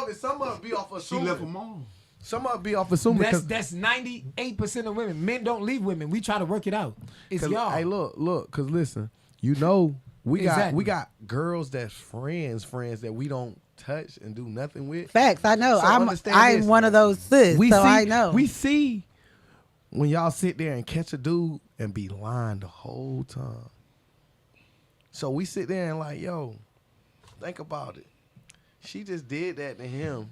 of it be off assuming. She left them all. Some of it be off assuming. That's 98% of women. Men don't leave women. We try to work it out. It's y'all. Hey, look, cause listen, we got girls that's friends that we don't touch and do nothing with. Facts. I know. So I'm this. one of those sis. I know. We see when y'all sit there and catch a dude and be lying the whole time. So we sit there and like, yo, think about it. She just did that to him.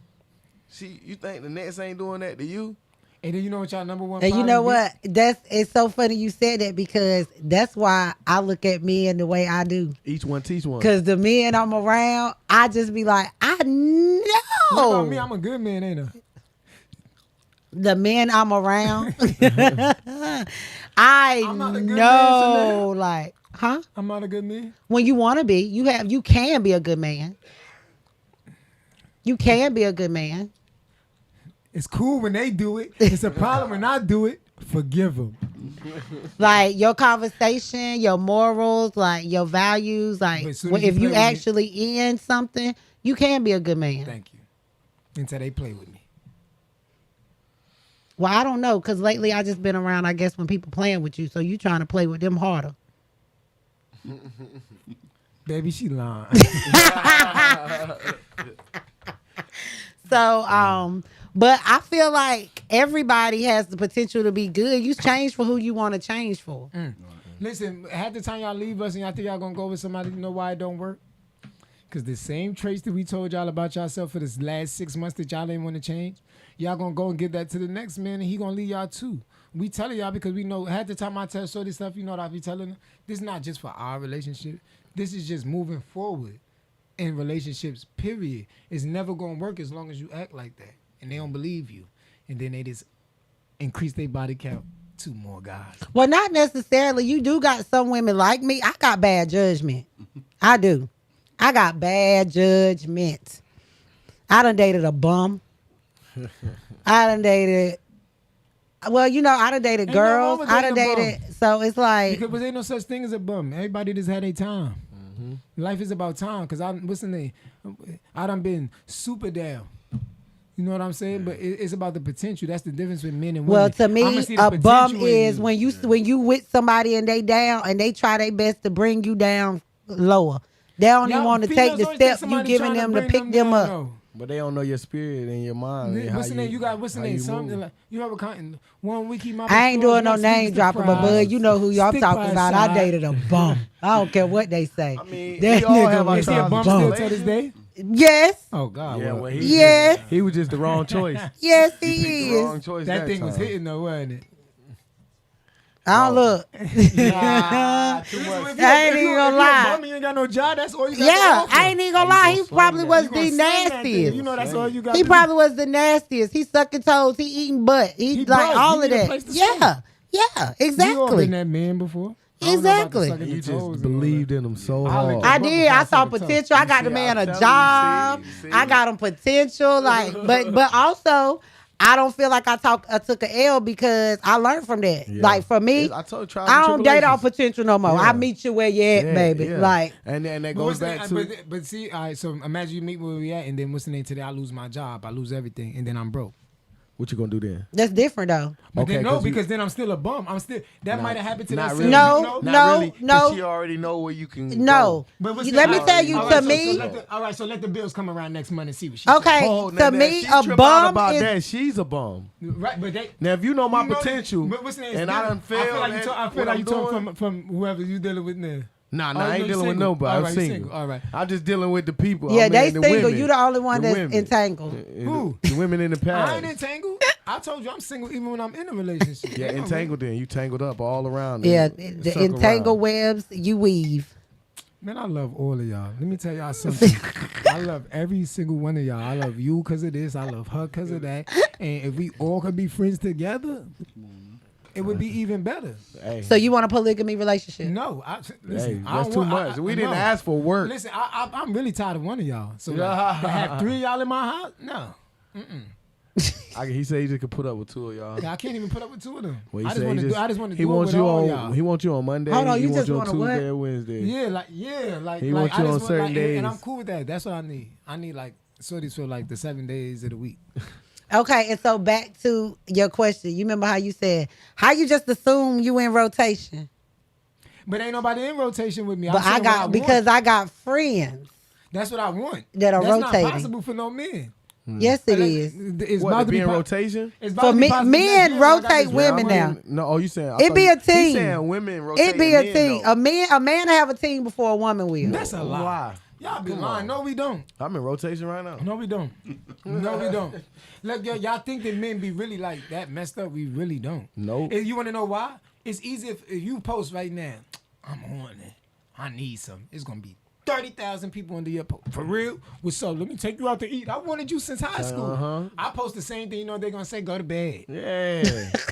You think the next ain't doing that to you? And then you know what y'all number one And you problem know be? what? It's so funny you said that because that's why I look at men the way I do. Each one teach one. Because the men I'm around, I just be like, I What about know. me? I'm a good man, ain't I? The men I'm around, I I'm not a good know. man, Like, huh? I'm not a good man. When you want to be, you can be a good man. You can be a good man. It's cool when they do it. It's a problem when I do it. Forgive them. Like your conversation, your morals, like your values, like But soon as if you you play with me- actually in something, you can be a good man. Thank you. Until they play with me. Well, I don't know, because lately I just been around, I guess, when people playing with you, so you trying to play with them harder. Baby, she lying. So, but I feel like everybody has the potential to be good. You change for who you want to change for. Listen, half the time y'all leave us and y'all think y'all gonna go with somebody, you know why it don't work? Because the same traits that we told y'all about yourself for this last 6 months that y'all didn't want to change, y'all gonna go and give that to the next man and he gonna leave y'all too. We telling y'all because we know half the time I tell Shorty stuff, you know what I be telling them? This is not just for our relationship. This is just moving forward in relationships, period. It's never gonna work as long as you act like that. And they don't believe you. and then they just increase their body count. 2 more guys. Well, not necessarily. You do got some women like me. I got bad judgment. I do. I got bad judgment. I done dated a bum. I done dated. Well, you know, I done dated Ain't nothing wrong girls. with I done dating a dated. So it's like. Because there ain't no such thing as a bum. Everybody just had their time. Life is about time. Because what's the name? I done been super down. You know what I'm saying? But it's about the potential. That's the difference with men and women. Well, to I'ma me, see the a bum potential in is you. when you with somebody and they down and they try their best to bring you down lower. They don't even Y'all want to females take the always think step you somebody giving trying them to bring pick them down, up. though. But they don't know your spirit and your mind. and What's how the name? You got what's the how name? you Something move. like you ever count 1 week he I ain't doing no name dropping, but bud, you know who y'all talking about. I dated a bum. I don't care what they say. I mean, That we all nigga have our was Is he a times bum of still bum. to this day? Yes, Oh God. Yeah, well, well, he Yes. he was just the wrong choice. yes, He picked he the wrong is. choice. that thing was time. hitting though, wasn't it? I don't look. Nah, too Listen, much. if you- I ain't if even you- gonna if you a lie. bum and you ain't got no job. That's all you got. Yeah, to offer. I ain't even gonna Hey, you lie. gonna He sling probably that. was You gonna the sling that thing. nastiest. You know that's all you got. He to probably was the nastiest. He sucking toes. He eating butt. He He like broke. all He of need a that. place to Yeah, yeah, You all been exactly. that man before. I don't know about the Exactly. sucking the You toes and just all believed that. in him so I hard. like I But did. I before I saw suck a toe. potential. I You got the see, man I'm a telling job. you, see. I got him potential. Like, but also, I don't feel like I took a L because I learned from that. Yeah. Like for me, I told you, trials I and don't date off tribulations. potential no more. Yeah. I meet you where you at, Yeah, baby. yeah. Like, and then that But goes what's the back name- to but see, all right. So imagine you meet where we at, and then what's the name today? I lose my job, I lose everything, and then I'm broke. what you gonna do then? that's different though. But Okay, then no, 'cause you- because then I'm still a bum. I'm still that might have happened to Not that really. same No, you know? no. Not really, 'cause no. she already know where you can No. go. But what's Let me all tell right, you, all to right, me- all right, so let the bills come around next month and see what she Okay, Oh, to now me, she a trip out bum about is that. She's a bum. said. Right, but they. Now, if you know my you know, potential, but what's the name? and I done failed, I feel like you at talk, I feel what like I'm you talk doing, from whoever you dealing with now. Nah, Oh, I no, ain't you dealing with single. nobody. All I'm right, you single. single. All right. I'm just dealing with the people. Yeah, I they mean, the single. women. You the only one The that's women. entangled. Who? The women in the past. I ain't entangled. I told you I'm single even when I'm in a relationship. Yeah, They don't entangled then. You tangled up all around. Yeah, and the circle entangled around. webs you weave. Man, I love all of y'all. Let me tell y'all something. I love every single one of y'all. I love you because of this. I love her because of that. And if we all could be friends together, it would be even better. Hey, So you want a polygamy relationship? No, listen. hey, I that's don't too want, much. We didn't no. ask for work. Listen, I'm really tired of one of y'all. So like, to have 3 of y'all in my house, no. He said he just could put up with 2 of y'all. I can't even put up with 2 of them. Well, he I said just want to do. I just want to he do it wants with you all on. y'all. He wants you on Monday. Hold on, he you wants just you on want a what? Tuesday or Wednesday. Yeah, like He like wants I you just on want, certain like, days. and I'm cool with that. That's what I need. I need like shorties for like the 7 days of the week. Okay, and so back to your question. You remember how you said how you just assume you in rotation, But ain't nobody in rotation with me. I'm but I saying what got want. because I got friends. That's what I want. That are That's rotating. not possible for no men. Yes, it is. It's What, about to to be be in po- rotation? It's about For to be me- possible men next year, so I got rotate this women one. now. No, oh, you saying? I It thought be you- a team. He's saying women rotate. It be a team. A man have a team before a woman will. That's a lie. Why? Y'all be Come lying. on. No, we don't. I'm in rotation right now. No, we don't. No, we don't. Look, y'all think that men be really like that messed up? We really don't. Nope. And you want to know why? It's easy if you post right now, I'm horny. I need some. It's going to be 30,000 people under your post. For real? What's up? Let me take you out to eat. I wanted you since high school. Uh-huh. I post the same thing. You know what they're going to say? Go to bed. Yeah.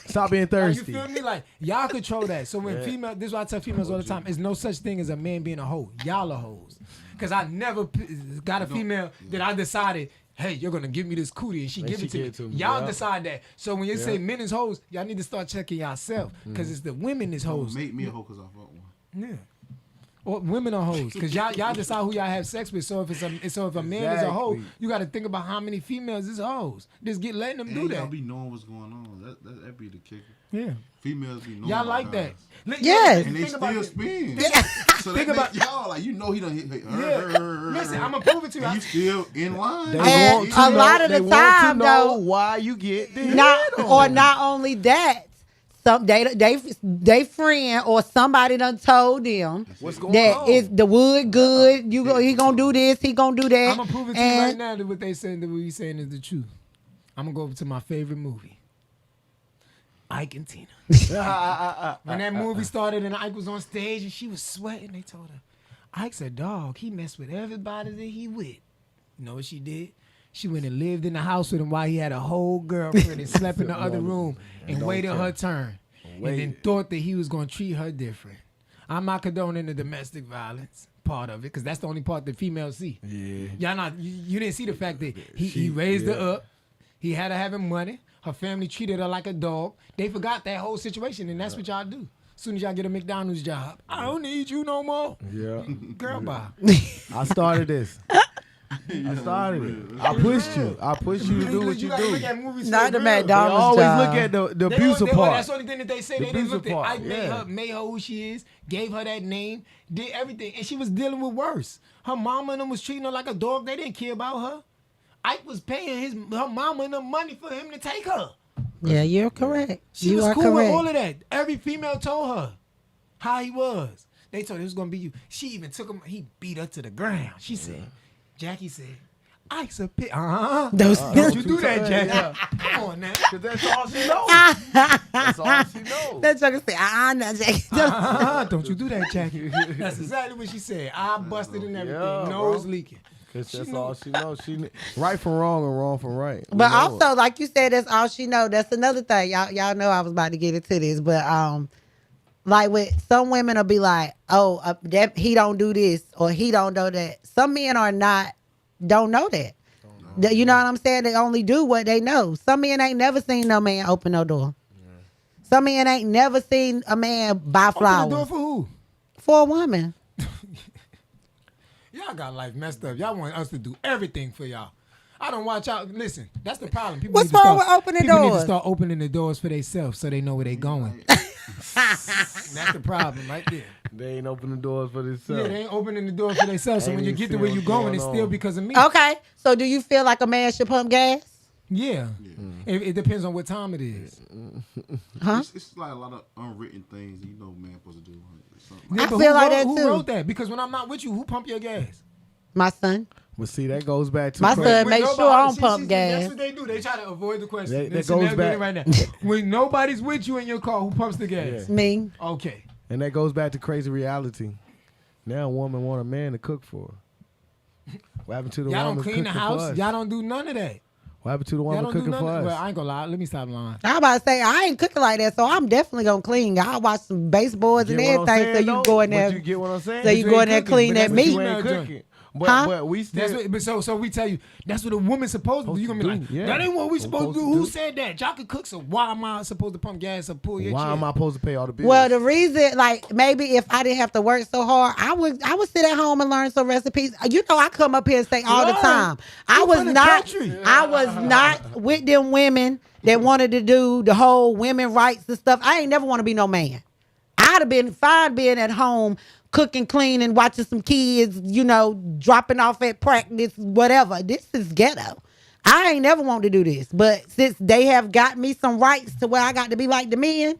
Stop being Like, you thirsty. feel me? Like, y'all control that. So when female, this is what I tell females all the time. There's no such thing as a man being a hoe. Y'all are hoes. Because I never got a female that I decided, hey, you're going to give me this cootie, and she give it to me. Y'all Yeah. decide that. So when you say men is hoes, y'all need to start checking yourself. Because it's the women is hoes. Make me a hoe because I fuck one. Yeah. Or women are hoes. Because y'all decide who y'all have sex with. So if a man is a hoe, Exactly. you got to think about how many females is hoes. Just letting them do And y'all that. be knowing what's going on. That be the kicker. Yeah. Females be knowing. Y'all about like that. guys. Yes. And they Think about still it. spin. So Think they about- make y'all like, you know he done hit her. Yeah. Listen, I'm going to prove it to you. And you still in line. They And want a to know- lot of the they want time, to know though, why you get the Not hit or on. not only that, some they friend or somebody done told them What's going that on? is the wood good. He gonna do this. He gonna do that. I'm gonna prove it to you and right now that what they saying, that what we saying is the truth. I'm gonna go over to my favorite movie, Ike and Tina. When that movie started and Ike was on stage and she was sweating, they told her, Ike's a dog. He messed with everybody that he with. You know what she did? She went and lived in the house with him while he had a whole girlfriend and slept in the other room and Don't waited care. her turn. And then thought that he was going to treat her different. I'm not condoning the domestic violence part of it because that's the only part that females see. Yeah. Y'all not, you didn't see the fact that he raised her up. He had her having money. Her family treated her like a dog. They forgot that whole situation, and that's what y'all do. As soon as y'all get a McDonald's job, I don't need you no more. Yeah. Girl, bye. I started this. I started it. I pushed you. I pushed you to do what you gotta do. look at movies Not for the real. They McDonald's always job. look at the They abusive don't- part. That's the only thing that they say. The They didn't look abusive at. I part, made her who she is, gave her that name, did everything, and she was dealing with worse. Her mama and them was treating her like a dog. They didn't care about her. Ike was paying her mama and them money for him to take her. Yeah, you're correct. She you was are cool correct. with all of that. Every female told her how he was. They told her it was gonna be you. She even took him. He beat her to the ground. She said, Jackie said, Ike's a pit. Don't you do that, Jackie. Come on now. Cause that's all she knows. That's all she knows. That joker said, no, Jackie. Don't you do that, Jackie. That's exactly what she said. I busted and everything. Yeah, Nose bro. leaking. Cause that's knew. all she knows. Right from wrong and wrong from right. We But know also, it. like you said, that's all she know. That's another thing. Y'all know I was about to get into this, but like with some women will be like, oh, that he don't do this or he don't know that. Some men don't know that. You know what I'm saying? They only do what they know. Some men ain't never seen no man open no door. Some men ain't never seen a man buy Open the door flowers for who? for a woman. Y'all got life messed up. Y'all want us to do everything for y'all. I don't watch out. Listen, that's the problem. People What's need to wrong start- with opening people need doors? to start opening the doors for themselves so they know where they going. That's the problem right there. They ain't open the doors for Yeah, themselves. they ain't opening the door for themselves. So Ain't when you even get to see where you what's going, going it's on. still because of me. Okay, so do you feel like a man should pump gas? Yeah. It depends on what time it is. Huh? It's like a lot of unwritten things you know man supposed to do. Like, something I like but feel who like wrote, that who too. wrote that? Because when I'm not with you, who pump your gas? My son. But see, that goes back to My crazy. son make When sure I don't nobody- pump see, gas. That's what they do. They try to avoid the question. That Listen, goes they're doing it back- right now. When nobody's with you in your car, who pumps the gas? Me. Okay. And that goes back to crazy reality. Now a woman want a man to cook for her. What happened to the Y'all woman don't clean the cooking for house. us? Y'all don't do none of that. What happened to the Y'all woman don't do cooking none for of us? Well, I ain't gonna lie. Let me stop lying. I about to say I ain't cooking like that, so I'm definitely gonna clean. I'll watch some baseboards and Get what I'm everything, so saying, you though? go in But there. you get what I'm saying? So you But go you in there ain't clean cooking, that but But you meat. ain't Female cooking. Huh? But we still. That's what, so we tell you that's what a woman's supposed to do. You gonna be like, Yeah. that ain't what we supposed to do. Supposed to Who do. said that? Y'all can cook, so why am I supposed to pump gas or pull your Why chair? am I supposed to pay all the bills? Well, the reason, like, maybe if I didn't have to work so hard, I would sit at home and learn some recipes. You know, I come up here and say all the Learn. time. I You was from the not. country. I was not with them women that wanted to do the whole women rights and stuff. I ain't never want to be no man. I'd have been fine being at home, cooking, cleaning, watching some kids, you know, dropping off at practice, whatever. This is ghetto. I ain't never want to do this. But since they have got me some rights to where I got to be like the men,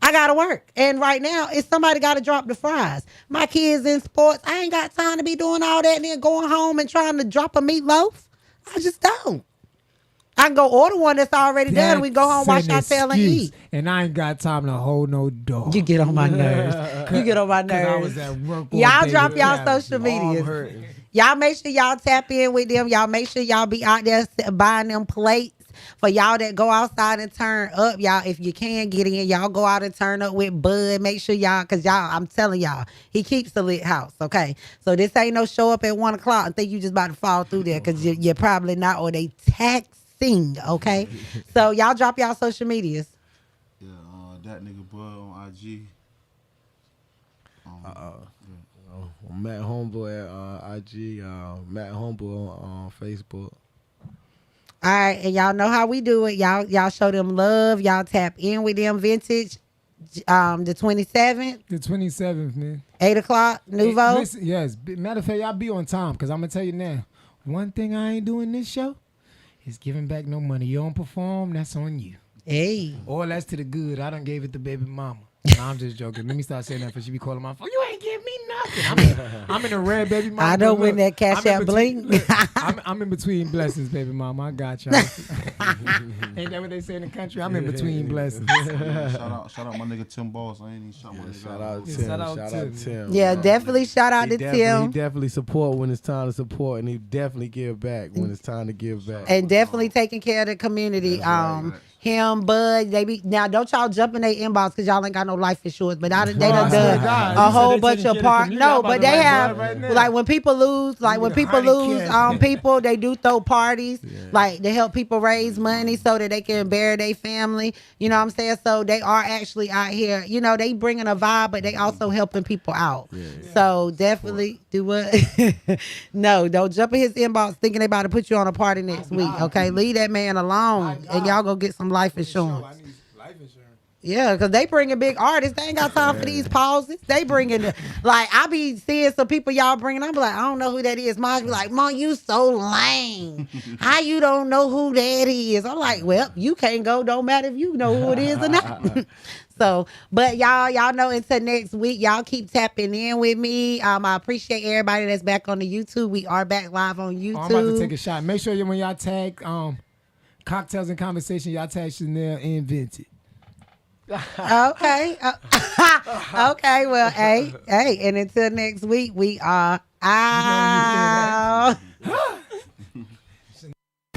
I got to work. And right now, it's somebody got to drop the fries. My kids in sports, I ain't got time to be doing all that and then going home and trying to drop a meatloaf. I just don't. I can go order one that's already done. We go home, wash our tail, and eat. And I ain't got time to hold no door. You get on my nerves. You get on my 'Cause I nerves. was at work all Y'all day drop with y'all Travis. social Arm medias. hurting. Y'all make sure y'all tap in with them. Y'all make sure y'all be out there buying them plates. For y'all that go outside and turn up, y'all, if you can get in, y'all go out and turn up with Bud. Make sure y'all, because y'all, I'm telling y'all, he keeps the lit house, okay? So this ain't no show up at 1 o'clock and think you just about to fall through there because you're probably not, or they taxing, okay? So y'all drop y'all social medias. Yeah, that nigga Bud on IG. Matt Homeboy at IG, Matt Homeboy on Facebook. All right, and y'all know how we do it. Y'all show them love. Y'all tap in with them vintage. The 27th, The 27th, man. 8 o'clock, Nouveau. Hey, listen, yes. Matter of fact, y'all be on time because I'm going to tell you now. One thing I ain't doing this show is giving back no money. You don't perform, that's on you. Hey. Or that's to the good. I done gave it to baby mama. Nah, I'm just joking. Let me start saying that for she be calling my phone. You ain't give me nothing. I'm in a red, baby mama. I know Look, when that cash I'm in out between- blink. look, I'm in between blessings, baby mama. I got y'all. Ain't that what they say in the country? I'm in between blessings. Yeah, shout out my nigga Tim Boss. I ain't even shot my nigga. Shout out Yeah, Tim. shout out Shout Tim. out Tim. Yeah, definitely shout out He to definitely, he Tim. definitely support when it's time to support, and he definitely give back when it's time to give back. And definitely taking care of the community. Him, Bud, they be now. Don't y'all jump in their inbox because y'all ain't got no life insurance. But they Bro, I done swear done to God, a you said whole they bunch taking of care of the part. community. No, I'm about but to they write have Bud right now. like when people lose, like when Need people 100 lose cash. people, they do throw parties like to help people raise money so that they can bury their family. You know what I'm saying? So they are actually out here. You know, they bringing a vibe, but they also helping people out. So definitely do what. No, don't jump in his inbox thinking they about to put you on a party next week. Okay, leave that man alone, and y'all go get some life insurance. I need life insurance. Yeah, because they bringing big artists. They ain't got time for these pauses. They bringing, like, I be seeing some people y'all bringing. I'm like, I don't know who that is. Mom be like, Mom, you so lame. How you don't know who that is? I'm like, well, you can't go. Don't matter if you know who it is or not. So, but y'all know until next week, y'all keep tapping in with me. I appreciate everybody that's back on the YouTube. We are back live on YouTube. Oh, I'm about to take a shot. Make sure when y'all tag Cocktails and Conversation, y'all tag Chanel and Vintage. Okay. Okay. Well, hey. And until next week, we are out.